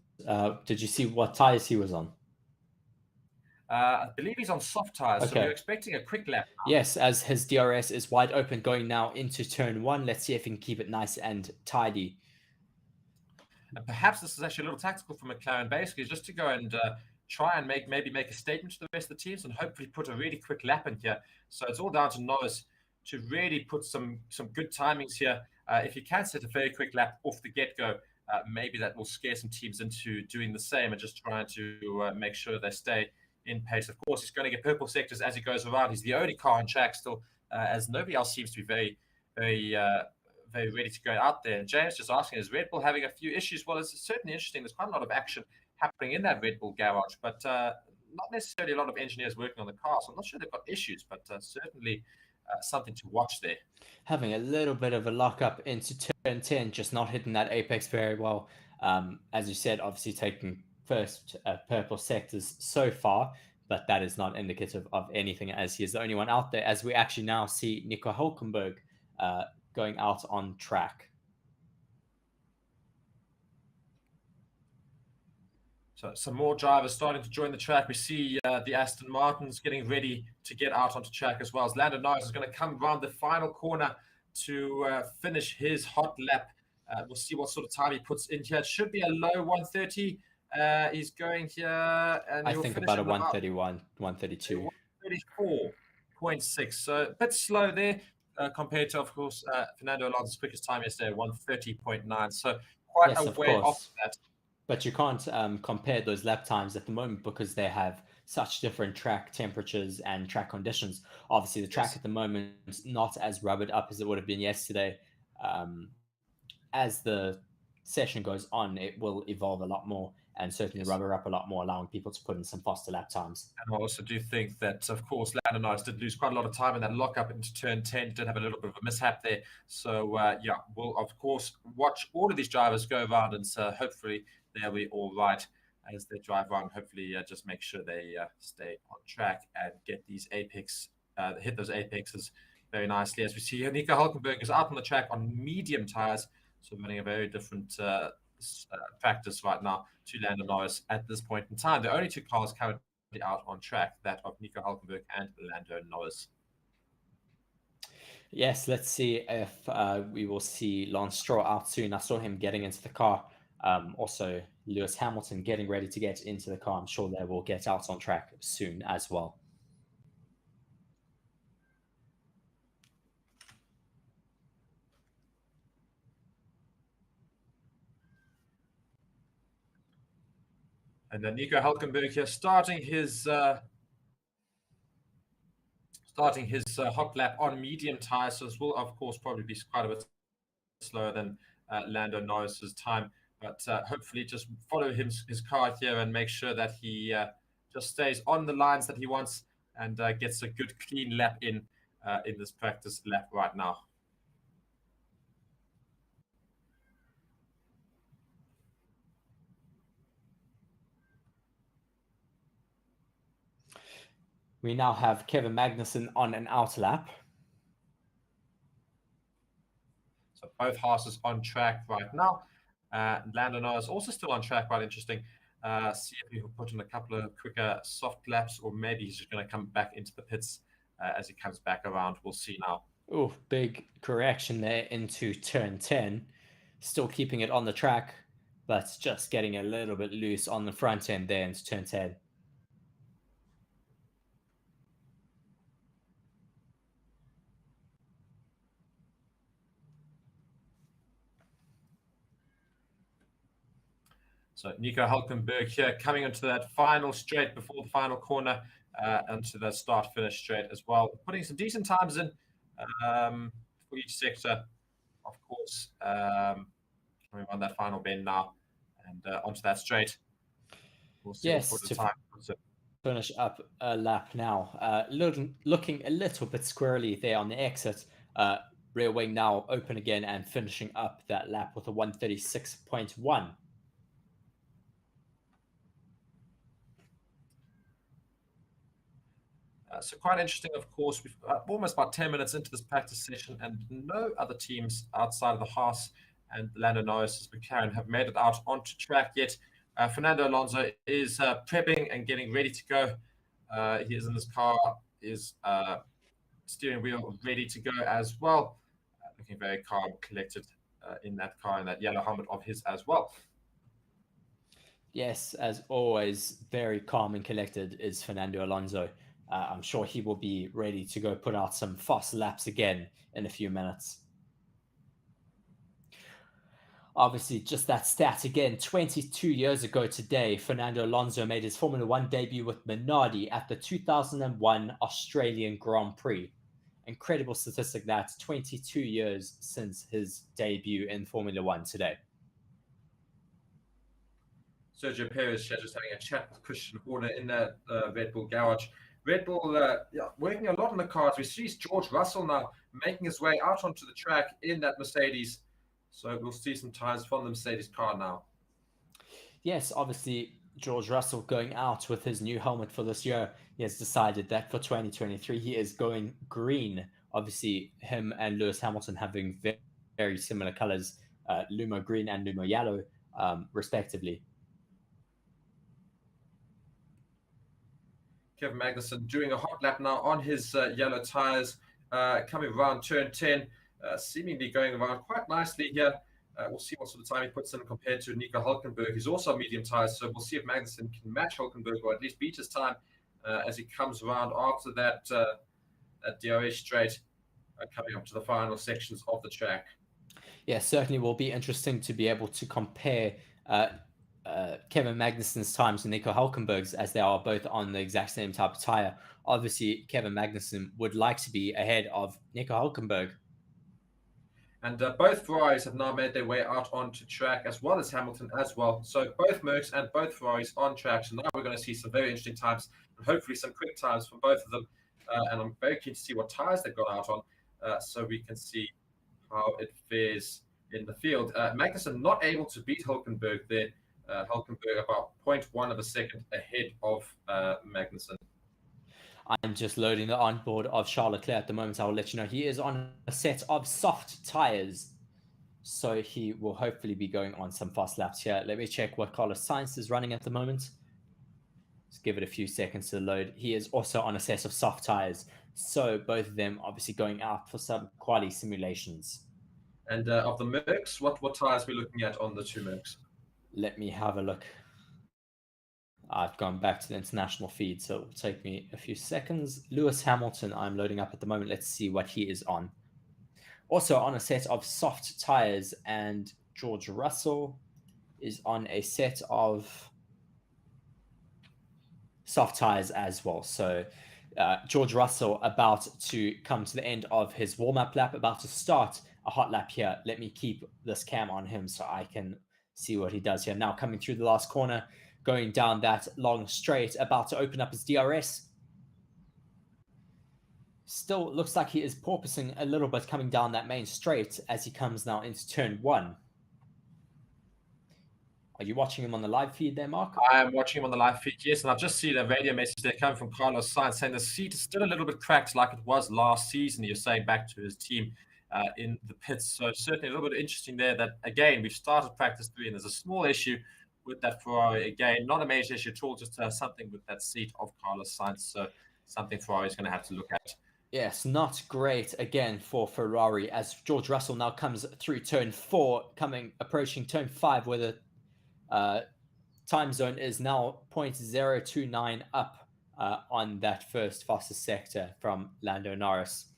Did you see what tires he was on? I believe he's on soft tires, so Okay. we're expecting a quick lap. Yes, as his DRS is wide open going now into turn 1. Let's see if he can keep it nice and tidy. And perhaps this is actually a little tactical for McLaren, basically just to go and try and maybe make a statement to the rest of the teams and hopefully put a really quick lap in here. So it's all down to Norris to really put some good timings here. If he can set a very quick lap off the get-go, maybe that will scare some teams into doing the same and just trying to make sure they stay in pace. Of course, he's going to get purple sectors as he goes around. He's the only car on track still, as nobody else seems to be very ready to go out there. And James just asking, is Red Bull having a few issues? Well, it's certainly interesting. There's quite a lot of action happening in that Red Bull garage, but not necessarily a lot of engineers working on the car. So I'm not sure they've got issues, but certainly something to watch there. Having a little bit of a lockup into turn 10, just not hitting that apex very well. As you said, obviously taking first purple sectors so far, but that is not indicative of anything, as he is the only one out there, as we actually now see Nico Hulkenberg going out on track. So some more drivers starting to join the track. We see the Aston Martins getting ready to get out onto track, as well as Lando Norris is going to come around the final corner to finish his hot lap. We'll see what sort of time he puts in here. It should be a low 130. He's going here, and I think about a 131, 132. 134.6. So a bit slow there compared to, of course, Fernando Alonso's quickest time yesterday, 130.9. So quite Yes, a of way course. off that. But you can't compare those lap times at the moment because they have such different track temperatures and track conditions. Obviously, the track Yes. at the moment is not as rubbered up as it would have been yesterday. As the session goes on, it will evolve a lot more and certainly rubber up a lot more, allowing people to put in some faster lap times. And I also do think that, of course, Lando Norris did lose quite a lot of time in that lockup into turn 10, did have a little bit of a mishap there. So, yeah, we'll, of course, watch all of these drivers go around, and so hopefully they'll be all right as they drive around. Hopefully, just make sure they stay on track and get these hit those apexes very nicely. As we see here, Nico Hulkenberg is out on the track on medium tires, so running a very different practice right now to Lando Norris at this point in time. The only two cars currently out on track, that of Nico Hulkenberg and Lando Norris. Yes, let's see if we will see Lance Stroll out soon. I saw him getting into the car. Also, Lewis Hamilton getting ready to get into the car. I'm sure they will get out on track soon as well. And then Nico Hulkenberg here starting his hot lap on medium tires. So this will, of course, probably be quite a bit slower than Lando Norris's time. But hopefully just follow his car here and make sure that he just stays on the lines that he wants and gets a good, clean lap in this practice lap right now. We now have Kevin Magnussen on an out lap. So both horses on track right now. Lando Norris also still on track, quite interesting. See if he will put in a couple of quicker soft laps, or maybe he's just going to come back into the pits as he comes back around. We'll see now. Oh, big correction there into turn 10. Still keeping it on the track, but just getting a little bit loose on the front end there into turn 10. So Nico Hulkenberg here coming into that final straight before the final corner, into the start-finish straight as well. Putting some decent times in for each sector, of course. Coming on that final bend now and onto that straight. We'll see Yes, what the time puts it. Finish up a lap now. Looking a little bit squirrely there on the exit. Rear wing now open again and finishing up that lap with a 136.1. So quite interesting, of course. We've almost about 10 minutes into this practice session, and no other teams outside of the Haas and Lando Norris' McLaren have made it out onto track yet. Fernando Alonso is prepping and getting ready to go He is in his car, his steering wheel ready to go as well. Looking very calm, collected in that car, in that yellow helmet of his as well. Yes, as always, very calm and collected is Fernando Alonso. I'm sure he will be ready to go put out some fast laps again in a few minutes. Obviously, just that stat again, 22 years ago today, Fernando Alonso made his Formula One debut with Minardi at the 2001 Australian Grand Prix. Incredible statistic that 22 years since his debut in Formula One today. Sergio Perez just having a chat with Christian Horner in that Red Bull garage. Red Bull working a lot on the cars. We see George Russell now making his way out onto the track in that Mercedes. So we'll see some tires from the Mercedes car now. Yes, obviously, George Russell going out with his new helmet for this year. He has decided that for 2023, he is going green. Obviously, him and Lewis Hamilton having very, very similar colors, Lumo green and Lumo yellow, respectively. Kevin Magnussen doing a hot lap now on his yellow tires, coming around turn 10, seemingly going around quite nicely here. We'll see what sort of time he puts in compared to Nico Hulkenberg. He's also medium tires, so we'll see if Magnussen can match Hulkenberg or at least beat his time as he comes around after that DRS straight, coming up to the final sections of the track. Yeah, certainly will be interesting to be able to compare Kevin Magnussen's times and Nico Hulkenberg's, as they are both on the exact same type of tire. Obviously, Kevin Magnussen would like to be ahead of Nico Hulkenberg. And both Ferraris have now made their way out onto track, as well as Hamilton as well. So both Mercs and both Ferraris on track. So now we're going to see some very interesting times and hopefully some quick times from both of them. And I'm very keen to see what tires they've gone out on so we can see how it fares in the field. Magnussen not able to beat Hulkenberg there. Hulkenberg about 0.1 of a second ahead of Magnussen. I'm just loading the onboard of Charles Leclerc at the moment. I will let you know he is on a set of soft tires, so he will hopefully be going on some fast laps here. Let me check what Carlos Sainz is running at the moment. Just give it a few seconds to load. He is also on a set of soft tires, so both of them obviously going out for some quali simulations. And of the Mercs, what tires are we looking at on the two Mercs? Let me have a look. I've gone back to the international feed, so it will take me a few seconds. Lewis Hamilton, I'm loading up at the moment. Let's see what he is on. Also on a set of soft tires, and George Russell is on a set of soft tires as well. So George Russell about to come to the end of his warm-up lap, about to start a hot lap here. Let me keep this cam on him so I can see what he does here. Now coming through the last corner, going down that long straight, about to open up his DRS. Still looks like he is porpoising a little bit coming down that main straight as he comes now into turn 1. Are you watching him on the live feed there, Mark? I am watching him on the live feed, yes, and I've just seen a radio message there coming from Carlos Sainz saying the seat is still a little bit cracked like it was last season. You're saying back to his team in the pits. So certainly a little bit interesting there that, again, we've started practice 3 and there's a small issue with that Ferrari. Again, not a major issue at all, just something with that seat of Carlos Sainz. So something Ferrari is going to have to look at. Yes, not great again for Ferrari as George Russell now comes through turn 4, approaching turn 5 where the time zone is now 0.029 up on that first fastest sector from Lando Norris.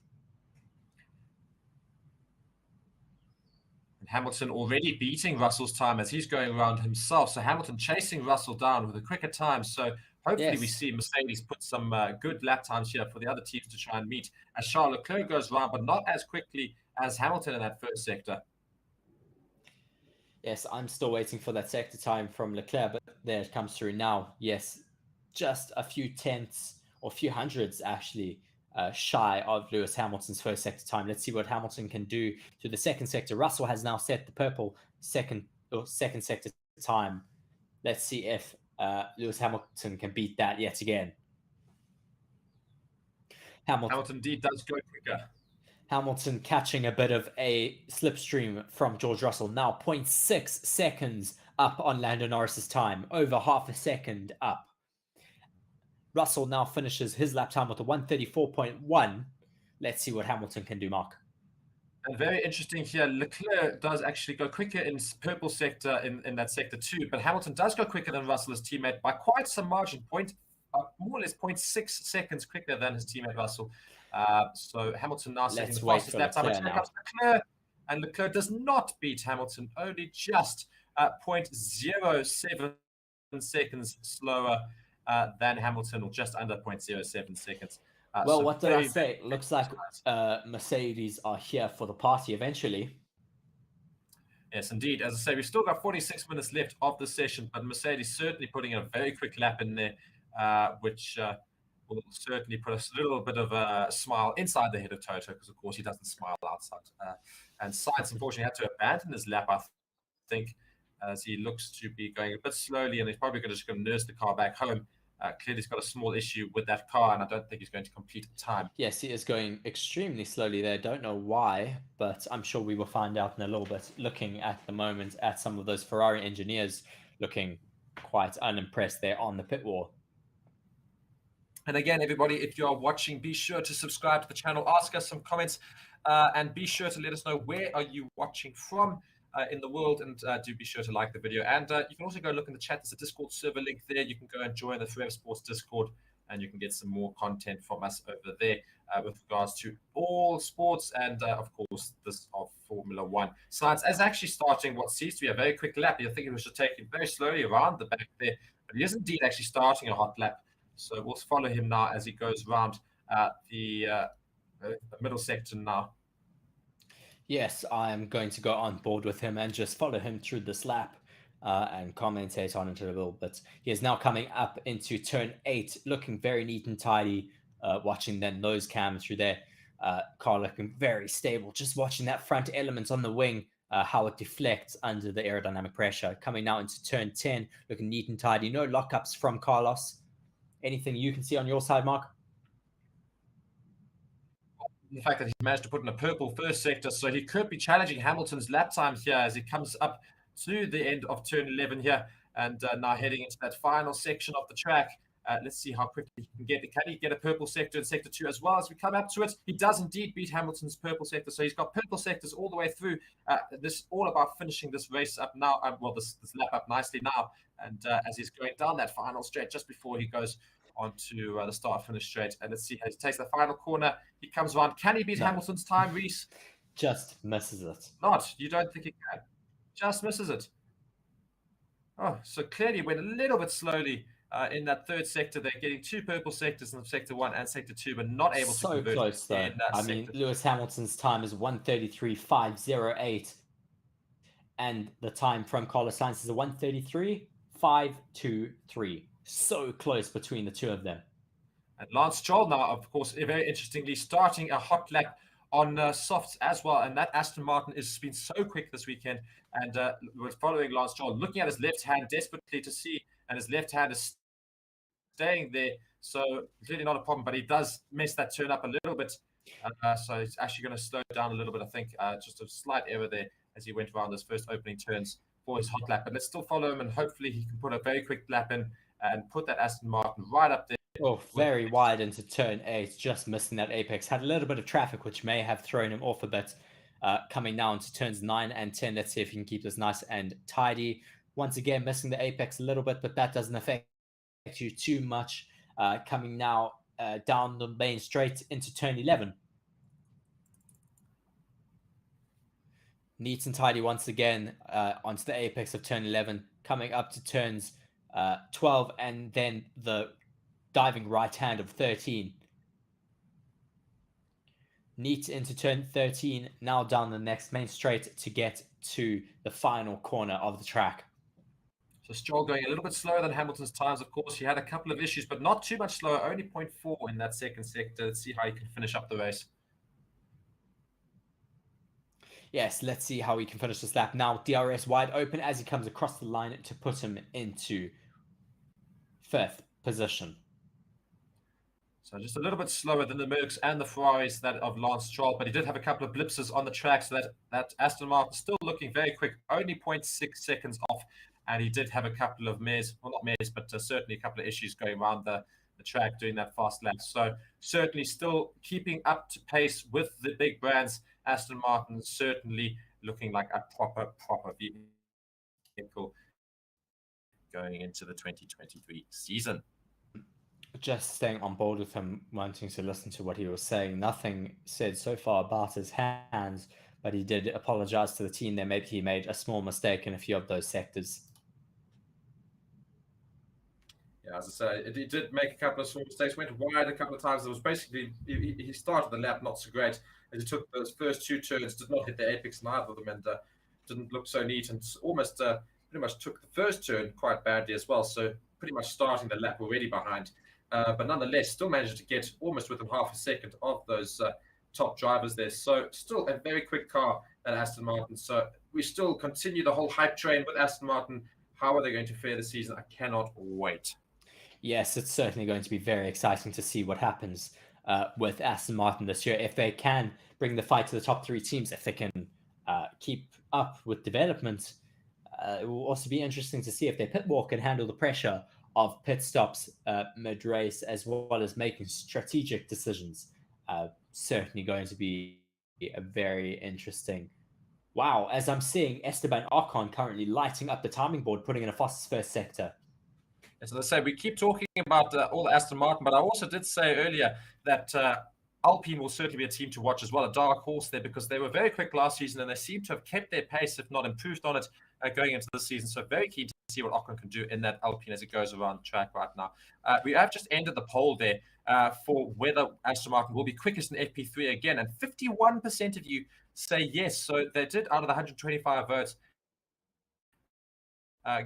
And Hamilton already beating Russell's time as he's going around himself. So Hamilton chasing Russell down with a quicker time. So hopefully we see Mercedes put some good lap times here for the other teams to try and meet as Charles Leclerc goes around, but not as quickly as Hamilton in that first sector. Yes, I'm still waiting for that sector time from Leclerc, but there it comes through now. Yes, just a few tenths or a few hundreds actually shy of Lewis Hamilton's first sector time. Let's see what Hamilton can do to the second sector. Russell has now set the purple second sector time. Let's see if Lewis Hamilton can beat that yet again. Hamilton indeed does go quicker. Hamilton catching a bit of a slipstream from George Russell. Now 0.6 seconds up on Lando Norris's time. Over half a second up. Russell now finishes his lap time with a 1:34.1. Let's see what Hamilton can do, Mark. And very interesting here, Leclerc does actually go quicker in purple sector in that sector too, but Hamilton does go quicker than Russell, his teammate, by quite some margin, more or less 0.6 seconds quicker than his teammate Russell. So Hamilton now setting the fastest lap time. Here comes Leclerc, and Leclerc does not beat Hamilton, only just 0.07 seconds slower than Hamilton, or just under 0.07 seconds. Well, so what did I say? Looks like Mercedes are here for the party eventually. Yes, indeed. As I say, we've still got 46 minutes left of the session, but Mercedes certainly putting in a very quick lap in there, which will certainly put a little bit of a smile inside the head of Toto, because, of course, he doesn't smile outside. And Sainz, unfortunately, had to abandon his lap, I think, as he looks to be going a bit slowly, and he's probably just going to nurse the car back home. Clearly, he's got a small issue with that car, and I don't think he's going to complete time. Yes, he is going extremely slowly there. Don't know why, but I'm sure we will find out in a little bit. Looking at the moment at some of those Ferrari engineers looking quite unimpressed there on the pit wall. And again, everybody, if you are watching, be sure to subscribe to the channel, ask us some comments, and be sure to let us know where are you watching from in the world, and do be sure to like the video. And you can also go look in the chat. There's a Discord server link there. You can go and join the Forever Sports Discord, and you can get some more content from us over there with regards to all sports, and of course this of Formula One. Sainz is actually starting what seems to be a very quick lap. You think it was just taking very slowly around the back there, but he is indeed actually starting a hot lap. So we'll follow him now as he goes around the middle sector now. Yes, I'm going to go on board with him and just follow him through this lap and commentate on it a little bit. He is now coming up into turn 8, looking very neat and tidy, watching then nose cam through there. Car looking very stable, just watching that front element on the wing, how it deflects under the aerodynamic pressure. Coming now into turn 10, looking neat and tidy. No lockups from Carlos. Anything you can see on your side, Mark? The fact that he managed to put in a purple first sector, so he could be challenging Hamilton's lap times here as he comes up to the end of turn 11 here, and now heading into that final section of the track. Let's see how quickly he can get it. Can he get a purple sector in sector 2 as well as we come up to it? He does indeed beat Hamilton's purple sector, so he's got purple sectors all the way through. This all about finishing this race up now, this lap up nicely now, and as he's going down that final straight just before he goes onto the start-finish straight. And let's see how he takes the final corner. He comes around. Can he beat Hamilton's time, Reese? Just misses it. Not. You don't think he can? Just misses it. Oh, so clearly went a little bit slowly in that third sector. They're getting 2 purple sectors in sector 1 and sector 2, but not able to convert. So close, though. I mean, Lewis Hamilton's time is 1:33.508, and the time from Carlos Sainz is a 1:33.523. So close between the two of them. And Lance Stroll now, of course, very interestingly, starting a hot lap on softs as well. And that Aston Martin has been so quick this weekend. And we're following Lance Stroll, looking at his left hand desperately to see, and his left hand is staying there. So clearly not a problem, but he does mess that turn up a little bit. So he's actually going to slow down a little bit, I think. Just a slight error there as he went around those first opening turns for his hot lap. But let's still follow him, and hopefully he can put a very quick lap in and put that Aston Martin right up there. Oh, very wide into turn 8, just missing that apex. Had a little bit of traffic, which may have thrown him off a bit. Coming now into turns 9 and 10. Let's see if he can keep this nice and tidy. Once again, missing the apex a little bit, but that doesn't affect you too much. Coming now down the main straight into turn 11. Neat and tidy once again onto the apex of turn 11. Coming up to turns 12, and then the diving right hand of 13. Neat into turn 13, now down the next main straight to get to the final corner of the track. So Stroll going a little bit slower than Hamilton's times, of course. He had a couple of issues, but not too much slower, only 0.4 in that second sector. Let's see how he can finish up the race. Yes, let's see how he can finish this lap. Now DRS wide open as he comes across the line to put him into 5th position. So just a little bit slower than the Mercs and the Ferraris that of Lance Stroll, but he did have a couple of blipses on the track, so that Aston Martin still looking very quick, only 0.6 seconds off, and he did have a couple of mares, well not mares, but certainly a couple of issues going around the the track doing that fast lap. So certainly still keeping up to pace with the big brands. Aston Martin certainly looking like a proper vehicle going into the 2023 season. Just staying on board with him, wanting to listen to what he was saying. Nothing said so far about his hands, but he did apologize to the team that maybe he made a small mistake in a few of those sectors. Yeah, as I say, he did make a couple of small mistakes, went wide a couple of times. It was basically, he started the lap not so great, as he took those first two turns, did not hit the apex in either of them, and didn't look so neat, and almost pretty much took the first turn quite badly as well. So pretty much starting the lap already behind. But nonetheless, still managed to get almost within half a second of those top drivers there. So still a very quick car at Aston Martin. So we still continue the whole hype train with Aston Martin. How are they going to fare this season? I cannot wait. Yes, it's certainly going to be very exciting to see what happens with Aston Martin this year. If they can bring the fight to the top three teams, if they can keep up with development, it will also be interesting to see if their pit wall can handle the pressure of pit stops mid-race, as well as making strategic decisions. Certainly going to be a very interesting. Wow, as I'm seeing Esteban Ocon currently lighting up the timing board, putting in a fastest first sector. As I say, we keep talking about all Aston Martin, but I also did say earlier that Alpine will certainly be a team to watch as well, a dark horse there, because they were very quick last season and they seem to have kept their pace, if not improved on it, going into this season. So very keen to see what Ocon can do in that Alpine as it goes around the track right now. We have just ended the poll there for whether Aston Martin will be quickest in FP3 again, and 51% of you say yes. So they did, out of the 125 votes,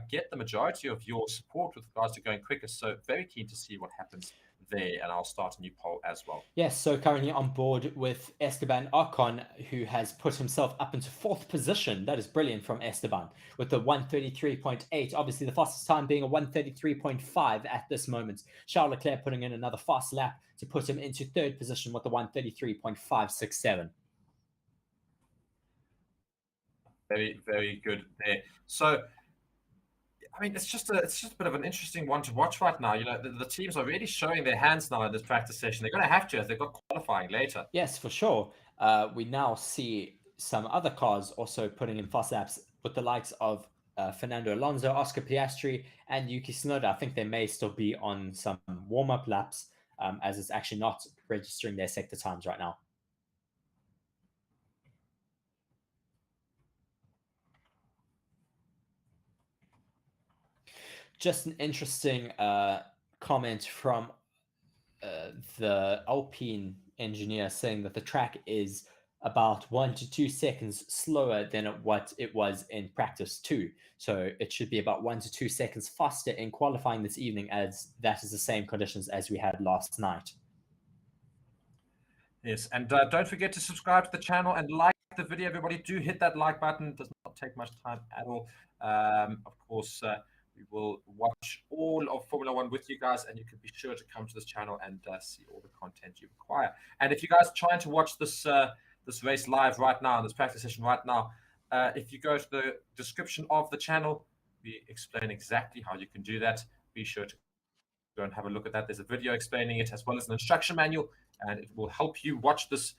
get the majority of your support with regards to going quicker. So very keen to see what happens there, and I'll start a new poll as well. Yes, so currently on board with Esteban Ocon, who has put himself up into fourth position. That is brilliant from Esteban with the 133.8. Obviously, the fastest time being a 133.5 at this moment. Charles Leclerc putting in another fast lap to put him into third position with the 133.567. Very, very good there. So I mean, it's just a bit of an interesting one to watch right now. You know, the teams are really showing their hands now in this practice session. They're going to have to, as they've got qualifying later. Yes, for sure. We now see some other cars also putting in fast laps with the likes of Fernando Alonso, Oscar Piastri, and Yuki Tsunoda. I think they may still be on some warm-up laps, as it's actually not registering their sector times right now. Just an interesting comment from the Alpine engineer saying that the track is about 1 to 2 seconds slower than what it was in practice 2. So it should be about 1 to 2 seconds faster in qualifying this evening, as that is the same conditions as we had last night. Yes, and don't forget to subscribe to the channel and like the video. Everybody, do hit that like button. It does not take much time at all. Of course, we will watch all of Formula One with you guys, and you can be sure to come to this channel and see all the content you require. And if you guys are trying to watch this this race live right now, this practice session right now, if you go to the description of the channel, we explain exactly how you can do that. Be sure to go and have a look at that. There's a video explaining it, as well as an instruction manual, and it will help you watch this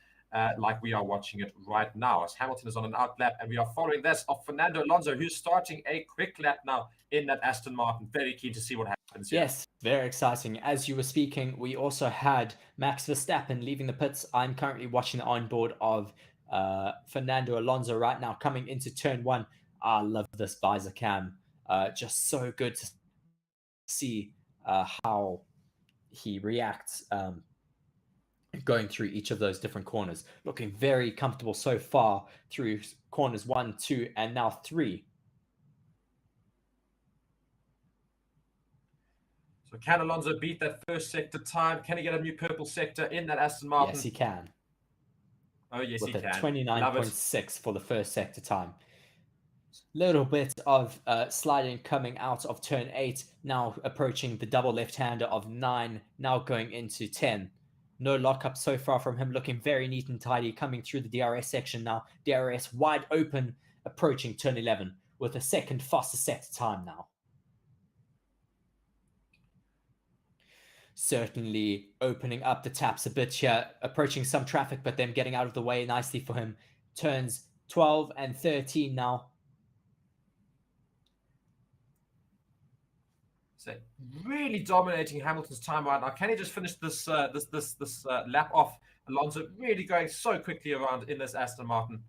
like we are watching it right now, as Hamilton is on an out lap, and we are following this of Fernando Alonso, who's starting a quick lap now in that Aston Martin. Very keen to see what happens here. Yes, very exciting. As you were speaking, we also had Max Verstappen leaving the pits. I'm currently watching the onboard of Fernando Alonso right now, coming into turn 1. I love this visor cam. Just so good to see how he reacts going through each of those different corners. Looking very comfortable so far through corners 1, 2, and now 3. So can Alonso beat that first sector time? Can he get a new purple sector in that Aston Martin? Yes, he can. Oh, yes, with he can. 29.6 for the first sector time. Little bit of sliding coming out of turn 8, now approaching the double left-hander of 9, now going into 10. No lockup so far from him, looking very neat and tidy, coming through the DRS section now. DRS wide open, approaching turn 11 with a second faster sector time now. certainly opening up the taps a bit here, approaching some traffic, but then getting out of the way nicely for him. Turns 12 and 13 now. So really dominating Hamilton's time right now. Can he just finish this lap off? Alonso really going so quickly around in this Aston Martin.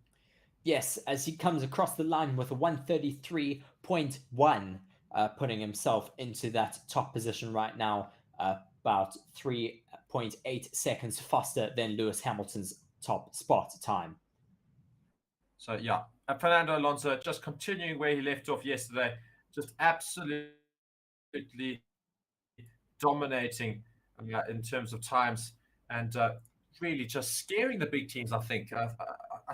Yes, as he comes across the line with a 133.1, putting himself into that top position right now, about 3.8 seconds faster than Lewis Hamilton's top spot time. So yeah, Fernando Alonso just continuing where he left off yesterday, just absolutely dominating in terms of times, and really just scaring the big teams. I think I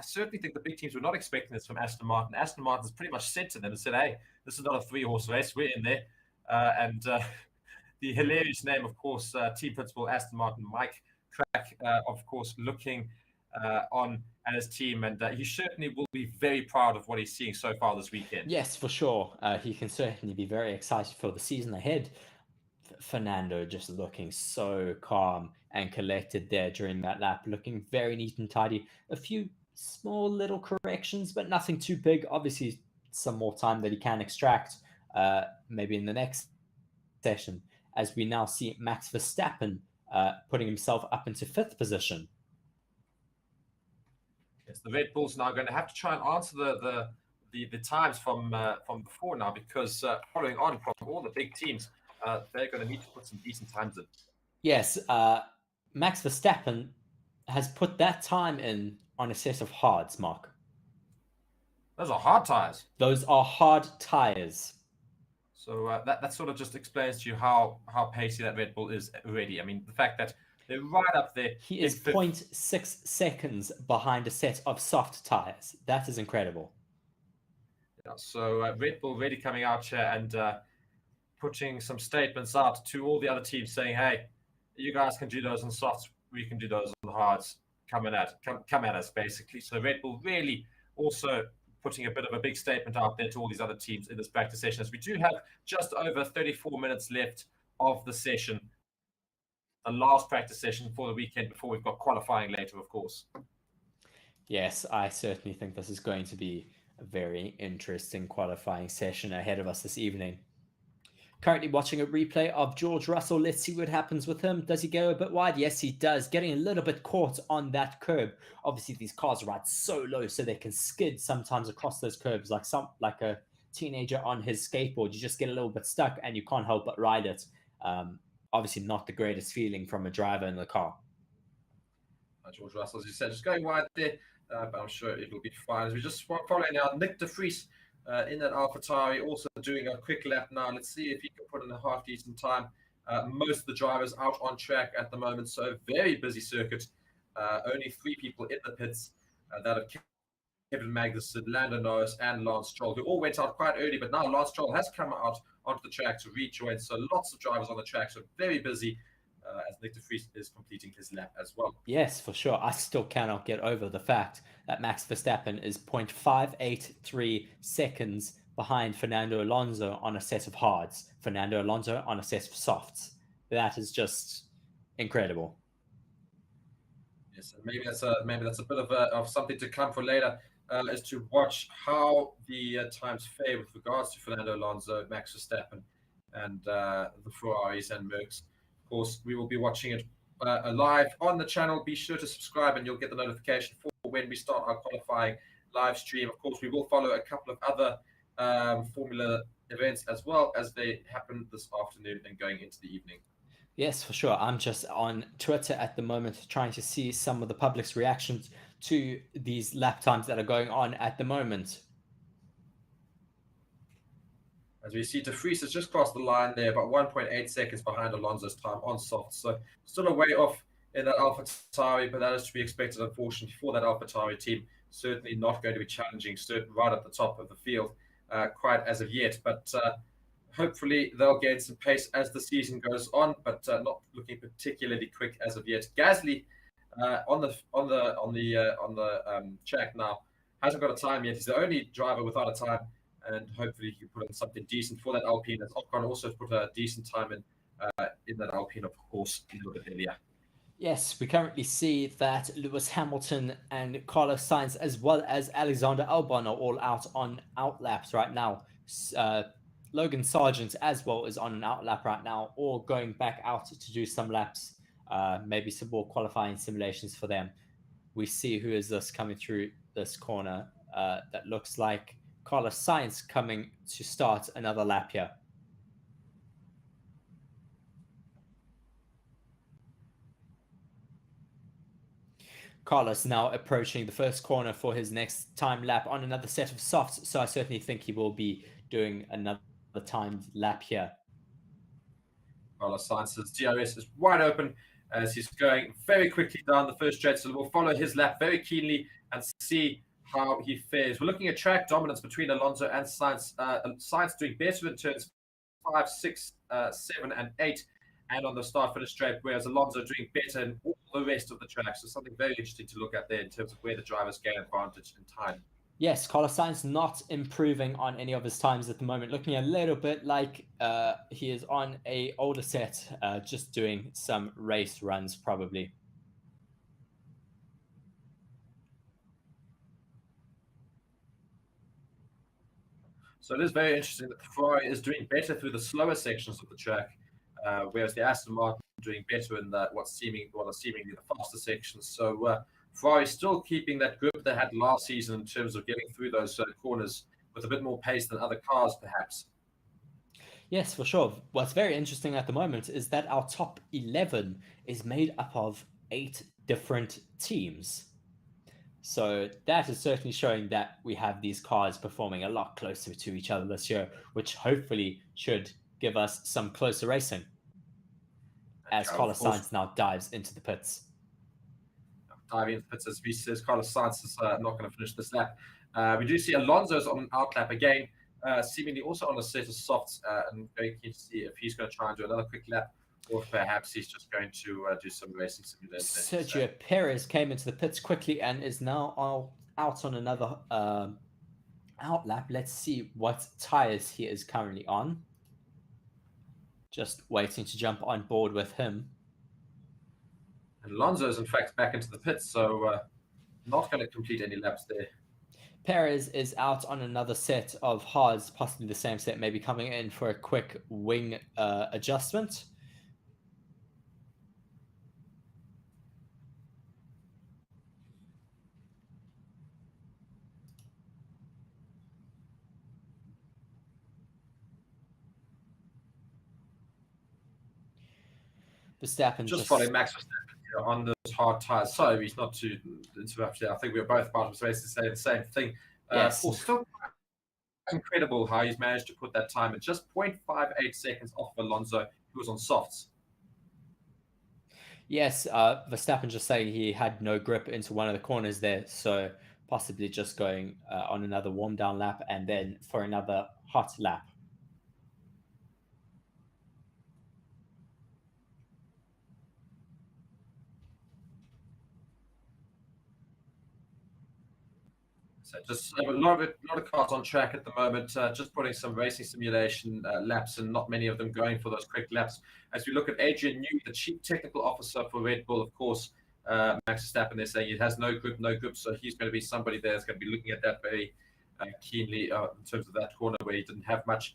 certainly think the big teams were not expecting this from Aston Martin. Aston Martin's pretty much said to them and said, "Hey, this is not a 3-horse race. We're in there." And the hilarious name, of course, team principal Aston Martin, Mike Crack, of course, looking on at his team, and he certainly will be very proud of what he's seeing so far this weekend. Yes, for sure. He can certainly be very excited for the season ahead. Fernando just looking so calm and collected there during that lap, looking very neat and tidy. A few small little corrections, but nothing too big. Obviously, some more time that he can extract, maybe in the next session, as we now see Max Verstappen putting himself up into 5th position. Yes, the Red Bulls now going to have to try and answer the times from before now, because following on from all the big teams, they're going to need to put some decent times in. Yes, Max Verstappen has put that time in on a set of hards, Mark. Those are hard tires. Those are hard tires. So that sort of just explains to you how pacey that Red Bull is already. I mean, the fact that they're right up there. He is 0.6 seconds behind a set of soft tires. That is incredible. Yeah, so Red Bull really coming out here and putting some statements out to all the other teams saying, "Hey, you guys can do those on softs. We can do those on hards. Come at us, basically." So Red Bull really also putting a bit of a big statement out there to all these other teams in this practice session, as we do have just over 34 minutes left of the session, the last practice session for the weekend before we've got qualifying later, of course. Yes, I certainly think this is going to be a very interesting qualifying session ahead of us this evening. Currently watching a replay of George Russell. Let's see what happens with him. Does he go a bit wide? Yes, he does. Getting a little bit caught on that curb. Obviously, these cars ride so low, so they can skid sometimes across those curbs, like a teenager on his skateboard. You just get a little bit stuck, and you can't help but ride it. Obviously, not the greatest feeling from a driver in the car. George Russell, as you said, just going wide there, but I'm sure it will be fine. As we just following now, Nick de Vries in that AlphaTauri, also doing a quick lap now. Let's see if he can put in a half decent time. Most of the drivers out on track at the moment, so very busy circuit. Only 3 people in the pits that have Kevin Magnussen, Lando Norris, and Lance Stroll, who all went out quite early, but now Lance Stroll has come out onto the track to rejoin. So lots of drivers on the track, so very busy as Nick de Vries is completing his lap as well. Yes, for sure. I still cannot get over the fact that Max Verstappen is 0.583 seconds behind Fernando Alonso on a set of hards, Fernando Alonso on a set of softs. That is just incredible. Yes, and maybe that's a bit of something to come for later, is to watch how the times fare with regards to Fernando Alonso, Max Verstappen, and the Ferraris and Mercs. Of course, we will be watching it live on the channel. Be sure to subscribe, and you'll get the notification for when we start our qualifying live stream. Of course, we will follow a couple of other Formula events as well as they happen this afternoon and going into the evening. Yes, for sure. I'm just on Twitter at the moment trying to see some of the public's reactions to these lap times that are going on at the moment. As we see, de Vries has just crossed the line there, about 1.8 seconds behind Alonso's time on soft. So still a way off in that AlphaTauri, but that is to be expected, unfortunately, for that AlphaTauri team. Certainly not going to be challenging, right at the top of the field, quite as of yet. But hopefully they'll gain some pace as the season goes on, but not looking particularly quick as of yet. Gasly on the track now hasn't got a time yet. He's the only driver without a time, and hopefully he can put in something decent for that Alpine. As Ocon also put a decent time in in that Alpine, of course, a little bit earlier. Yes, we currently see that Lewis Hamilton and Carlos Sainz, as well as Alexander Albon, are all out on outlaps right now. Logan Sargent, as well, is on an outlap right now, or going back out to do some laps, maybe some more qualifying simulations for them. We see who is this coming through this corner. That looks like Carlos Sainz coming to start another lap here. Carlos now approaching the first corner for his next time lap on another set of softs, so I certainly think he will be doing another timed lap here. Carlos Sainz's DRS is wide open as he's going very quickly down the first straight, so we'll follow his lap very keenly and see how he fares. We're looking at track dominance between Alonso and Sainz. Sainz doing better in turns 5, 6, 7, and 8, and on the start-finish straight, whereas Alonso doing better in all the rest of the track. So something very interesting to look at there in terms of where the drivers gain advantage in time. Yes, Carlos Sainz not improving on any of his times at the moment. Looking a little bit like he is on a older set, just doing some race runs probably. So it is very interesting that the Ferrari is doing better through the slower sections of the track, whereas the Aston Martin doing better in what are seemingly the faster sections. So Ferrari still keeping that grip they had last season in terms of getting through those corners with a bit more pace than other cars, perhaps. Yes, for sure. What's very interesting at the moment is that our top 11 is made up of 8 different teams. So that is certainly showing that we have these cars performing a lot closer to each other this year, which hopefully should give us some closer racing. As Carlos Sainz now dives into the pits. Diving into the pits, as V says, Carlos Sainz is not going to finish this lap. We do see Alonso's on an outlap again, seemingly also on a set of softs, and very keen to see if he's going to try and do another quick lap, or if perhaps he's just going to do some racing simulation. Sergio Perez came into the pits quickly and is now out on another outlap. Let's see what tires he is currently on. Just waiting to jump on board with him. And Alonso is in fact back into the pits, so not going to complete any laps there. Perez is out on another set of hards, possibly the same set, maybe coming in for a quick wing adjustment. Verstappen just following Max Verstappen on those hard tires. Sorry, he's not to interrupt you. I think we were both part of the race to say the same thing. Yes. Still incredible how he's managed to put that time at just 0.58 seconds off Alonso, who was on softs. Yes, Verstappen just saying he had no grip into one of the corners there, so possibly just going on another warm down lap and then for another hot lap. So just a lot of cars on track at the moment, just putting some racing simulation laps and not many of them going for those quick laps. As we look at Adrian Newey, the chief technical officer for Red Bull, of course, Max Verstappen, they're saying he has no grip, so he's going to be somebody there that's going to be looking at that very keenly in terms of that corner where he didn't have much.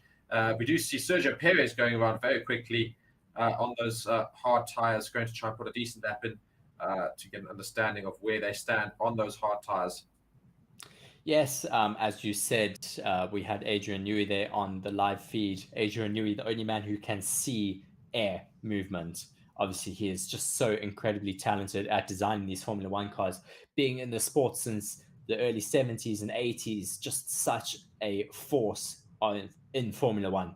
We do see Sergio Perez going around very quickly on those hard tires, going to try and put a decent lap in to get an understanding of where they stand on those hard tires. Yes, as you said, we had Adrian Newey there on the live feed. Adrian Newey, the only man who can see air movement. Obviously, he is just so incredibly talented at designing these Formula One cars. Being in the sport since the early 70s and 80s, just such a force in Formula One.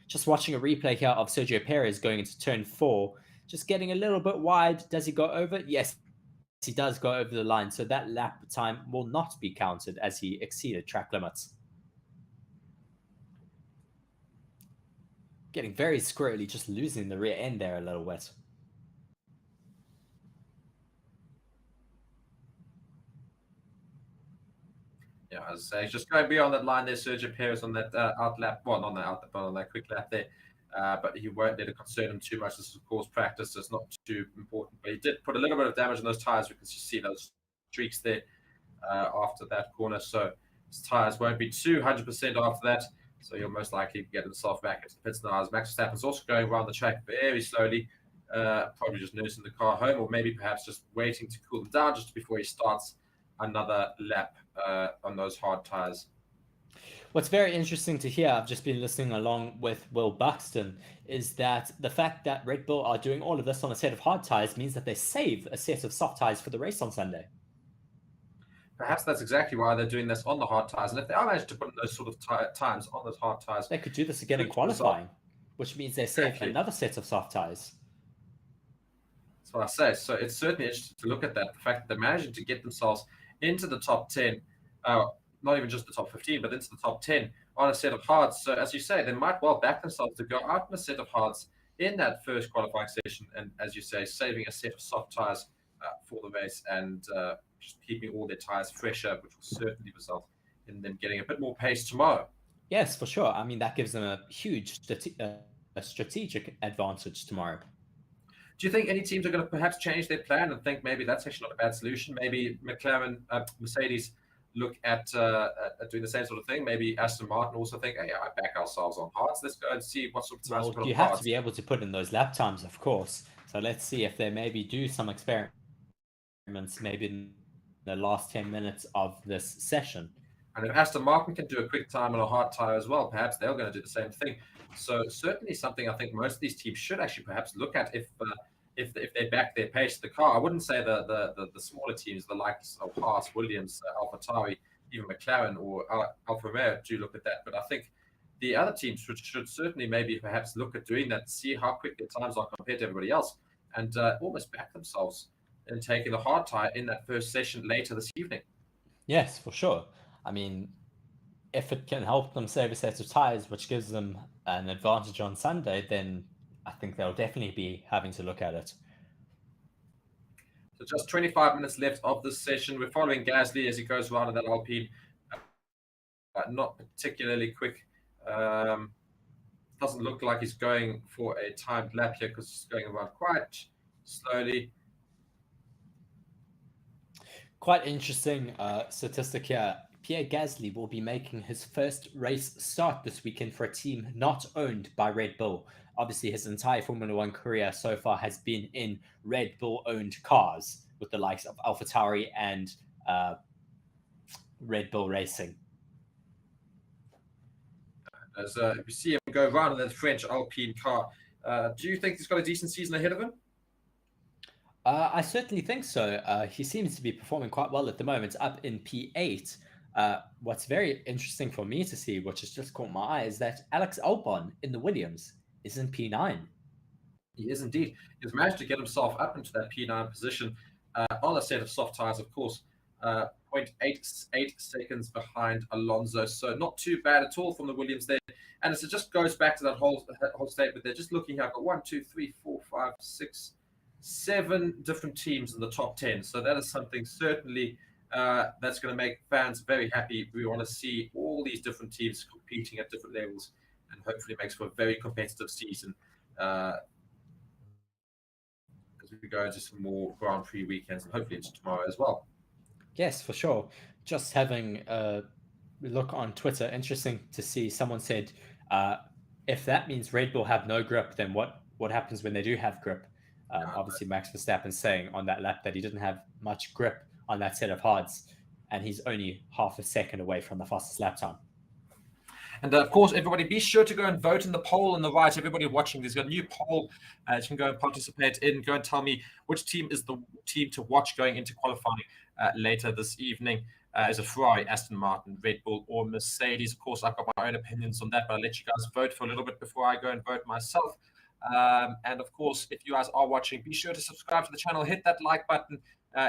Just watching a replay here of Sergio Perez going into turn 4, just getting a little bit wide. Does he go over? Yes, he does go over the line, so that lap time will not be counted as he exceeded track limits. Getting very squirrely, just losing the rear end there a little bit. Yeah, as I say, just going beyond that line there, Sergio Perez on that outlap, well, not on that outlap, but on that quick lap there. but he won't let it concern him too much. This is, of course, practice, so it's not too important. But he did put a little bit of damage on those tires. We can see those streaks there after that corner. So his tires won't be 200% after that. So he'll most likely get himself back into the pits now. As Max Verstappen's also going around the track very slowly, probably just nursing the car home, or maybe perhaps just waiting to cool it down just before he starts another lap on those hard tires. What's very interesting to hear, I've just been listening along with Will Buxton, is that the fact that Red Bull are doing all of this on a set of hard tires means that they save a set of soft tires for the race on Sunday. Perhaps that's exactly why they're doing this on the hard tires. And if they are managed to put in those sort of times on those hard tires, they could do this again in qualifying, which means they save another set of soft tires. That's what I say. So it's certainly interesting to look at that. The fact that they're managing to get themselves into the top 10, not even just the top 15, but into the top 10 on a set of hards. So as you say, they might well back themselves to go out in a set of hards in that first qualifying session. And as you say, saving a set of soft tires for the race and just keeping all their tires fresher, which will certainly result in them getting a bit more pace tomorrow. Yes, for sure. I mean, that gives them a huge strategic advantage tomorrow. Do you think any teams are going to perhaps change their plan and think maybe that's actually not a bad solution? Maybe McLaren, Mercedes look at doing the same sort of thing. Maybe Aston Martin also think, hey, I back ourselves on hards. Let's go and see what sort of times you have to be able to put in those lap times, of course. So let's see if they maybe do some experiments maybe in the last 10 minutes of this session. And if Aston Martin can do a quick time on a hard tire as well, perhaps they're going to do the same thing. So certainly something I think most of these teams should actually perhaps look at if they back their pace to the car. I wouldn't say the smaller teams, the likes of Haas, Williams, AlphaTauri, even McLaren or Alfa Romeo do look at that. But I think the other teams should certainly maybe perhaps look at doing that, see how quick their times are compared to everybody else, and almost back themselves in taking the hard tire in that first session later this evening. Yes, for sure. I mean, if it can help them save a set of tires, which gives them an advantage on Sunday, then I think they'll definitely be having to look at it. So just 25 minutes left of this session. We're following Gasly as he goes around in that Alpine. Not particularly quick. Doesn't look like he's going for a timed lap here because he's going around quite slowly. Quite interesting statistic here. Pierre Gasly will be making his first race start this weekend for a team not owned by Red Bull. Obviously, his entire Formula One career so far has been in Red Bull-owned cars with the likes of AlphaTauri and Red Bull Racing. As we see him go around in that French Alpine car, do you think he's got a decent season ahead of him? I certainly think so. He seems to be performing quite well at the moment, up in P8. What's very interesting for me to see, which has just caught my eye, is that Alex Albon in the Williams is in P9. He is indeed. He's managed to get himself up into that P9 position on a set of soft tires, of course, 0.88 seconds behind Alonso. So not too bad at all from the Williams there. And it just goes back to that whole statement. They're just looking here. I've got 1, 2, 3, 4, 5, 6, 7 different teams in the top 10. So that is something certainly that's going to make fans very happy. We want to see all these different teams competing at different levels, and hopefully makes for a very competitive season as we go into some more Grand Prix weekends and hopefully into tomorrow as well. Yes, for sure. Just having a look on Twitter, interesting to see someone said, if that means Red Bull have no grip, then what happens when they do have grip? Obviously, Max Verstappen saying on that lap that he didn't have much grip on that set of hards, and he's only half a second away from the fastest lap time. And of course, everybody, be sure to go and vote in the poll on the right. Everybody watching, there's a new poll you can go and participate in. Go and tell me which team is the team to watch going into qualifying later this evening. Is it Ferrari, Aston Martin, Red Bull, or Mercedes? Of course, I've got my own opinions on that, but I'll let you guys vote for a little bit before I go and vote myself. And of course, if you guys are watching, be sure to subscribe to the channel, hit that like button.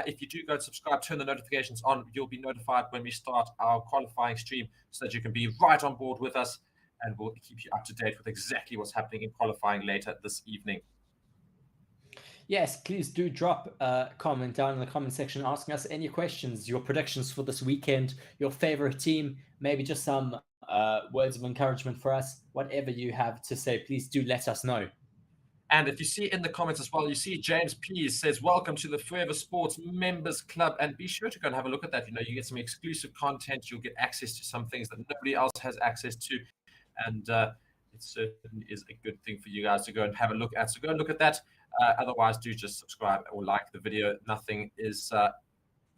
If you do go and subscribe, turn the notifications on. You'll be notified when we start our qualifying stream so that you can be right on board with us, and we'll keep you up to date with exactly what's happening in qualifying later this evening. Yes, please do drop a comment down in the comment section asking us any questions, your predictions for this weekend, your favorite team, maybe just some words of encouragement for us. Whatever you have to say, please do let us know. And if you see in the comments as well, you see James P says, welcome to the Forever Sports Members Club. And be sure to go and have a look at that. You get some exclusive content. You'll get access to some things that nobody else has access to. And it certainly is a good thing for you guys to go and have a look at. So go and look at that. Otherwise, do just subscribe or like the video. Nothing is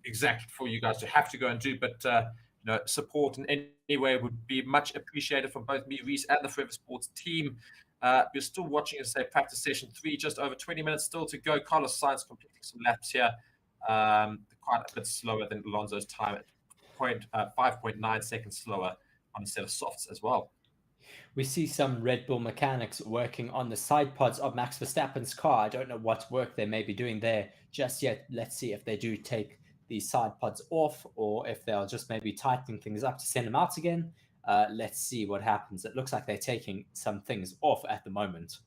exact for you guys to have to go and do, but support in any way would be much appreciated from both me, Reese, and the Forever Sports team. We're still watching, as I say, practice session 3, just over 20 minutes still to go. Carlos Sainz completing some laps here, quite a bit slower than Alonso's time at 5.9 seconds slower on a set of softs as well. We see some Red Bull mechanics working on the side pods of Max Verstappen's car. I don't know what work they may be doing there just yet. Let's see if they do take these side pods off or if they are just maybe tightening things up to send them out again. Let's see what happens. It looks like they're taking some things off at the moment.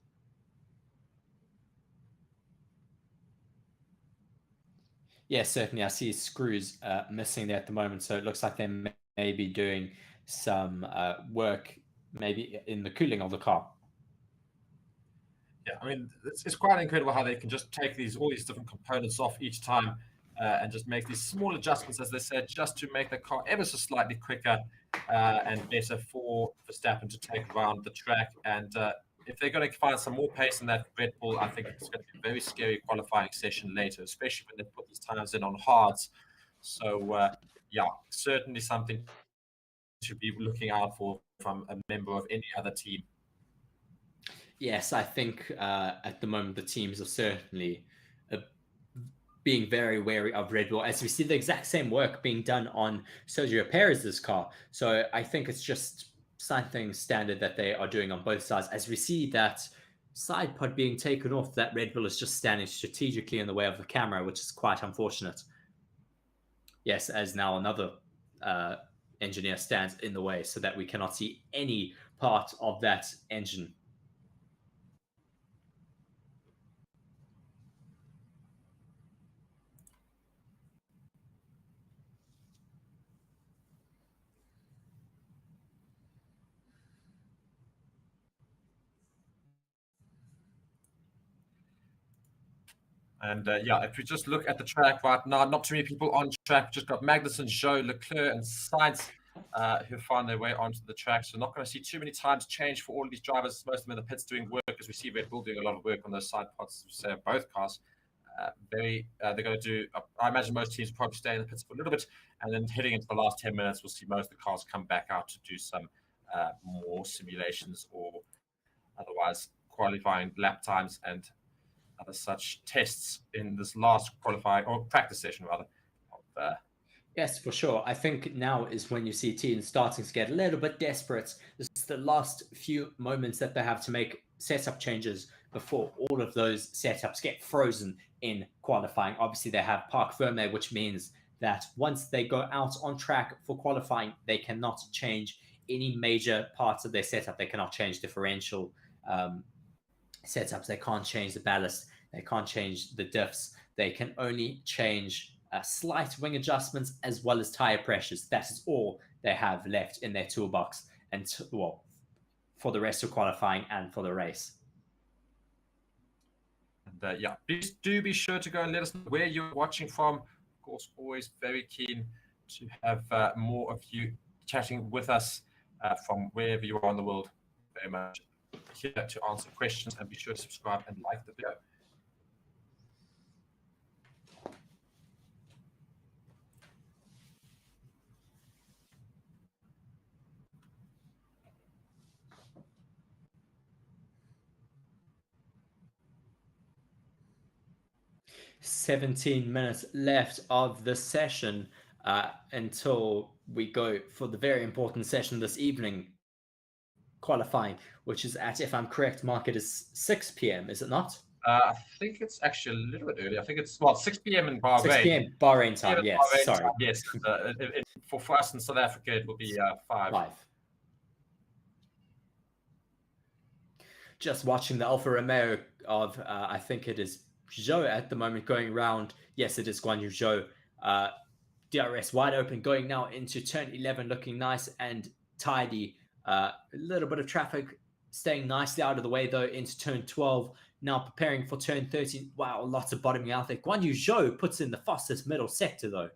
Yes, certainly. I see screws missing there at the moment. So it looks like they may be doing some work maybe in the cooling of the car. Yeah, I mean, it's quite incredible how they can just take all these different components off each time and just make these small adjustments, as they said, just to make the car ever so slightly quicker and better for Verstappen to take around the track. And if they're going to find some more pace in that Red Bull, I think it's going to be a very scary qualifying session later, especially when they put these times in on hards. So, yeah, certainly something to be looking out for from a member of any other team. Yes, I think at the moment the teams are certainly being very wary of Red Bull, as we see the exact same work being done on Sergio Perez's car. So I think it's just something standard that they are doing on both sides. As we see that side pod being taken off, that Red Bull is just standing strategically in the way of the camera, which is quite unfortunate. Yes, as now another engineer stands in the way so that we cannot see any part of that engine. And yeah, if we just look at the track right now, not too many people on track. We've just got Magnussen, Zhou, Leclerc, and Sainz who find their way onto the track. So not going to see too many times change for all of these drivers. Most of them in the pits doing work, as we see Red Bull doing a lot of work on those side pods, say, both cars. They're going to do, I imagine most teams will probably stay in the pits for a little bit, and then heading into the last 10 minutes, we'll see most of the cars come back out to do some more simulations or otherwise qualifying lap times and other such tests in this last qualifying or practice session rather. Yes, for sure. I think now is when you see teams starting to get a little bit desperate. This is the last few moments that they have to make setup changes before all of those setups get frozen in qualifying. Obviously, they have park firmware, which means that once they go out on track for qualifying, they cannot change any major parts of their setup. They cannot change differential setups. They can't change the ballast. They can't change the diffs. They can only change slight wing adjustments as well as tire pressures. That is all they have left in their toolbox, and well, for the rest of qualifying and for the race. And yeah, please do be sure to go and let us know where you're watching from. Of course, always very keen to have more of you chatting with us from wherever you are in the world. Very much here to answer questions, and be sure to subscribe and like the video. $17 minutes left of the session until we go for the very important session this evening, qualifying, which is at, if I'm correct, Mark, it is 6 p.m., is it not? I think it's actually a little bit early. I think it's 6 p.m. in Bahrain. 6 p.m. Bahrain time, yes. Bahrain sorry. Time, yes. For us in South Africa, it will be 5. Just watching the Alfa Romeo of, I think it is Zhou at the moment going around. Yes, it is Guan Yu Zhou. DRS wide open, going now into turn 11, looking nice and tidy. A little bit of traffic staying nicely out of the way, though, into turn 12. Now preparing for turn 13. Wow, lots of bottoming out there. Guan Yu Zhou puts in the fastest middle sector, though.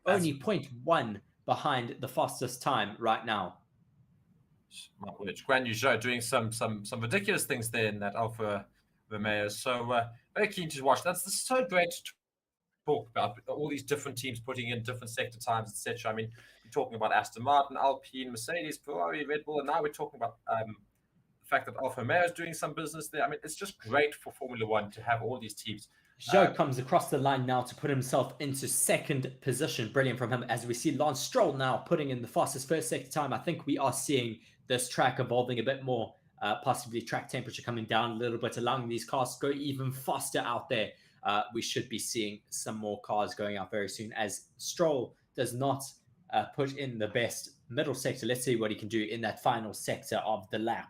Only 0.1 behind the fastest time right now. Guan Yu Zhou doing some ridiculous things there in that Alfa Romeo. So very keen to watch. That's so great to talk about all these different teams putting in different sector times, etc. I mean, we're talking about Aston Martin, Alpine, Mercedes, Ferrari, Red Bull, and now we're talking about the fact that Alfa Romeo is doing some business there. I mean, it's just great for Formula One to have all these teams. Zhou comes across the line now to put himself into second position. Brilliant from him, as we see Lance Stroll now putting in the fastest first sector time. I think we are seeing this track evolving a bit more, possibly track temperature coming down a little bit, allowing these cars to go even faster out there. We should be seeing some more cars going out very soon, as Stroll does not put in the best middle sector. Let's see what he can do in that final sector of the lap.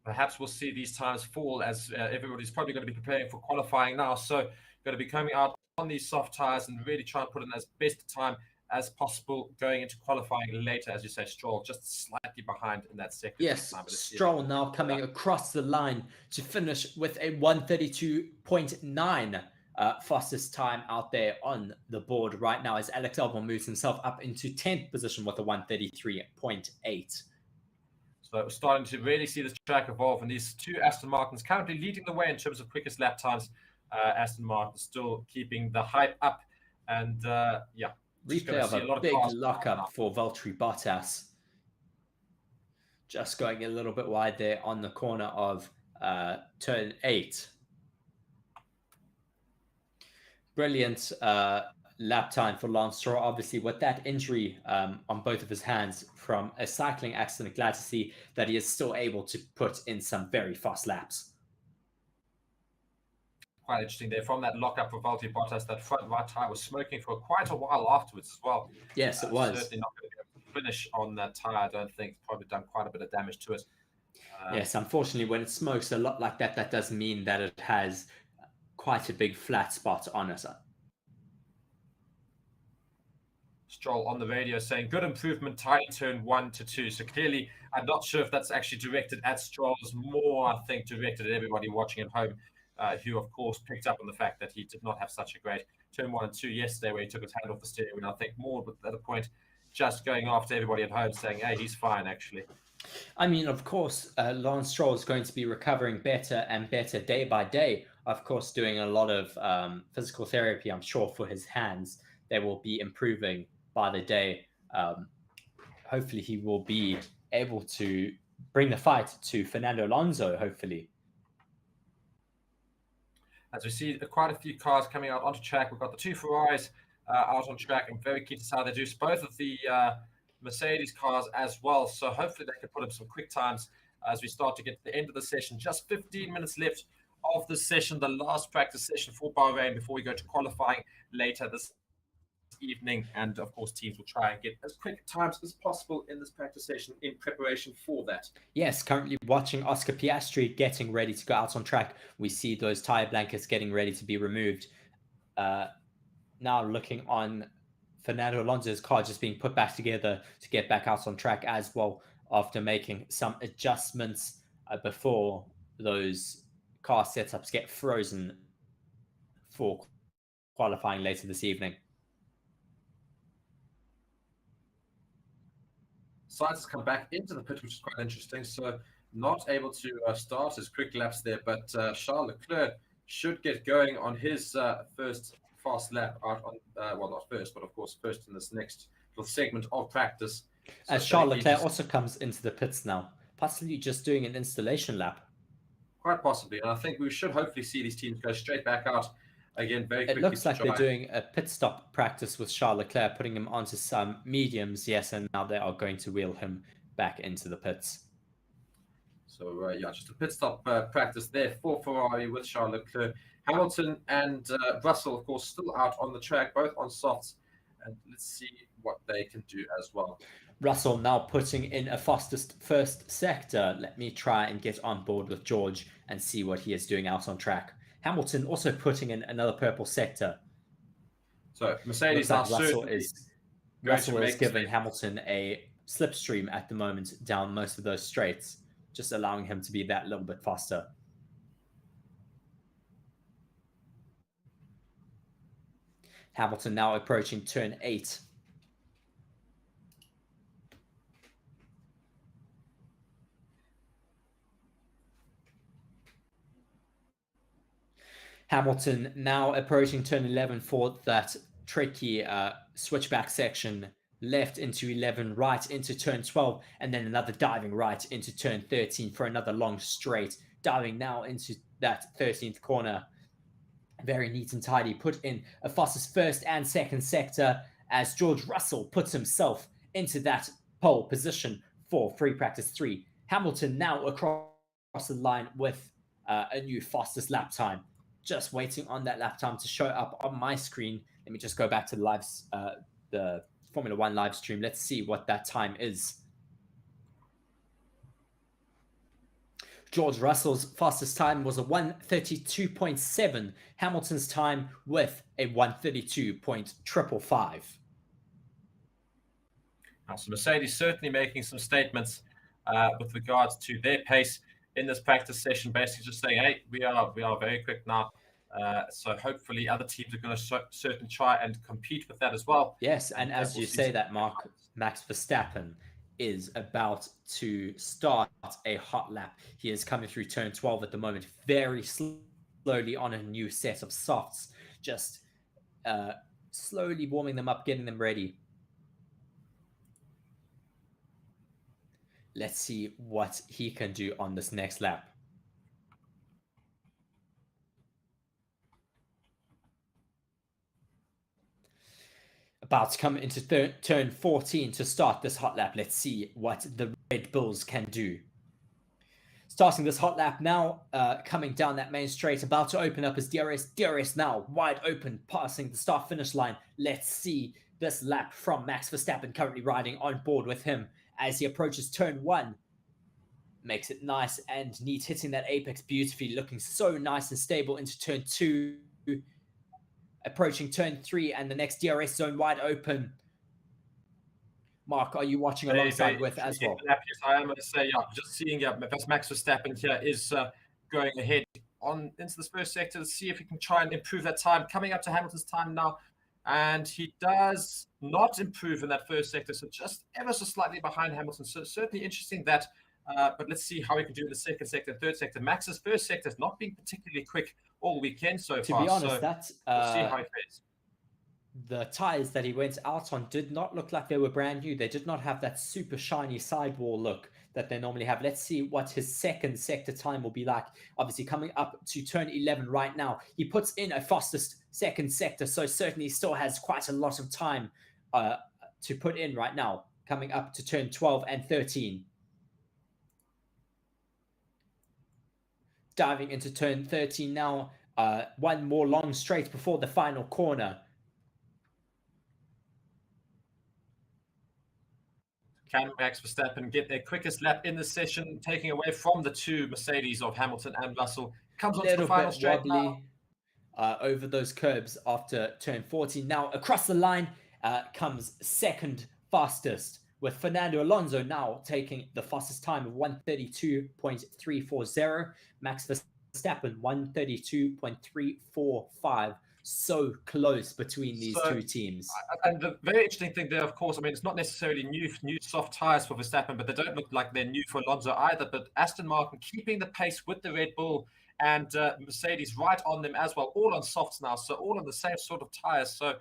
Perhaps we'll see these times fall, as everybody's probably going to be preparing for qualifying now. So going to be coming out on these soft tires and really try and put in as best time as possible going into qualifying later. As you say, Stroll just slightly behind in that second. Yes, Stroll now coming across the line to finish with a 1:32.9 fastest time out there on the board right now, as Alex Albon moves himself up into 10th position with a 1:33.8. So we're starting to really see this track evolve, and these two Aston Martins currently leading the way in terms of quickest lap times. Aston Martin still keeping the hype up, and yeah. Replay of a big lockup for Valtteri Bottas. Just going a little bit wide there on the corner of turn 8. Brilliant lap time for Lance Stroll. Obviously, with that injury on both of his hands from a cycling accident, glad to see that he is still able to put in some very fast laps. Quite interesting there from that lockup for Valtteri Bottas. That front right tire was smoking for quite a while afterwards as well. Yes, it was. Certainly not going to be able to finish on that tire. I don't think. It's probably done quite a bit of damage to it. Yes, unfortunately, when it smokes a lot like that, that does mean that it has quite a big flat spot on it. Stroll on the radio saying good improvement, tire turn 1 to 2. So clearly, I'm not sure if that's actually directed at Stroll. It's more, I think, directed at everybody watching at home. Who, of course, picked up on the fact that he did not have such a great turn 1 and 2 yesterday, where he took his hand off the steering wheel. I think more at the point, just going after everybody at home, saying, hey, he's fine, actually. I mean, of course, Lance Stroll is going to be recovering better and better day by day. Of course, doing a lot of physical therapy, I'm sure, for his hands. They will be improving by the day. Hopefully, he will be able to bring the fight to Fernando Alonso, hopefully. As we see quite a few cars coming out onto track. We've got the two Ferraris out on track. I'm very keen to see how they do. Both of the Mercedes cars as well. So hopefully they can put up some quick times as we start to get to the end of the session. Just 15 minutes left of the session, the last practice session for Bahrain before we go to qualifying later this evening. And of course, teams will try and get as quick times as possible in this practice session in preparation for that. Yes, currently watching Oscar Piastri getting ready to go out on track. We see those tire blankets getting ready to be removed. Now looking on Fernando Alonso's car just being put back together to get back out on track as well, after making some adjustments before those car setups get frozen for qualifying later this evening. Sainz has come back into the pit, which is quite interesting. So not able to start his quick laps there, but Charles Leclerc should get going on his first fast lap out on, well, not first, but of course first in this next little segment of practice. So as Charles Leclerc also comes into the pits now, possibly just doing an installation lap. Quite possibly. And I think we should hopefully see these teams go straight back out again very quickly. It looks like they're doing a pit stop practice with Charles Leclerc, putting him onto some mediums, yes, and now they are going to wheel him back into the pits. So, yeah, just a pit stop practice there for Ferrari with Charles Leclerc. Hamilton and Russell, of course, still out on the track, both on softs. And let's see what they can do as well. Russell now putting in a fastest first sector. Let me try and get on board with George and see what he is doing out on track. Hamilton also putting in another purple sector. So Mercedes like Russell is giving Hamilton a slipstream at the moment down most of those straights, just allowing him to be that little bit faster. Hamilton now approaching turn 8. Hamilton now approaching turn 11 for that tricky switchback section. Left into 11, right into turn 12, and then another diving right into turn 13 for another long straight. Diving now into that 13th corner. Very neat and tidy. Put in a fastest first and second sector as George Russell puts himself into that pole position for free practice 3. Hamilton now across the line with a new fastest lap time. Just waiting on that lap time to show up on my screen. Let me just go back to the Formula One live stream. Let's see what that time is. George Russell's fastest time was a 1:32.7. Hamilton's time with a 1:32.555. So Mercedes certainly making some statements with regards to their pace in this practice session, basically just saying, hey, we are very quick now. So hopefully other teams are going to certainly try and compete with that as well. Yes, and as you say that, Mark, Max Verstappen is about to start a hot lap. He is coming through turn 12 at the moment, very slowly on a new set of softs, just slowly warming them up, getting them ready. Let's see what he can do on this next lap. About to come into turn 14 to start this hot lap. Let's see what the Red Bulls can do. Starting this hot lap now, coming down that main straight, about to open up his DRS. DRS now wide open, passing the start-finish line. Let's see this lap from Max Verstappen, currently riding on board with him as he approaches turn 1. Makes it nice and neat, hitting that apex beautifully, looking so nice and stable into turn 2. Approaching turn 3 and the next DRS zone wide open. Mark, are you watching alongside with as well? Yes, I am going to say, just seeing Max Verstappen here is going ahead into this first sector to see if he can try and improve that time. Coming up to Hamilton's time now, and he does not improve in that first sector, so just ever so slightly behind Hamilton. So certainly interesting that, but let's see how he can do in the second sector, third sector. Max's first sector has not been particularly quick all weekend so far. To be honest, so we'll see how he fares. The tires that he went out on did not look like they were brand new. They did not have that super shiny sidewall look that they normally have. Let's see what his second sector time will be like. Obviously, coming up to turn 11 right now, he puts in a fastest second sector, so certainly still has quite a lot of time to put in right now, coming up to turn 12 and 13. Diving into turn 13 now, one more long straight before the final corner. Can Max Verstappen get their quickest lap in the session, taking away from the two Mercedes of Hamilton and Russell? Comes on to the final straight wobbly over those curbs after turn 14. Now across the line comes second fastest, with Fernando Alonso now taking the fastest time of 1:32.340. Max Verstappen 1:32.345. So close between these two teams. And the very interesting thing there, of course, I mean, it's not necessarily new soft tires for Verstappen, but they don't look like they're new for Alonso either. But Aston Martin keeping the pace with the Red Bull, and Mercedes right on them as well, all on softs now, so all on the same sort of tires. So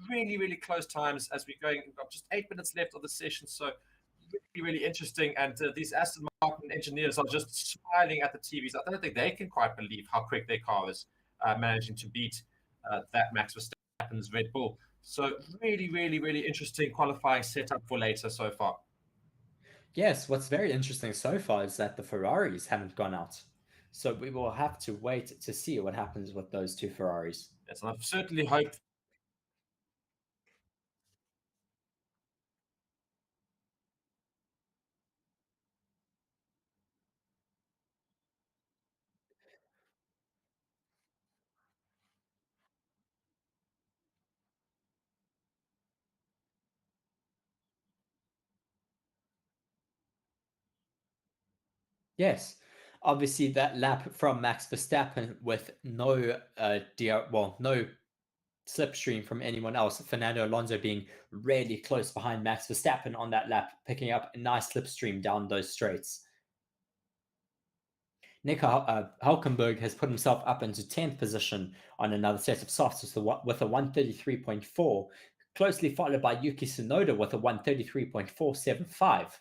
really, really close times as we're going. We've got just 8 minutes left of the session, so really, really interesting. And these Aston Martin engineers are just smiling at the TVs. I don't think they can quite believe how quick their car is managing to beat that Max Verstappen's Red Bull. So really, really, really interesting qualifying setup for later so far. Yes, what's very interesting so far is that the Ferraris haven't gone out. So we will have to wait to see what happens with those two Ferraris. Yes, and I've certainly hoped Yes. Obviously, that lap from Max Verstappen with no no slipstream from anyone else. Fernando Alonso being really close behind Max Verstappen on that lap, picking up a nice slipstream down those straights. Nico Hulkenberg has put himself up into 10th position on another set of softs with a 133.4, closely followed by Yuki Tsunoda with a 133.475.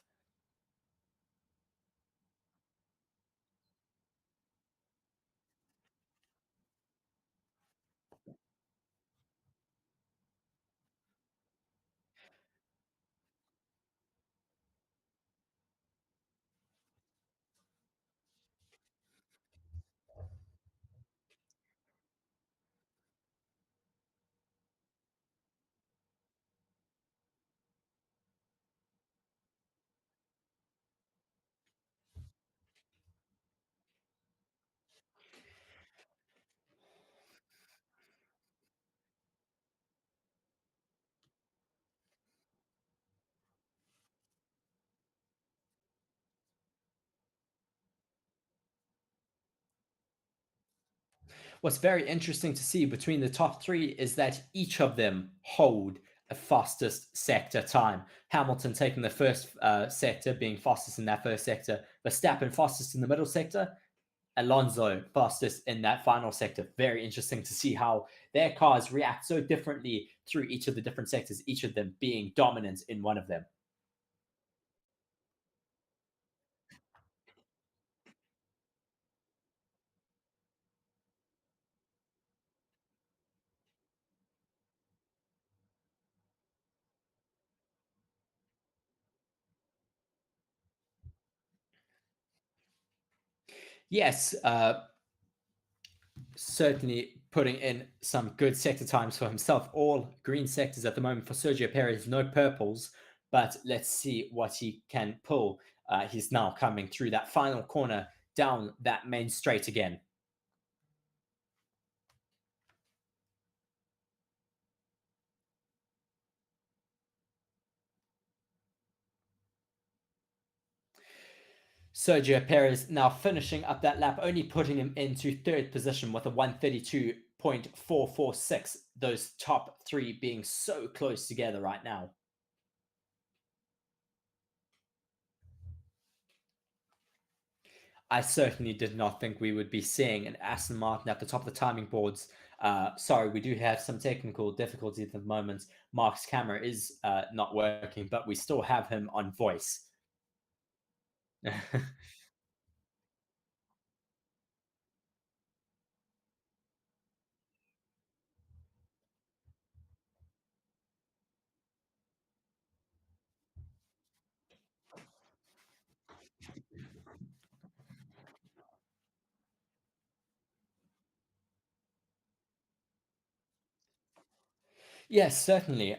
What's very interesting to see between the top three is that each of them hold a fastest sector time. Hamilton taking the first sector, being fastest in that first sector. Verstappen fastest in the middle sector. Alonso fastest in that final sector. Very interesting to see how their cars react so differently through each of the different sectors, each of them being dominant in one of them. Yes, certainly putting in some good sector times for himself. All green sectors at the moment for Sergio Perez, no purples, but let's see what he can pull. He's now coming through that final corner down that main straight again. Sergio Perez now finishing up that lap, only putting him into third position with a 132.446. Those top three being so close together right now. I certainly did not think we would be seeing an Aston Martin at the top of the timing boards. Sorry, we do have some technical difficulties at the moment. Mark's camera is not working, but we still have him on voice. Yes, certainly.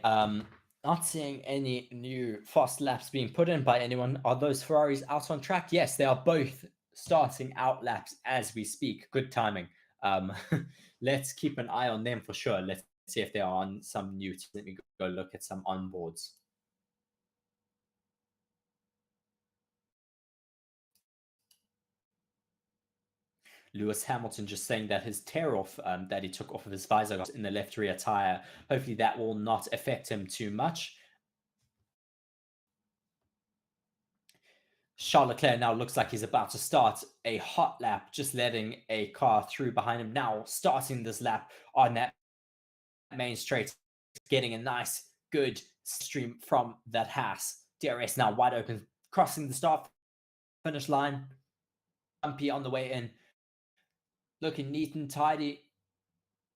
Not seeing any new fast laps being put in by anyone. Are those Ferraris out on track? Yes, they are both starting out laps as we speak. Good timing. Um, let's keep an eye on them for sure. Let's see if they are on some new. Let me go look at some onboards. Lewis Hamilton just saying that his tear off that he took off of his visor in the left rear tire, hopefully that will not affect him too much. Charles Leclerc now looks like he's about to start a hot lap, just letting a car through behind him. Now starting this lap on that main straight, getting a nice, good stream from that Haas. DRS now wide open, crossing the start finish line. Bumpy on the way in, looking neat and tidy,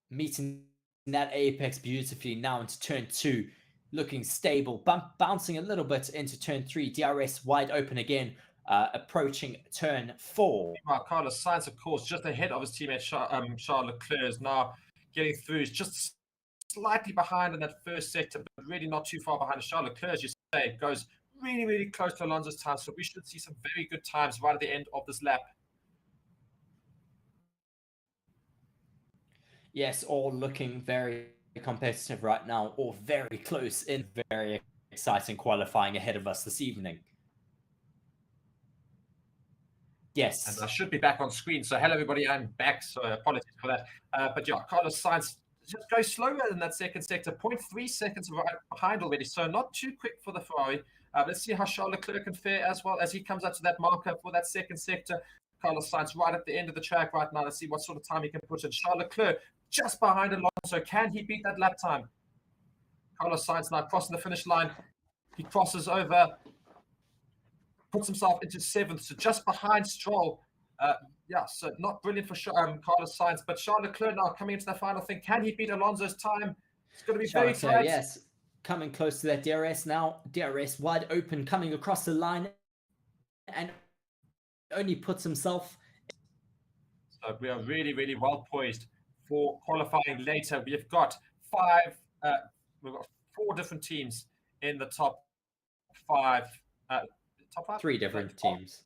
meeting that apex beautifully now into turn two, looking stable, bouncing a little bit into turn three. DRS wide open again, approaching turn four. Carlos Sainz, of course, just ahead of his teammate Charles Leclerc, is now getting through. He's just slightly behind in that first sector, but really not too far behind. Charles Leclerc, as you say, goes really, really close to Alonso's time. So we should see some very good times right at the end of this lap. Yes, all looking very competitive right now, all very close in. Very exciting qualifying ahead of us this evening. Yes. And I should be back on screen. So hello, everybody. I'm back. So apologies for that. But yeah, Carlos Sainz just goes slower in that second sector, 0.3 seconds behind already. So not too quick for the Ferrari. Let's see how Charles Leclerc can fare as well as he comes up to that marker for that second sector. Carlos Sainz right at the end of the track right now. Let's see what sort of time he can put in. Charles Leclerc just behind Alonso. Can he beat that lap time? Carlos Sainz now crossing the finish line. He crosses over, puts himself into seventh, so just behind Stroll. Yeah, so not brilliant for Carlos Sainz, but Charles Leclerc now coming into the final thing. Can he beat Alonso's time? It's going to be very tight. Yes, coming close to that DRS now. DRS wide open, coming across the line, and only puts himself. So we are really, really well poised for qualifying later. We've got we've got 4 different teams in the top 5. Top 5? 3 different teams.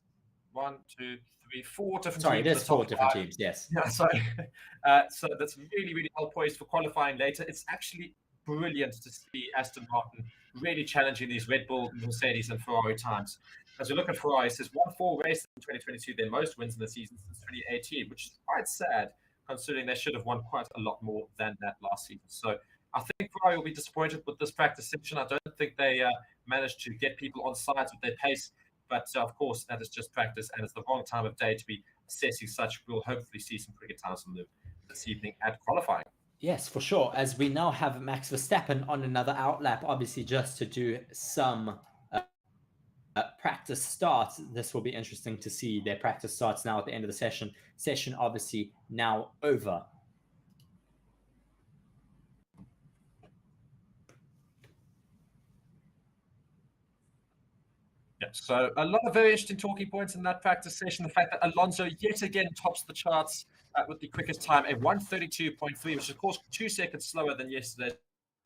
1, 2, 3, 4 different Sorry, teams. Sorry, there's 4 different teams, yes. Yeah, sorry. So that's really, really well poised for qualifying later. It's actually brilliant to see Aston Martin really challenging these Red Bull, Mercedes, and Ferrari times. As we look at Ferrari, it says 1-4 race in 2022, their most wins in the season since 2018, which is quite sad considering they should have won quite a lot more than that last season. So I think Ferrari will be disappointed with this practice session. I don't think they managed to get people on sides with their pace. But of course, that is just practice, and it's the wrong time of day to be assessing such. We'll hopefully see some cricket times from them this evening at qualifying. Yes, for sure. As we now have Max Verstappen on another outlap, obviously just to do some practice starts. This will be interesting to see their practice starts now at the end of the session. Session obviously now over. Yeah, so a lot of very interesting talking points in that practice session. The fact that Alonso yet again tops the charts with the quickest time, a 1:32.3, which is of course 2 seconds slower than yesterday's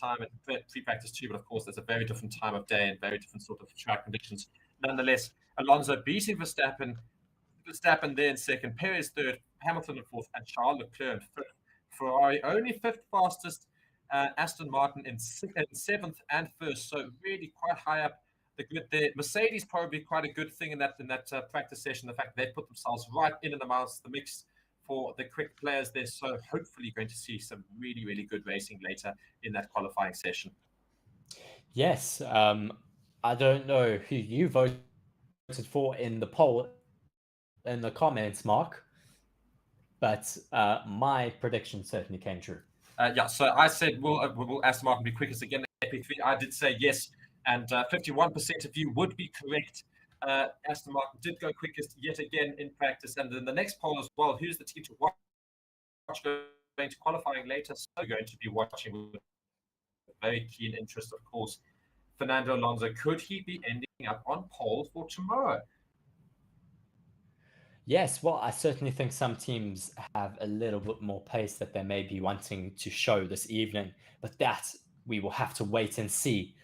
time at pre-practice 2, but of course that's a very different time of day and very different sort of track conditions. Nonetheless, Alonso beating Verstappen there in second, Perez third, Hamilton in fourth, and Charles Leclerc in fifth. Ferrari only fifth fastest, Aston Martin in seventh and first, so really quite high up the grid there. Mercedes probably quite a good thing in that practice session. The fact they put themselves right in and amongst the mix for the quick players there. So hopefully going to see some really, really good racing later in that qualifying session. Yes. I don't know who you voted for in the poll in the comments, Mark, but my prediction certainly came true. Yeah, so I said, will Aston Martin be quickest again? I did say yes, and 51% of you would be correct. Aston Martin did go quickest yet again in practice. And then the next poll as well, who's the team to watch going to qualifying later? So going to be watching with very keen interest, of course, Fernando Alonso. Could he be ending up on pole for tomorrow? Yes, well, I certainly think some teams have a little bit more pace that they may be wanting to show this evening, but that we will have to wait and see.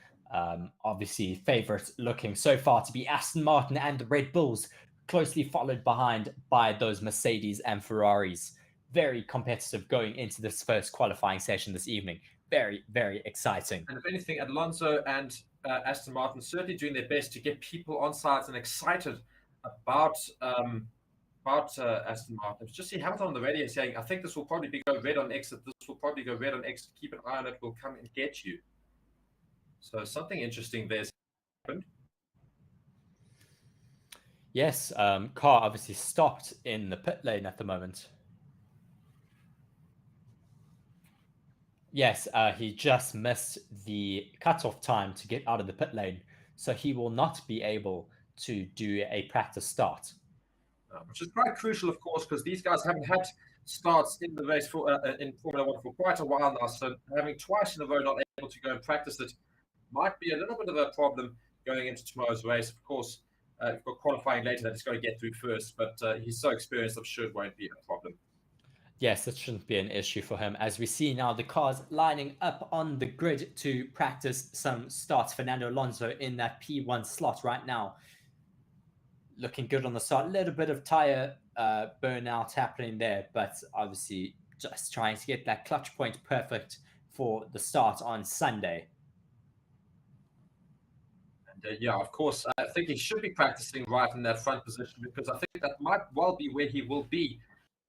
Obviously, favourite looking so far to be Aston Martin and the Red Bulls, closely followed behind by those Mercedes and Ferraris. Very competitive going into this first qualifying session this evening. Very, very exciting. And if anything, Alonso and Aston Martin certainly doing their best to get people on sides and excited about Aston Martin. Just see Hamilton on the radio saying, I think this will probably go red on exit. This will probably go red on exit. Keep an eye on it. We'll come and get you. So something interesting there's happened. Yes, car obviously stopped in the pit lane at the moment. Yes, he just missed the cutoff time to get out of the pit lane, so he will not be able to do a practice start. Which is quite crucial, of course, because these guys haven't had starts in the race in Formula One for quite a while now. So having twice in a row not able to go and practice it might be a little bit of a problem going into tomorrow's race. Of course, you've got qualifying later that he's got to get through first, but he's so experienced, I'm sure it won't be a problem. Yes, it shouldn't be an issue for him. As we see now, the cars lining up on the grid to practice some starts. Fernando Alonso in that P1 slot right now. Looking good on the start. A little bit of tire burnout happening there, but obviously just trying to get that clutch point perfect for the start on Sunday. And yeah, of course, I think he should be practicing right in that front position, because I think that might well be where he will be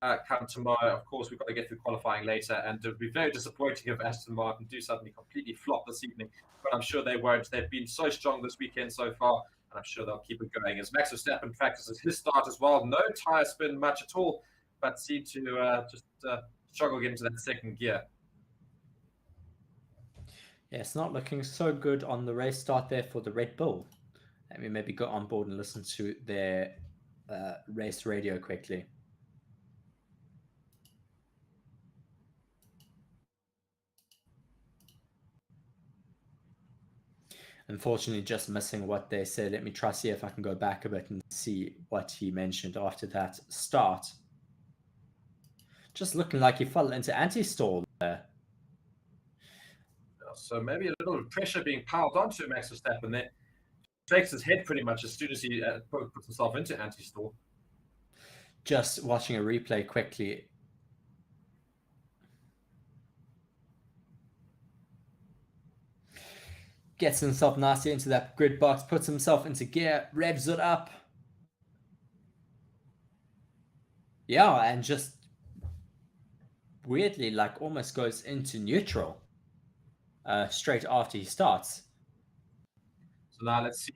come tomorrow. Of course, we've got to get through qualifying later, and it would be very disappointing if Aston Martin do suddenly completely flop this evening. But I'm sure they won't. They've been so strong this weekend so far, and I'm sure they'll keep it going. As Max Verstappen practices his start as well, no tyre spin much at all, but seem to just struggle getting to that second gear. Yeah, it's not looking so good on the race start there for the Red Bull. Let me maybe go on board and listen to their race radio quickly. Unfortunately, just missing what they said. Let me try see if I can go back a bit and see what he mentioned after that start. Just looking like he fell into anti-stall there. So maybe a little pressure being piled onto Max Verstappen there. Shakes his head pretty much as soon as he puts himself into anti-stall. Just watching a replay quickly. Gets himself nicely into that grid box, puts himself into gear, revs it up. Yeah, and just weirdly, like almost goes into neutral straight after he starts. So now let's see.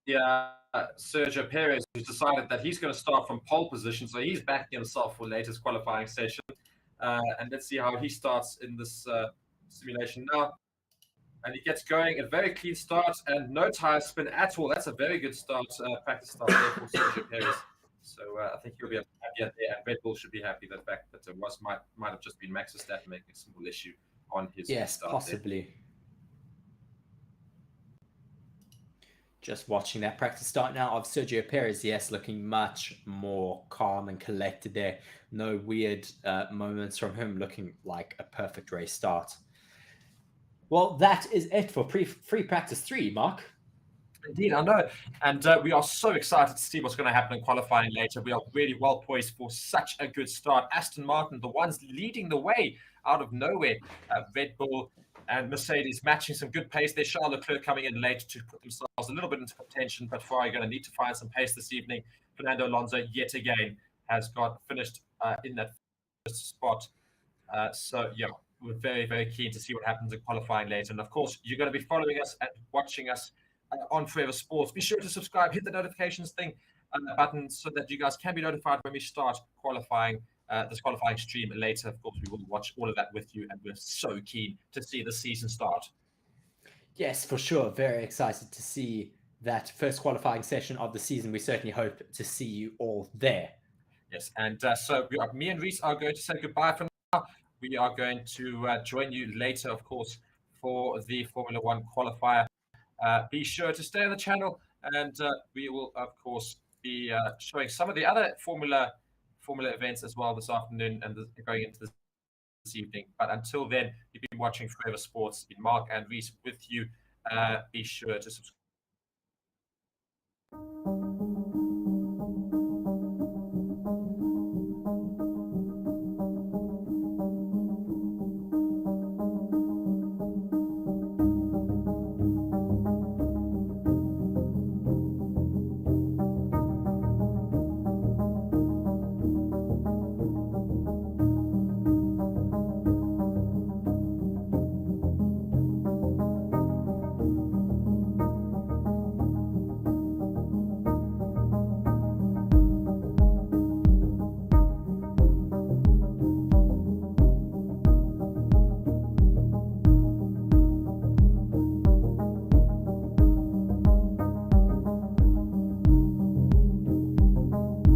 Yeah, Sergio Perez, who's decided that he's going to start from pole position, so he's backing himself for latest qualifying session. And let's see how he starts in this simulation now. And he gets going, a very clean start and no tire spin at all. That's a very good start, practice start there for Sergio Perez. So I think he'll be happy at there, and Red Bull should be happy that fact that it might have just been Max Verstappen making a simple issue on his start. Possibly. There. Just watching that practice start now of Sergio Perez, yes, looking much more calm and collected there. No weird moments from him, looking like a perfect race start. Well, that is it for free practice 3, Mark. Indeed, I know. And we are so excited to see what's going to happen in qualifying later. We are really well poised for such a good start. Aston Martin, the ones leading the way out of nowhere. Red Bull and Mercedes matching some good pace there. Charles Leclerc coming in late to put themselves a little bit into contention, but Ferrari going to need to find some pace this evening. Fernando Alonso, yet again, has got finished in that first spot. So, yeah, we're very, very keen to see what happens in qualifying later. And, of course, you're going to be following us and watching us on Forever Sports. Be sure to subscribe, hit the notifications button so that you guys can be notified when we start qualifying. This qualifying stream later. Of course, we will watch all of that with you, and we're so keen to see the season start. Yes, for sure. Very excited to see that first qualifying session of the season. We certainly hope to see you all there. Yes, and so me and Reese are going to say goodbye for now. We are going to join you later, of course, for the Formula One qualifier. Be sure to stay on the channel, and we will, of course, be showing some of the other Formula events as well this afternoon and going into this evening. But until then, you've been watching Forever Sports. Mark and Reese with you. Be sure to subscribe.